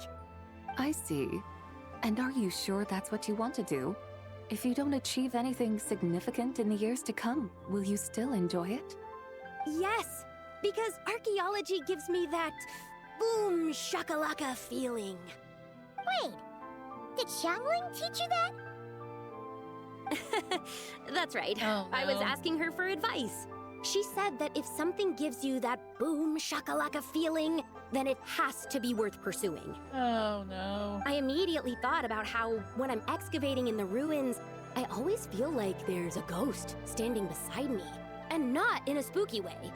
I see. And are you sure that's what you want to do? If you don't achieve anything significant in the years to come, will you still enjoy it? Yes, because archaeology gives me that boom shakalaka feeling. Wait, did Xiangling teach you that? That's right. Oh, I was no. asking her for advice. She said that if something gives you that boom shakalaka feeling, then it has to be worth pursuing. Oh no. I immediately thought about how, when I'm excavating in the ruins, I always feel like there's a ghost standing beside me, and not in a spooky way.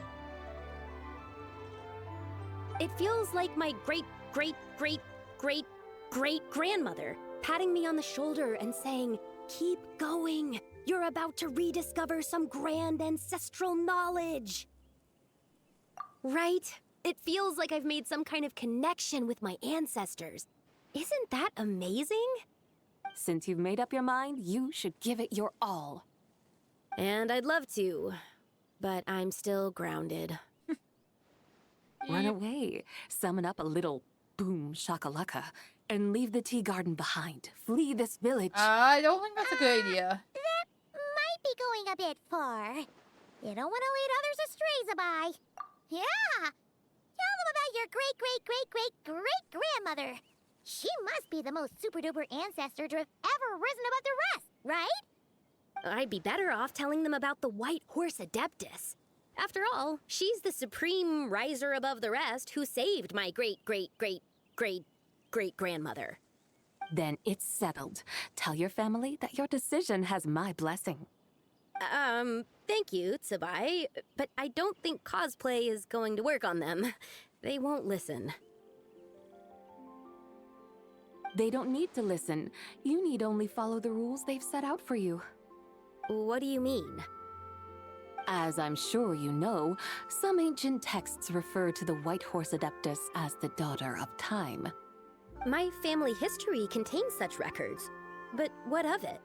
It feels like my great-great-great-great-great-grandmother patting me on the shoulder and saying, "Keep going. You're about to rediscover some grand ancestral knowledge." Right? It feels like I've made some kind of connection with my ancestors. Isn't that amazing? Since you've made up your mind, you should give it your all. And I'd love to, but I'm still grounded. Run away, summon up a little boom shakalaka, and leave the tea garden behind. Flee this village. I don't think that's a good idea. That might be going a bit far. You don't want to lead others astray, Zabai. Yeah! Tell them about your great-great-great-great-great-grandmother. She must be the most super-duper ancestor to have ever risen above the rest, right? I'd be better off telling them about the White Horse Adeptus. After all, she's the supreme riser above the rest who saved my great-great-great-great-great-grandmother. Then it's settled. Tell your family that your decision has my blessing. Thank you, Tsubai, but I don't think cosplay is going to work on them. They won't listen. They don't need to listen. You need only follow the rules they've set out for you. What do you mean? As I'm sure you know, some ancient texts refer to the White Horse Adeptus as the Daughter of Time. My family history contains such records, but what of it?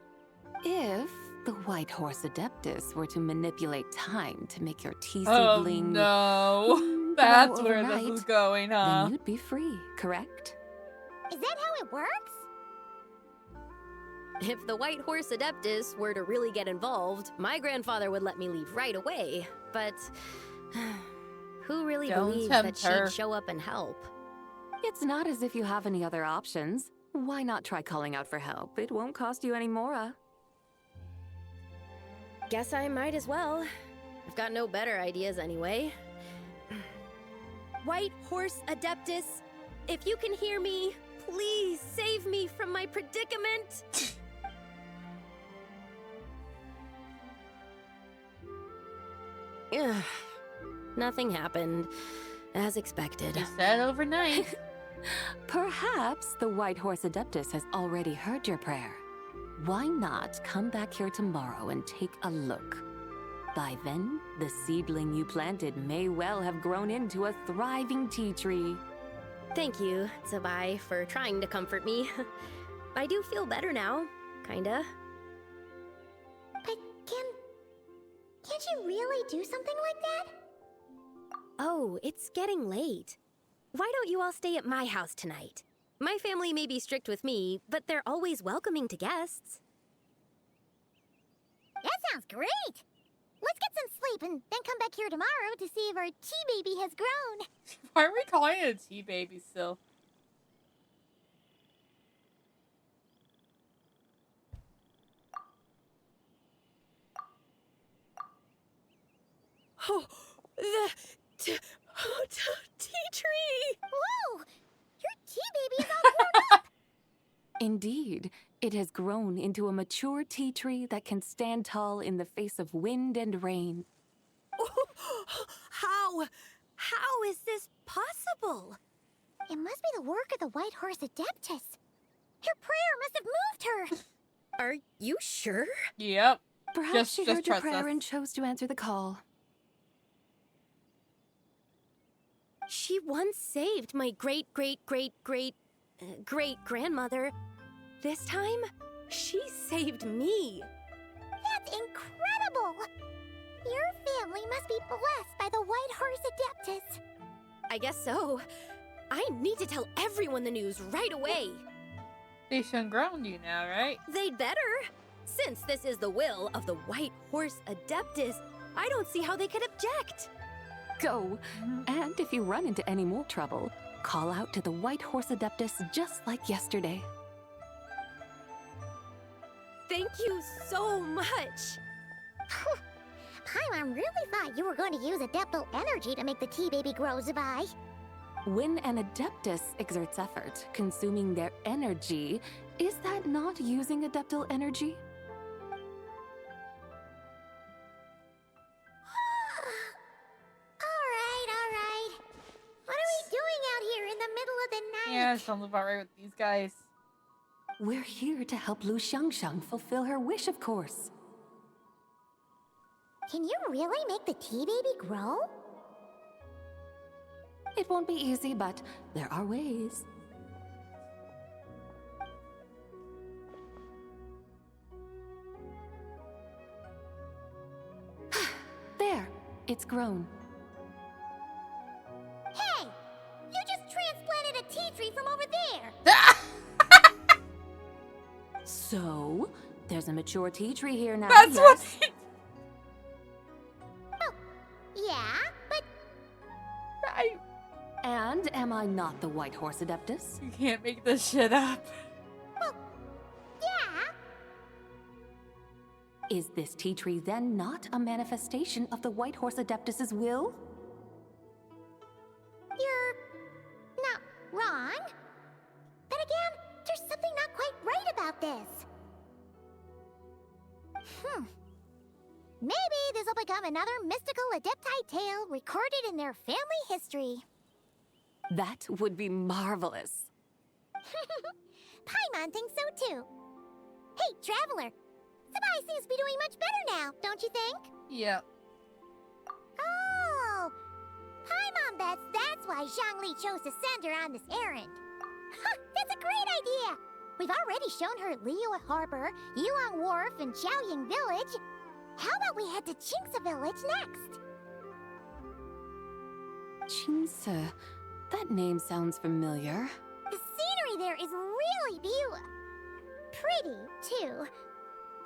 If the White Horse Adeptus were to manipulate time to make your tea Oh seedling... no. That's where overnight, this is going, huh? then you'd be free, correct? Is that how it works? If the White Horse Adeptus were to really get involved, my grandfather would let me leave right away, but... who really Don't believes that tempt her. she'd show up and help? It's not as if you have any other options. Why not try calling out for help? It won't cost you any more. Guess I might as well. I've got no better ideas anyway. White Horse Adeptus, if you can hear me, please save me from my predicament. Ugh. Nothing happened, as expected. You said overnight. Perhaps the White Horse Adeptus has already heard your prayer. Why not come back here tomorrow and take a look? By then, the seedling you planted may well have grown into a thriving tea tree. Thank you, Tsubai, for trying to comfort me. I do feel better now, kinda. But can't you really do something like that? Oh, it's getting late. Why don't you all stay at my house tonight? My family may be strict with me, but they're always welcoming to guests. That sounds great! Let's get some sleep and then come back here tomorrow to see if our tea baby has grown. Why are we calling it a tea baby still? Oh, the tea tree! Whoa! Your tea baby is all grown up! Indeed, it has grown into a mature tea tree that can stand tall in the face of wind and rain. How is this possible? It must be the work of the White Horse Adeptus. Her prayer must have moved her. Are you sure? Yep. Perhaps she heard your trust prayer us. and chose to answer the call. She once saved my great-great-great-great-great-grandmother. This time, she saved me. That's incredible! Your family must be blessed by the White Horse Adeptus. I guess so. I need to tell everyone the news right away. They should ground you now, right? They'd better. Since this is the will of the White Horse Adeptus, I don't see how they could object. Go. And if you run into any more trouble, call out to the White Horse Adeptus just like yesterday. Thank you so much. Paimon really thought you were going to use Adeptal energy to make the tea baby grow, Zabai. When an Adeptus exerts effort, consuming their energy, is that not using Adeptal energy? Alright. What are we doing out here in the middle of the night? Yeah, sounds about right with these guys. We're here to help Lu Xiangxiang fulfill her wish, of course. Can you really make the tea baby grow? It won't be easy, but there are ways. It's grown. Hey! You just transplanted a tea tree from over there! So, there's a mature tea tree here now. That's yes? what. Oh, yeah, but And am I not the White Horse Adeptus? You can't make this shit up. yeah. Is this tea tree then not a manifestation of the White Horse Adeptus's will? You're not wrong. But again, there's something not quite right about this. Maybe this will become another mystical Adepti tale recorded in their family history. That would be marvelous. Paimon thinks so too. Hey, Traveler! Sabai seems to be doing much better now, don't you think? Yeah. Oh! Paimon bets that's why Zhongli chose to send her on this errand. That's a great idea! We've already shown her Liyue Harbor, Yulong Wharf, and Xiaoying Village. How about we head to Qingce Village next? Qingce. That name sounds familiar. The scenery there is really beautiful. Pretty, too.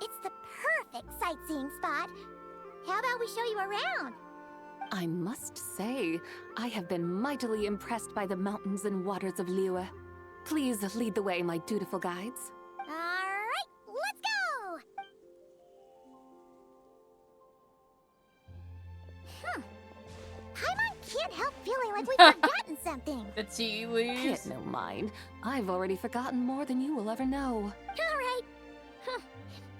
It's the perfect sightseeing spot. How about we show you around? I must say, I have been mightily impressed by the mountains and waters of Liyue. Please lead the way, my dutiful guides. Alright, let's go! Paimon can't help feeling like we've forgotten something. The tea leaves. Get no mind. I've already forgotten more than you will ever know. Alright.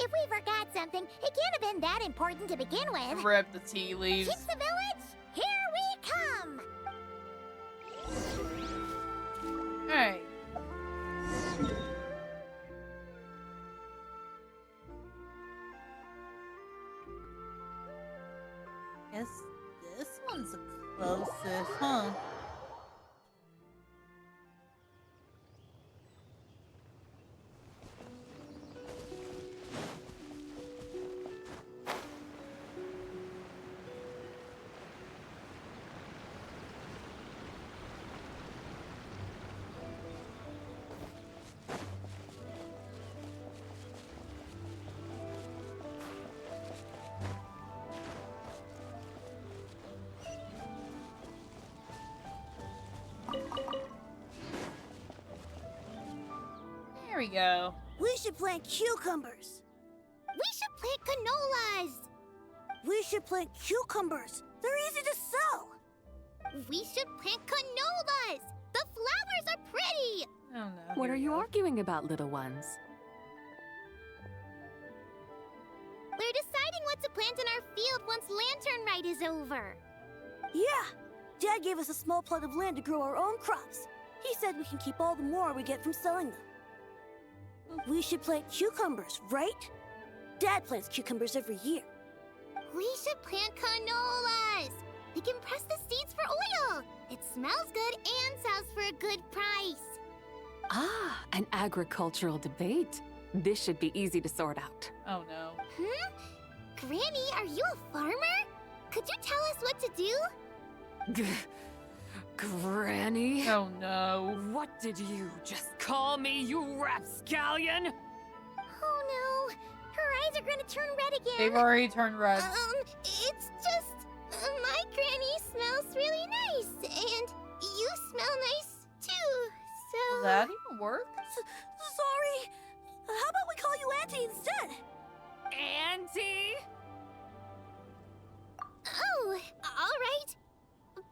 If we forgot something, it can't have been that important to begin with. Rip the tea leaves. Qingce Village, here we come! Alright. Guess this one's the closest, huh? There we go. We should plant cucumbers. We should plant canolas. We should plant cucumbers. They're easy to sow. We should plant canolas. The flowers are pretty. Oh no. What are you arguing about, little ones? We're deciding what to plant in our field once Lantern Rite is over. Yeah. Dad gave us a small plot of land to grow our own crops. He said we can keep all the more we get from selling them. We should plant cucumbers, right? Dad plants cucumbers every year. We should plant canolas. We can press the seeds for oil. It smells good and sells for a good price. Ah, an agricultural debate. This should be easy to sort out. Oh no. Granny, are you a farmer? Could you tell us what to do? Granny? Oh no. What did you just call me, you rapscallion? Oh no. Her eyes are gonna turn red again. They've already turned red. It's just... my granny smells really nice. And you smell nice too, so... Does that even work? Sorry. How about we call you Auntie instead? Auntie? Oh, alright.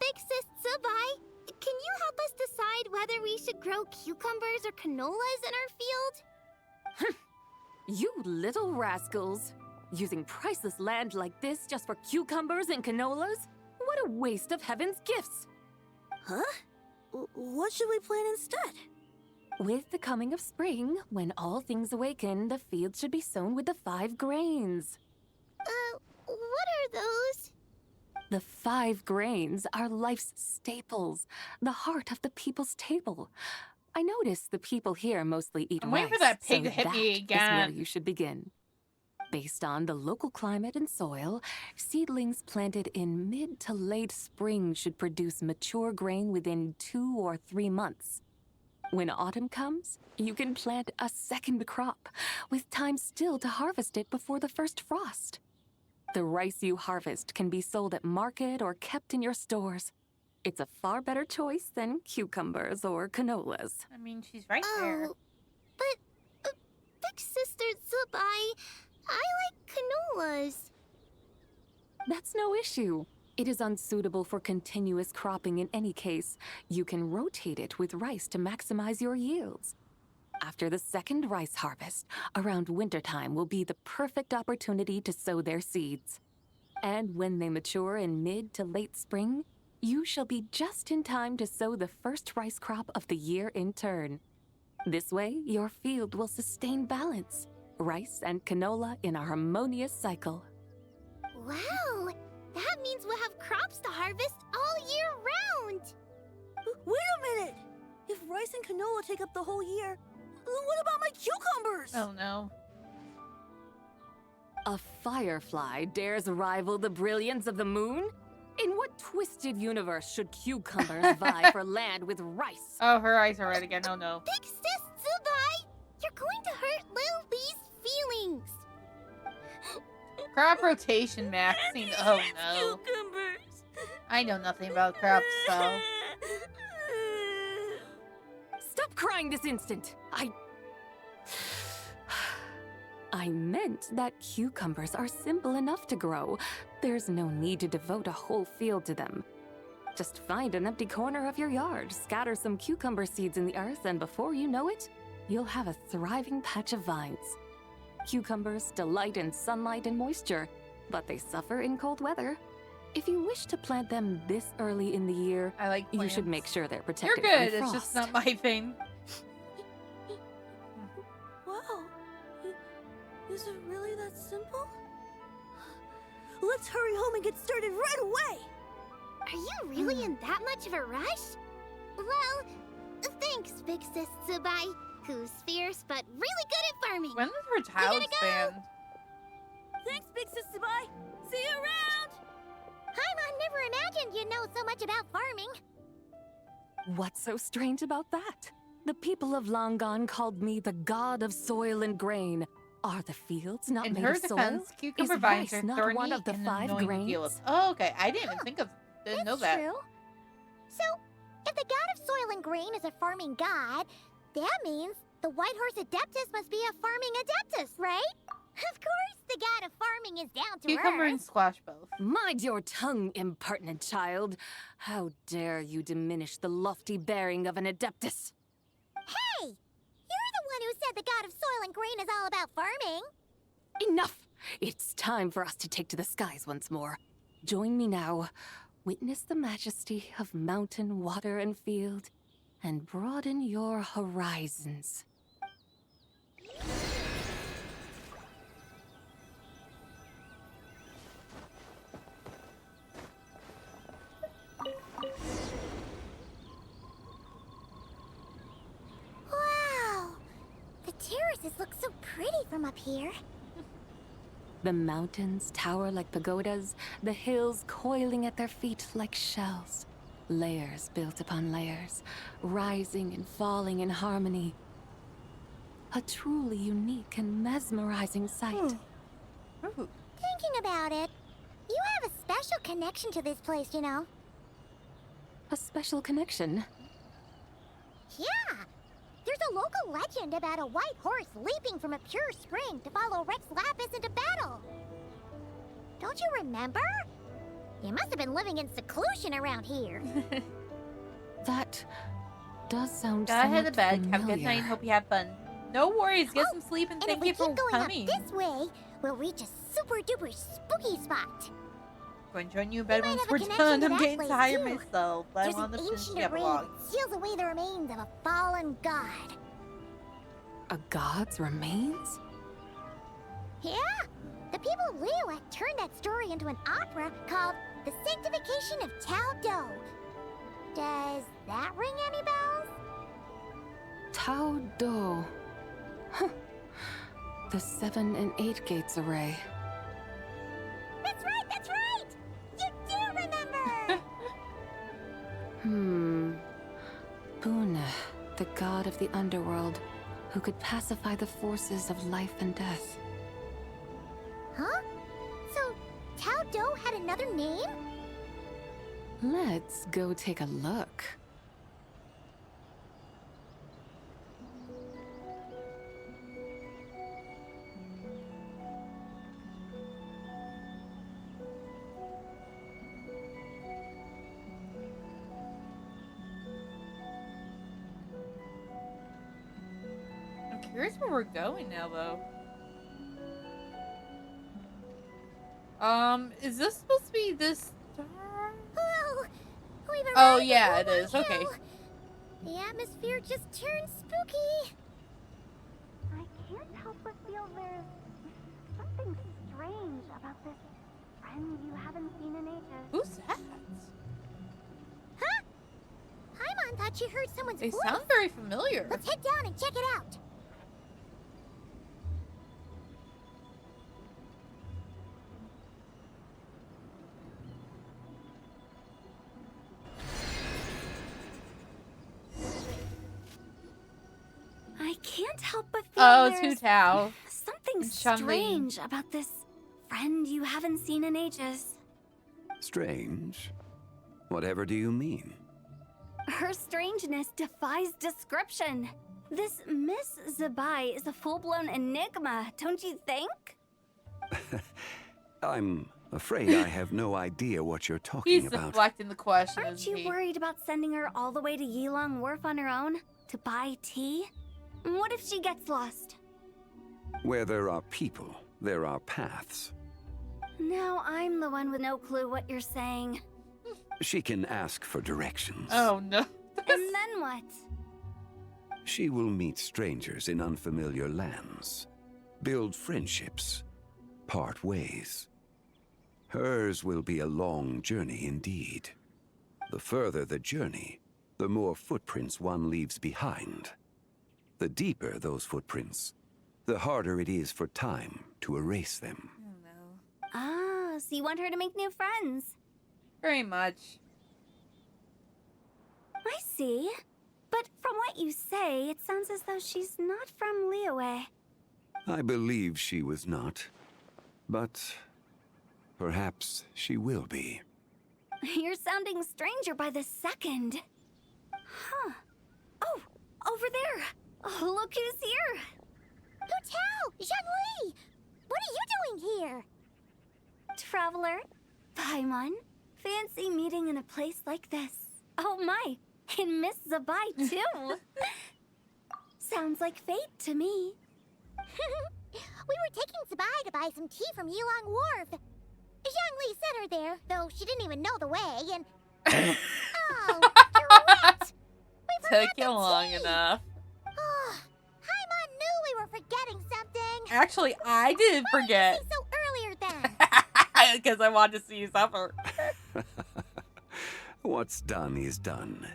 Big Sis Sabai, can you help us decide whether we should grow cucumbers or canolas in our field? You little rascals! Using priceless land like this just for cucumbers and canolas? What a waste of heaven's gifts! Huh? What should we plant instead? With the coming of spring, when all things awaken, the field should be sown with the 5 grains. What are those? The 5 grains are life's staples, the heart of the people's table. I notice the people here mostly eat I'm rice, waiting for that pig so to hit me that is again. where you should begin. Based on the local climate and soil, seedlings planted in mid to late spring should produce mature grain within 2 or 3 months. When autumn comes, you can plant a second crop, with time still to harvest it before the first frost. The rice you harvest can be sold at market or kept in your stores. It's a far better choice than cucumbers or canolas. I mean, she's right there. But, Big Sister Zubai, I like canolas. That's no issue. It is unsuitable for continuous cropping in any case. You can rotate it with rice to maximize your yields. After the second rice harvest, around wintertime will be the perfect opportunity to sow their seeds. And when they mature in mid to late spring, you shall be just in time to sow the first rice crop of the year in turn. This way, your field will sustain balance. Rice and canola in a harmonious cycle. Wow! That means we'll have crops to harvest all year round! Wait a minute! If rice and canola take up the whole year, what about my cucumbers? Oh no. A firefly dares rival the brilliance of the moon? In what twisted universe should cucumbers vie for land with rice? Oh, her eyes are red again. Oh no. Big Sis Zubai! You're going to hurt Lil Bee's feelings! Crop rotation, Maxine. Oh no. Cucumbers! I know nothing about crops, so. Stop crying this instant! I meant that cucumbers are simple enough to grow. There's no need to devote a whole field to them. Just find an empty corner of your yard, scatter some cucumber seeds in the earth, and before you know it, you'll have a thriving patch of vines. Cucumbers delight in sunlight and moisture, but they suffer in cold weather. If you wish to plant them this early in the year, you should make sure they're protected You're good, from it's frost. just not my thing. Wow. Is it really that simple? Let's hurry home and get started right away! Are you really in that much of a rush? Well, thanks, Big Sis Zubai, who's fierce but really good at farming. When was her child banned? Thanks, Big Sis Zubai! See you around! Paimon never imagined you'd know so much about farming. What's so strange about that? The people of Longon called me the god of soil and grain. Are the fields not In made her of soil? defense, cucumber Is vines rice are not thorny one of the and 5 annoying to deal with. Oh, okay. I didn't even didn't know that. True. So, if the god of soil and grain is a farming god, that means the White Horse Adeptus must be a farming adeptus, right? Of course, the god of farming is down to Cucumber earth. and squash both. Mind your tongue, impertinent child. How dare you diminish the lofty bearing of an adeptus? Hey! You're the one who said the god of soil and grain is all about farming. Enough! It's time for us to take to the skies once more. Join me now. Witness the majesty of mountain, water, and field, and broaden your horizons. Wow! The terraces look so pretty from up here. The mountains tower like pagodas, the hills coiling at their feet like shells. Layers built upon layers, rising and falling in harmony. A truly unique and mesmerizing sight. Thinking about it, you have a special connection to this place, you know. A special connection? Yeah! There's a local legend about a white horse leaping from a pure spring to follow Rex Lapis into battle. Don't you remember? You must have been living in seclusion around here. That does sound Gotta head to somewhat bed. Have a good familiar. night. Hope you have fun. No worries. Get some sleep and And thank if we you for keep going coming. up this way, we'll reach a super duper spooky spot. Going to join you in bed might once have a we're connection done. to I'm that getting place, tired too. myself. But There's I want an to finish ancient the array epilogue. that seals away the remains of a fallen god. A god's remains? Yeah! The people of Liyue turned that story into an opera called The Sanctification of Tao Do. Does that ring any bells? Tao Do. Huh. The 7 and 8 gates array. That's right, that's right! You do remember! Buna, the god of the underworld, who could pacify the forces of life and death. Huh? So, Tao Do had another name? Let's go take a look. Here's where we're going now, though. Is this supposed to be this star? Whoa! We've arrived Oh, yeah, at it is. Wuhan Okay. Hill. The atmosphere just turned spooky. I can't help but feel there's something strange about this friend you haven't seen in ages. Who's that? Huh? Paimon thought she heard someone's They voice. sound very familiar. Let's head down and check it out. I can't help but feel Oh, there's Hu Tao. something and Xiangling. strange about this friend you haven't seen in ages. Strange? Whatever do you mean? Her strangeness defies description. This Miss Zabai is a full-blown enigma, don't you think? I'm afraid I have no idea what you're talking He's about. deflecting the question. Aren't isn't you he? worried about sending her all the way to Yilong Wharf on her own to buy tea? What if she gets lost? Where there are people, there are paths. Now I'm the one with no clue what you're saying. She can ask for directions. Oh, no. And then what? She will meet strangers in unfamiliar lands, build friendships, part ways. Hers will be a long journey indeed. The further the journey, the more footprints one leaves behind. The deeper those footprints, the harder it is for time to erase them. Ah, so you want her to make new friends? Very much. I see. But from what you say, it sounds as though she's not from Liyue. I believe she was not, but perhaps she will be. You're sounding stranger by the second. Huh. Oh, over there. Oh, look who's here. Hu Tao! Zhongli! What are you doing here? Traveler, Paimon, fancy meeting in a place like this. Oh my, and Miss Zabai too. Sounds like fate to me. We were taking Zabai to buy some tea from Yilong Wharf. Zhongli sent her there, though she didn't even know the way, and... oh, you're right! We forgot Took you the long tea. enough. Oh, Paimon knew we were forgetting something. Actually, I did forget. Why so earlier then? Because I wanted to see you suffer. What's done is done.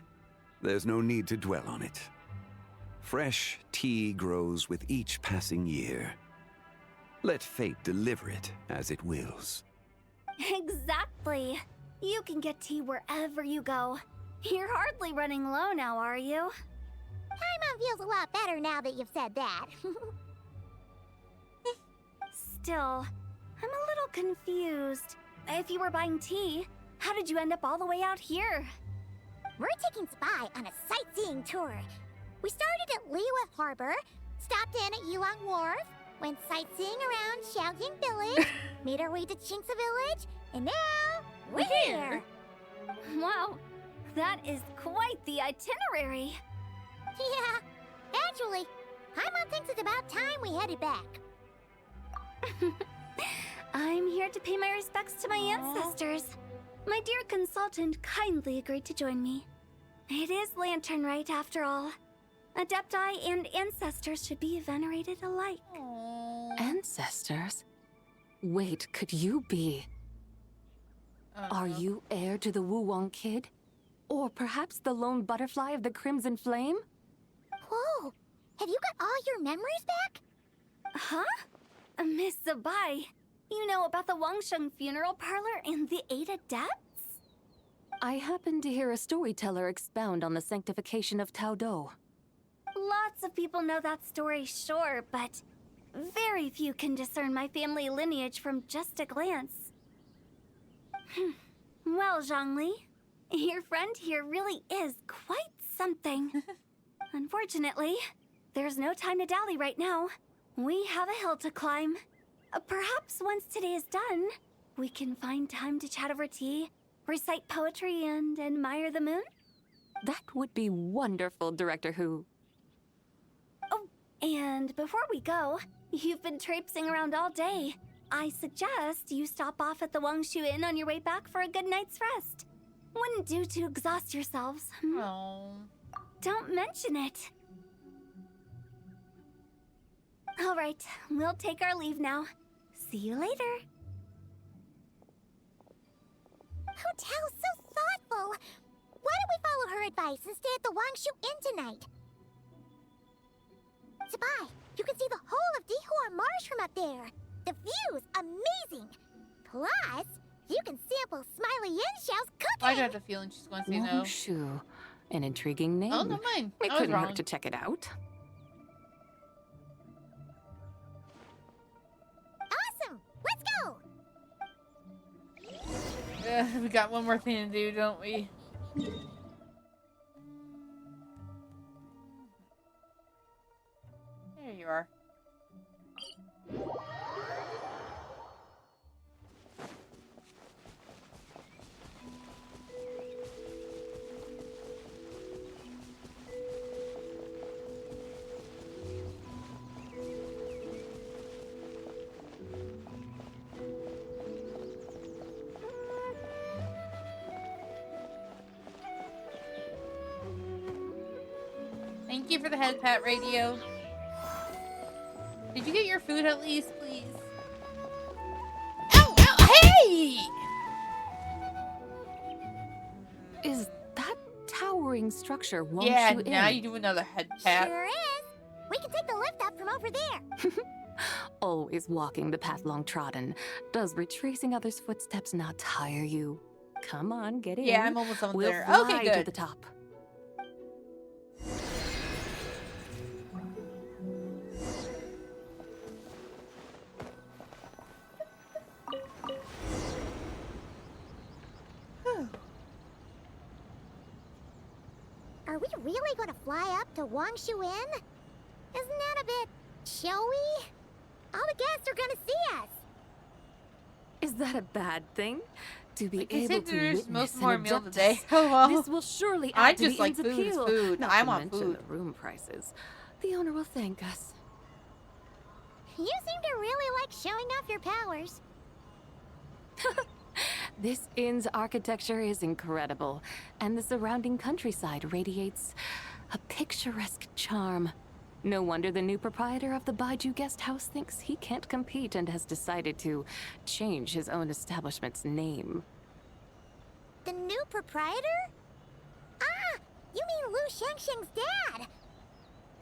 There's no need to dwell on it. Fresh tea grows with each passing year. Let fate deliver it as it wills. Exactly. You can get tea wherever you go. You're hardly running low now, are you? Paimon feels a lot better now that you've said that. Still, I'm a little confused. If you were buying tea, how did you end up all the way out here? We're taking Spy on a sightseeing tour. We started at Liyue Harbor, stopped in at Yilong Wharf, went sightseeing around Xiaoting Village, made our way to Qingce Village, and now we're here. Wow, that is quite the itinerary. Yeah, actually, Paimon thinks it's about time we headed back. I'm here to pay my respects to my ancestors. My dear consultant kindly agreed to join me. It is Lantern Rite, after all. Adepti and ancestors should be venerated alike. Ancestors? Wait, could you be? Are you heir to the Wuwang kid? Or perhaps the lone butterfly of the Crimson Flame? Whoa, have you got all your memories back? Huh? Miss Zabai, you know about the Wangsheng funeral parlor and the 8 adepts? I happened to hear a storyteller expound on the sanctification of Taodo. Lots of people know that story, sure, but very few can discern my family lineage from just a glance. Well, Zhongli, your friend here really is quite something. Unfortunately, there's no time to dally right now. We have a hill to climb. Perhaps once today is done, we can find time to chat over tea, recite poetry, and admire the moon? That would be wonderful, Director Hu. Oh, and before we go, you've been traipsing around all day. I suggest you stop off at the Wangshu Inn on your way back for a good night's rest. Wouldn't do to exhaust yourselves. Oh. Don't mention it. All right, we'll take our leave now. See you later. Hotel's so thoughtful. Why don't we follow her advice and stay at the Wangshu Inn tonight? Zabai, you can see the whole of Dihua Marsh from up there. The view's amazing. Plus, you can sample Smiley Yin-Xiao's cooking. I got the feeling she's going to say no. Wangshu. An intriguing name. Oh, never mind. It I was couldn't wrong. hurt to check it out. Awesome! Let's go! We got one more thing to do, don't we? There you are. Thank you for the head pat radio. Did you get your food at least, please? Ow! Ow! Hey! Is that towering structure Wangshu Yeah, Inn? now you do another head pat. Sure is. We can take the lift up from over there. Always walking the path long trodden. Does retracing others' footsteps not tire you? Come on, get in. Yeah, I'm almost on We'll there. fly Okay, to good. the top. Are we really going to fly up to Wangshu Inn? Isn't that a bit showy? All the guests are going to see us. Is that a bad thing? To be I able said to there's witness most and more meal abduct today. us. Oh well. This will surely add I to just the like inn's food is appeal. food. Not I to want mention food. the room prices. The owner will thank us. You seem to really like showing off your powers. This inn's architecture is incredible, and the surrounding countryside radiates a picturesque charm. No wonder the new proprietor of the Baiju guest house thinks he can't compete and has decided to change his own establishment's name. The new proprietor? Ah, you mean Lu Shengsheng's dad.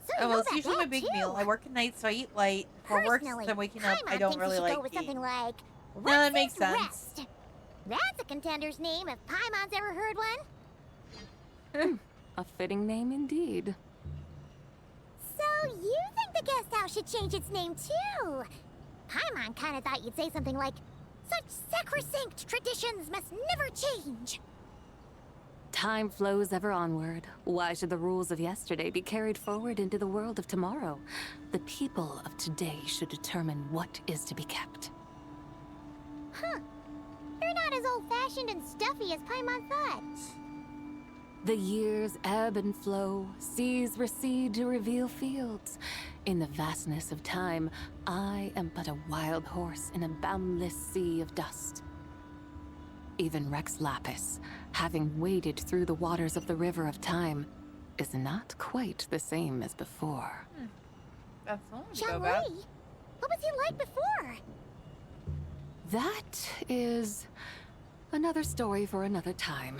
So you Oh, well, know it's about usually my that, big too. meal. I work at night, so I eat light. For work, since Personally, I'm waking up, I Paimon don't thinks really we should like go with eating. something like No, that makes Rex's sense. Rest. That's a contender's name if Paimon's ever heard one. A fitting name indeed. So you think the guest house should change its name too? Paimon kinda thought you'd say something like, such sacrosanct traditions must never change. Time flows ever onward. Why should the rules of yesterday be carried forward into the world of tomorrow? The people of today should determine what is to be kept. Huh. You're not as old-fashioned and stuffy as Paimon thought. The years ebb and flow, seas recede to reveal fields. In the vastness of time, I am but a wild horse in a boundless sea of dust. Even Rex Lapis, having waded through the waters of the river of time, is not quite the same as before. That's all we go Zhang about. Li, what was he like before? That is another story for another time.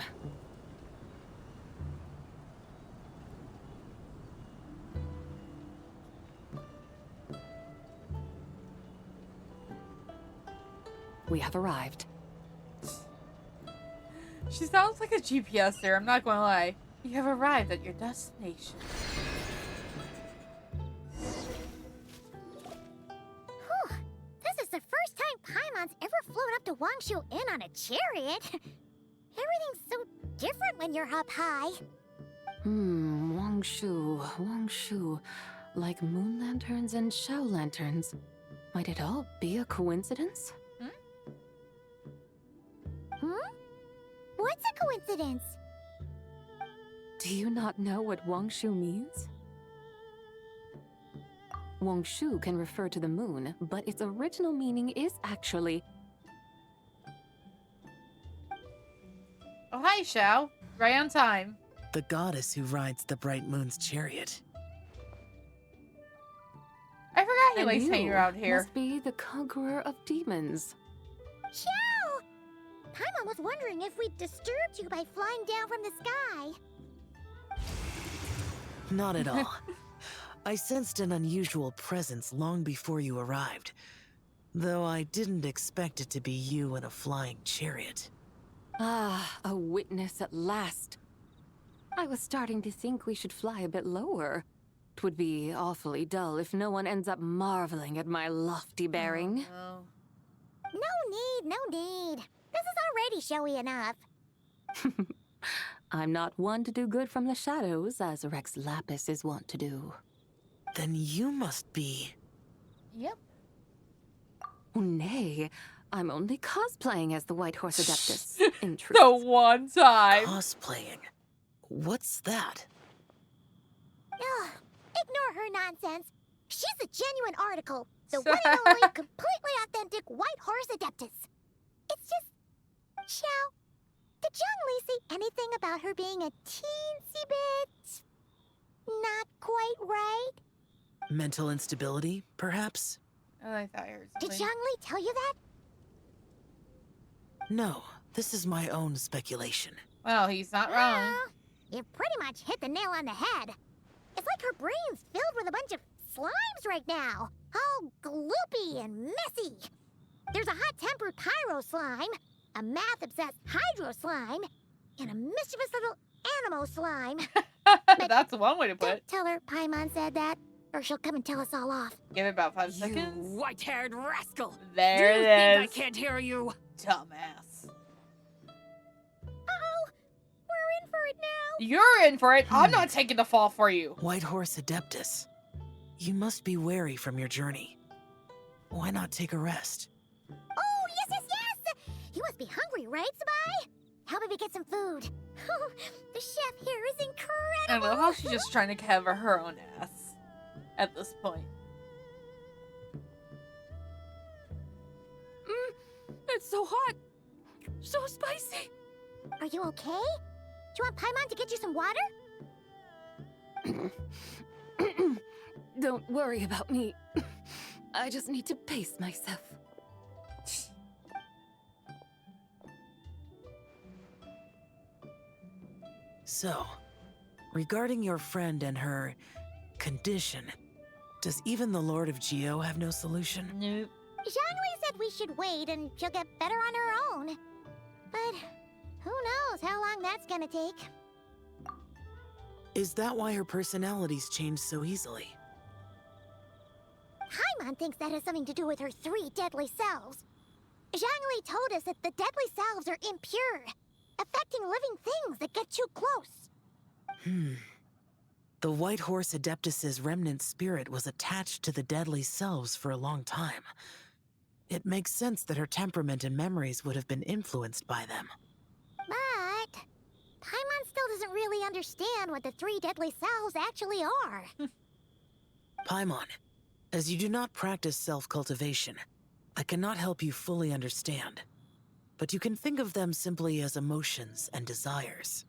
we have arrived. She sounds like a GPS there, I'm not gonna lie. You have arrived at your destination. Whew. This is the first time Paimon's ever flown up to Wangshu Inn on a chariot. Everything's so different when you're up high. Wangshu. Like moon lanterns and shell lanterns. Might it all be a coincidence? What's a coincidence? Do you not know what Wangshu means? Wangshu can refer to the moon, but its original meaning is actually... Oh, hi, Xiao. Right on time. The goddess who rides the bright moon's chariot. I forgot he And likes you hanging around here. must be the conqueror of demons. Xiao! Paimon was wondering if we'd disturbed you by flying down from the sky. Not at all. I sensed an unusual presence long before you arrived, though I didn't expect it to be you in a flying chariot. Ah, a witness at last. I was starting to think we should fly a bit lower. 'Twould be awfully dull if no one ends up marveling at my lofty bearing. Oh, No need. This is already showy enough. I'm not one to do good from the shadows, as Rex Lapis is wont to do. Then you must be... Yep. Oh, nay, I'm only cosplaying as the White Horse Adeptus, in truth. The one time. Cosplaying? What's that? Ugh, ignore her nonsense. She's a genuine article. The one and only, completely authentic White Horse Adeptus. It's just... Xiao, did Zhongli say anything about her being a teensy bit... not quite right? Mental instability, perhaps? Oh, I thought I heard Did something. Zhongli tell you that? No, this is my own speculation. Well, he's not wrong. Well, you pretty much hit the nail on the head. It's like her brain's filled with a bunch of slimes right now. All gloopy and messy. There's a hot-tempered pyro slime, a math-obsessed hydro slime, and a mischievous little animal slime. That's one way to put it. Don't tell her Paimon said that, or she'll come and tell us all off. Give it about 5 seconds. White-haired rascal! There Do you it think I is. can't hear you? Dumbass. Uh-oh, we're in for it now. You're in for it. I'm not taking the fall for you. White Horse Adeptus. You must be weary from your journey. Why not take a rest? Oh, yes! You must be hungry, right, Sabai? How about we get some food? The chef here is incredible. I love how she's just trying to cover her own ass at this point. It's so hot! So spicy! Are you okay? Do you want Paimon to get you some water? Don't worry about me. I just need to pace myself. So, regarding your friend and her condition, does even the Lord of Geo have no solution? Nope. Zhongli said we should wait and she'll get better on her own. But who knows how long that's gonna take. Is that why her personalities change so easily? Paimon thinks that has something to do with her 3 deadly selves. Zhongli told us that the deadly selves are impure, affecting living things that get too close. The White Horse Adeptus's remnant spirit was attached to the deadly selves for a long time. It makes sense that her temperament and memories would have been influenced by them. But Paimon still doesn't really understand what the 3 deadly selves actually are. Paimon, as you do not practice self-cultivation, I cannot help you fully understand. But you can think of them simply as emotions and desires.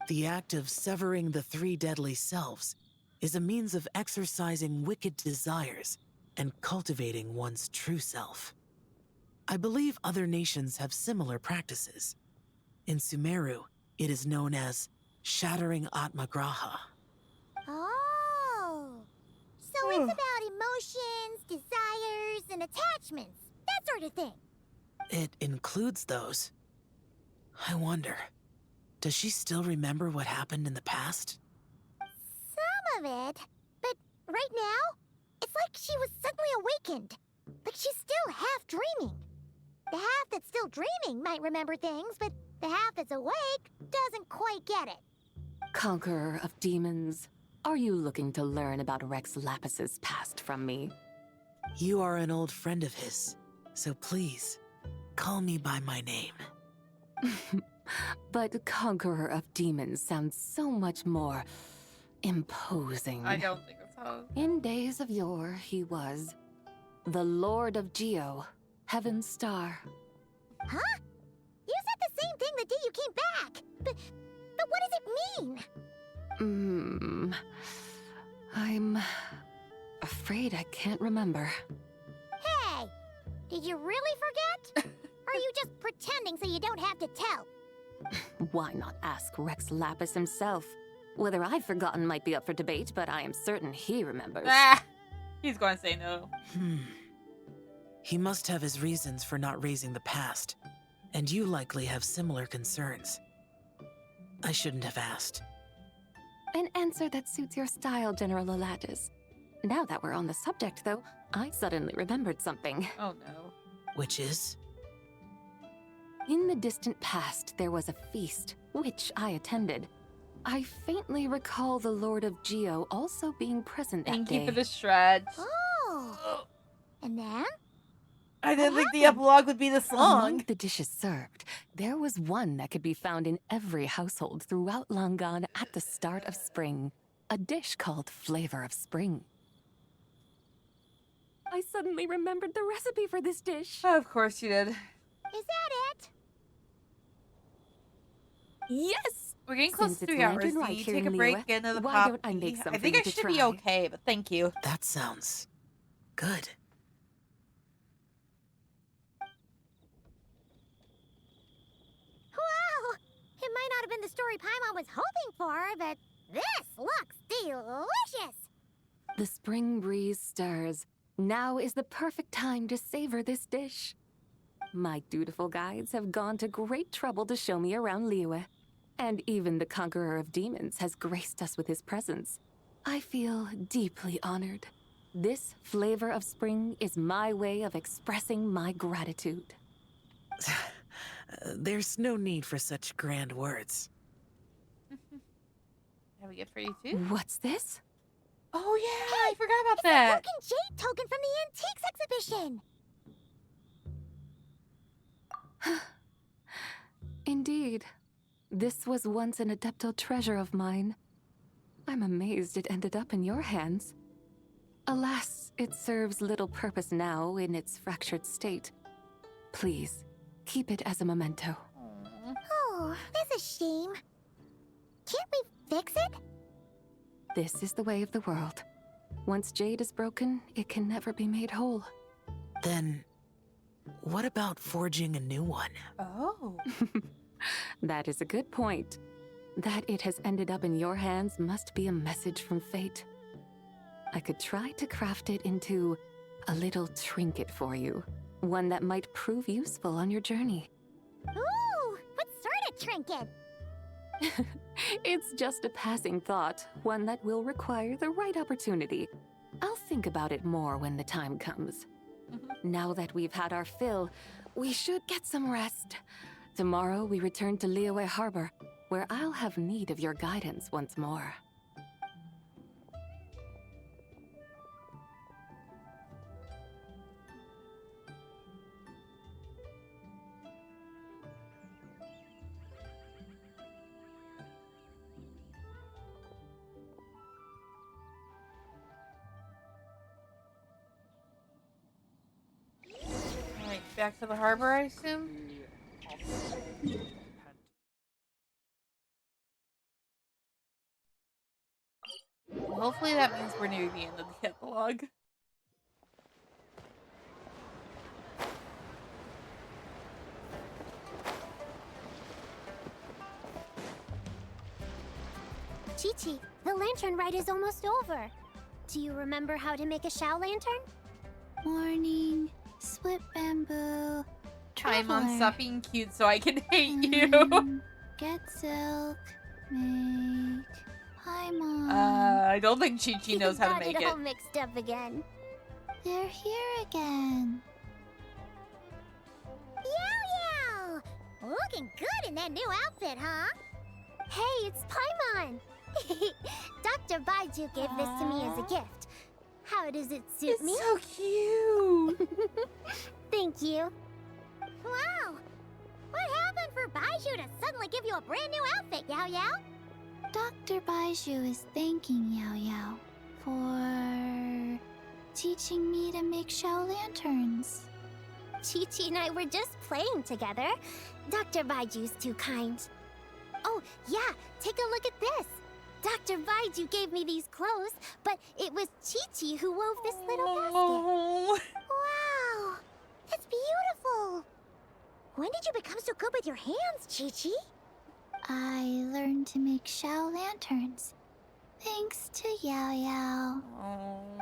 The act of severing the 3 deadly selves is a means of exercising wicked desires and cultivating one's true self. I believe other nations have similar practices. In Sumeru, it is known as shattering Atmagraha. Oh, so it's about emotions, desires, and attachments, that sort of thing. It includes those. I wonder, does she still remember what happened in the past? Some of it. But right now, it's like she was suddenly awakened. Like she's still half dreaming. The half that's still dreaming might remember things, but the half that's awake doesn't quite get it. Conqueror of demons, are you looking to learn about Rex Lapis's past from me? You are an old friend of his, so please, call me by my name. But Conqueror of Demons sounds so much more imposing. I don't think that's how. In days of yore, he was the Lord of Geo, Heaven's Star. Huh? You said the same thing the day you came back. But what does it mean? I'm afraid I can't remember. Hey, did you really forget? Or are you just pretending so you don't have to tell? Why not ask Rex Lapis himself? Whether I've forgotten might be up for debate, but I am certain he remembers. He's going to say no. He must have his reasons for not raising the past, and you likely have similar concerns. I shouldn't have asked. An answer that suits your style, General Elatis. Now that we're on the subject, though, I suddenly remembered something. Oh no. Which is? In the distant past, there was a feast, which I attended. I faintly recall the Lord of Geo also being present that day. Thank you for the stretch. Oh. And then? I didn't think the epilogue would be this long. Among the dishes served, there was one that could be found in every household throughout Langan at the start of spring. A dish called Flavor of Spring. I suddenly remembered the recipe for this dish. Of course you did. Is that it? Yes! We're getting close to 3 hours. Can you take a break, get another Why pop? don't I make something I think I to should try? be okay, but thank you. That sounds good. Wow! It might not have been the story Paimon was hoping for, but this looks delicious! The spring breeze stirs. Now is the perfect time to savor this dish. My dutiful guides have gone to great trouble to show me around Liyue. And even the Conqueror of Demons has graced us with his presence. I feel deeply honored. This flavor of spring is my way of expressing my gratitude. There's no need for such grand words. Have we get for you too? What's this? Oh yeah, I forgot about It's that. the broken jade token from the antiques exhibition! Indeed. This was once an Adepto treasure of mine. I'm amazed it ended up in your hands. Alas, it serves little purpose now in its fractured state. Please, keep it as a memento. Oh, that's a shame. Can't we fix it? This is the way of the world. Once jade is broken, it can never be made whole. Then, what about forging a new one? Oh. That is a good point. That it has ended up in your hands must be a message from fate. I could try to craft it into a little trinket for you. One that might prove useful on your journey. Ooh, what sort of trinket? It's just a passing thought, one that will require the right opportunity. I'll think about it more when the time comes. Now that we've had our fill, we should get some rest. Tomorrow we return to Liyue Harbor, where I'll have need of your guidance once more. Alright, back to the harbor, I assume? Hopefully that means we're near the end of the epilogue. Chi-Chi, the lantern rite is almost over. Do you remember how to make a Shao lantern? Morning, split bamboo, Hi, Mom, stop being cute so I can hate you. Get silk, make Paimon. I don't think Chi-Chi knows how to make Got it. it all mixed up again. They're here again. Yow! Looking good in that new outfit, huh? Hey, it's Paimon. Dr. Baiju gave this to me as a gift. How does it suit me? It's so cute. Thank you. Wow! What happened for Baiju to suddenly give you a brand new outfit, Yao Yao? Dr. Baiju is thanking Yao Yao for teaching me to make shell lanterns. Chi-Chi and I were just playing together. Dr. Baiju's too kind. Oh, yeah, take a look at this. Dr. Baiju gave me these clothes, but it was Chi-Chi who wove this little basket. Wow, that's beautiful. When did you become so good with your hands, Chi-Chi? I learned to make shell lanterns. Thanks to Yao Yao.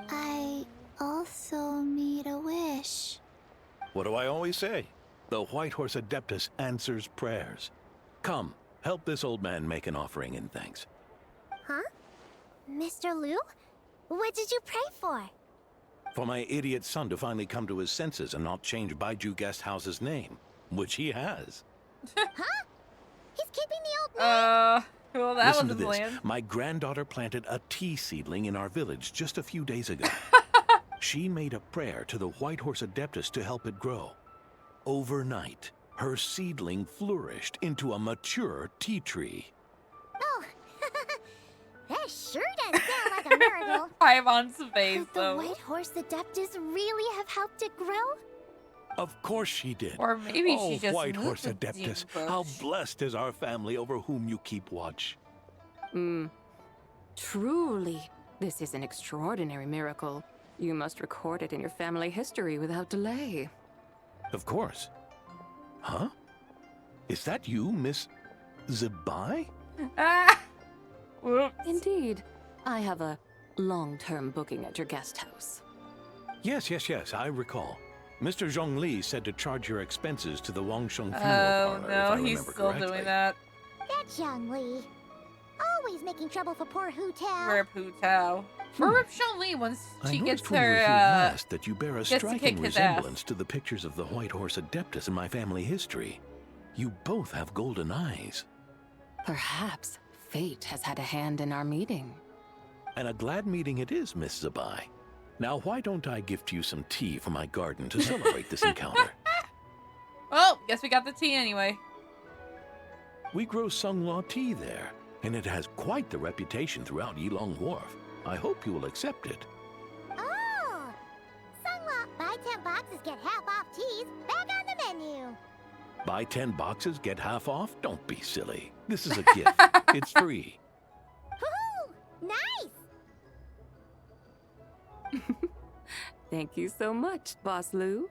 I also made a wish. What do I always say? The White Horse Adeptus answers prayers. Come, help this old man make an offering in thanks. Huh? Mr. Liu? What did you pray for? For my idiot son to finally come to his senses and not change Baiju Guest House's name, which he has. Huh? He's keeping the old name? Well, that Listen to wasn't this. planned. My granddaughter planted a tea seedling in our village just a few days ago. She made a prayer to the White Horse Adeptus to help it grow. Overnight, her seedling flourished into a mature tea tree. Oh, that sure does sound like a miracle. Paimon's face, Could the though. White Horse Adeptus really have helped it grow? Of course she did. Or maybe oh, she just White moved Horse the Adeptus, demon how bush. blessed is our family over whom you keep watch. Truly, this is an extraordinary miracle. You must record it in your family history without delay. Of course. Huh? Is that you, Miss Zabai? Whoops. Indeed. I have a long-term booking at your guest house. Yes, I recall. Mr. Zhongli said to charge your expenses to the Wangsheng funeral Oh parlor, if no, I he's remember still correctly. doing that. That's Young Li. Always making trouble for poor Hu Tao. Rip Hu Tao. Or Rip Shon Li once I she noticed gets when you were her, here last that you bear a gets to striking kick his ass. resemblance to the pictures of the White Horse Adeptus in my family history. You both have golden eyes. Perhaps fate has had a hand in our meeting. And a glad meeting it is, Miss Zabai. Now, why don't I gift you some tea from my garden to celebrate this encounter? Well, guess we got the tea anyway. We grow Sunglaw tea there, and it has quite the reputation throughout Yilong Wharf. I hope you will accept it. Oh! Sunlaw, buy 10 boxes, get half off teas. Back on the menu. Buy 10 boxes, get half off? Don't be silly. This is a gift. It's free. Woohoo! Nice! Thank you so much, Boss Lou.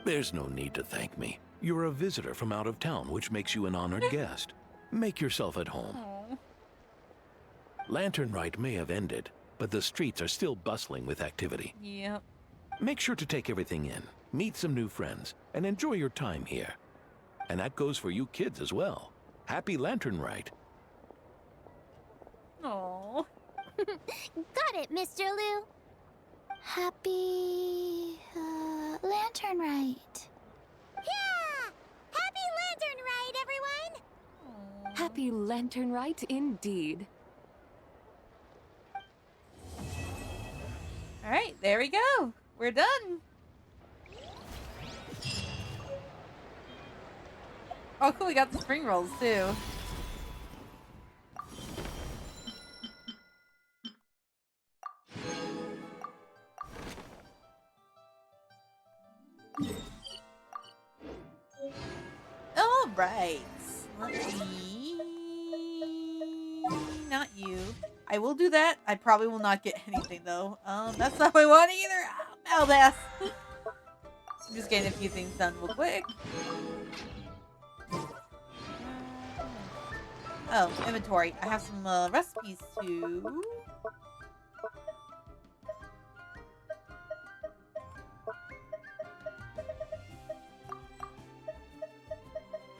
There's no need to thank me. You're a visitor from out of town, which makes you an honored guest. Make yourself at home. Lantern Rite may have ended, but the streets are still bustling with activity. Yep. Make sure to take everything in, meet some new friends, and enjoy your time here. And that goes for you kids as well. Happy Lantern Rite. Aww. Got it, Mr. Liu. Happy Lantern Rite. Yeah! Happy Lantern Rite, everyone! Happy Lantern Rite indeed. Alright, there we go. We're done. Oh, cool. We got the spring rolls, too. Alright. Let's see. Not you. I will do that. I probably will not get anything, though. That's not what I want either. Malbass. I'm just getting a few things done real quick. Oh, inventory. I have some recipes too.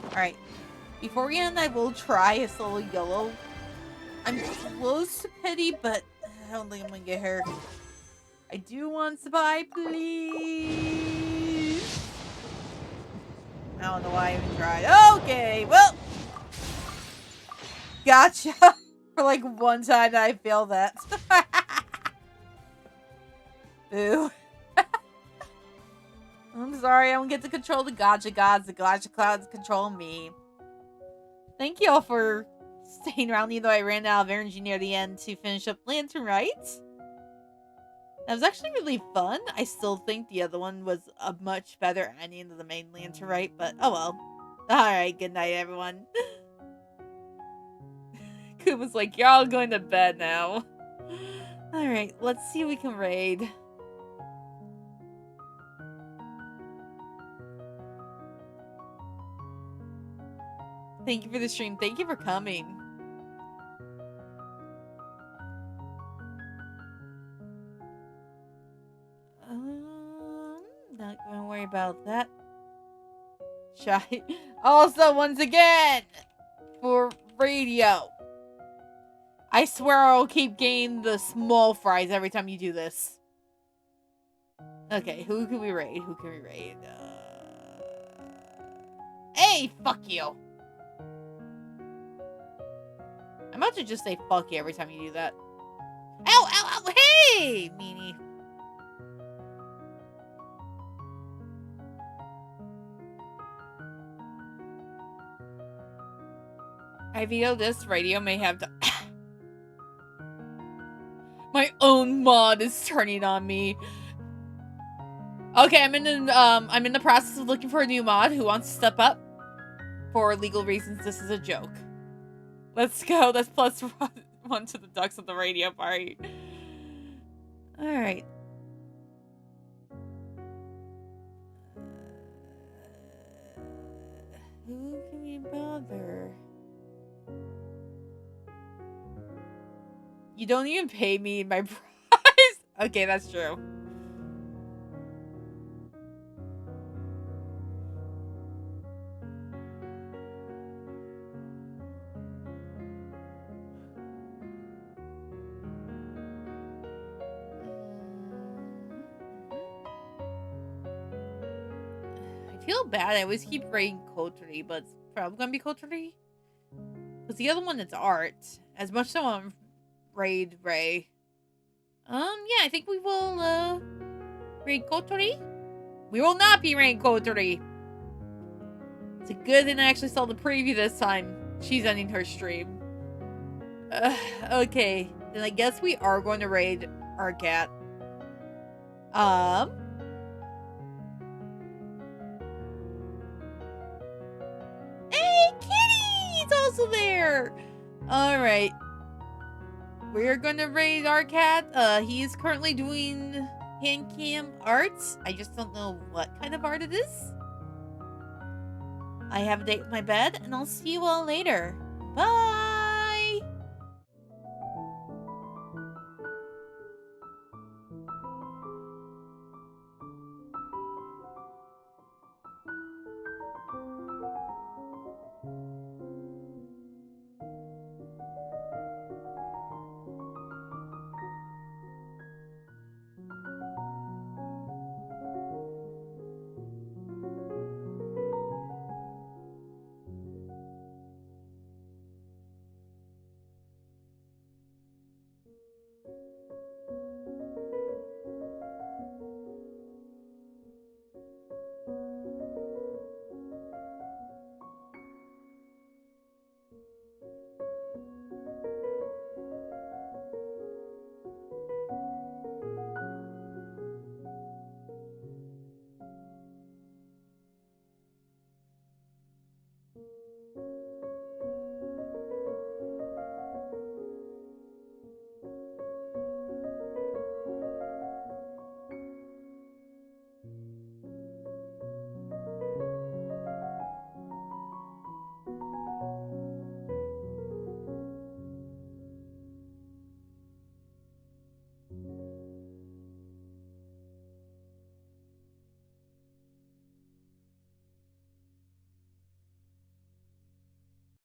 Alright. Before we end, I will try a solo YOLO. I'm close to Pity, but I don't think I'm gonna get her. I do want to buy, please. I don't know why I even tried. Okay, well. Gotcha. For like one time that I failed that. Boo. I'm sorry, I don't get to control the gacha gods. The gacha clouds control me. Thank you all for staying around, even though I ran out of energy near the end to finish up Lantern Rite. That was actually really fun. I still think the other one was a much better ending than the main Lantern Rite, but oh well. Alright, good night, everyone. Kuma's like, you're all going to bed now. Alright, let's see if we can raid. Thank you for the stream. Thank you for coming. Not gonna worry about that. Shy. Also, once again, for radio, I swear I'll keep getting the small fries every time you do this. Okay, who can we raid? Who can we raid? Hey, fuck you. I'm about to just say fuck you every time you do that. Ow, ow, ow, hey, meanie. I veto this. Radio may have to. My own mod is turning on me. Okay, I'm in the process of looking for a new mod who wants to step up. For legal reasons, this is a joke. Let's go. That's plus one to the ducks of the radio party. Alright. Who can we bother? You don't even pay me my price. Okay, that's true. I feel bad. I always keep raiding Coterie, but it's probably gonna be Coterie. Because the other one is art. As much as I want raid Ray. Yeah, I think we will raid Coterie. We will not be raiding Coterie. It's a good thing I actually saw the preview this time. She's ending her stream. Okay, then I guess we are going to raid our cat. Hey, Kitty's also there. All right. We're gonna raid our cat. He is currently doing hand cam art. I just don't know what kind of art it is. I have a date with my bed, and I'll see you all later. Bye!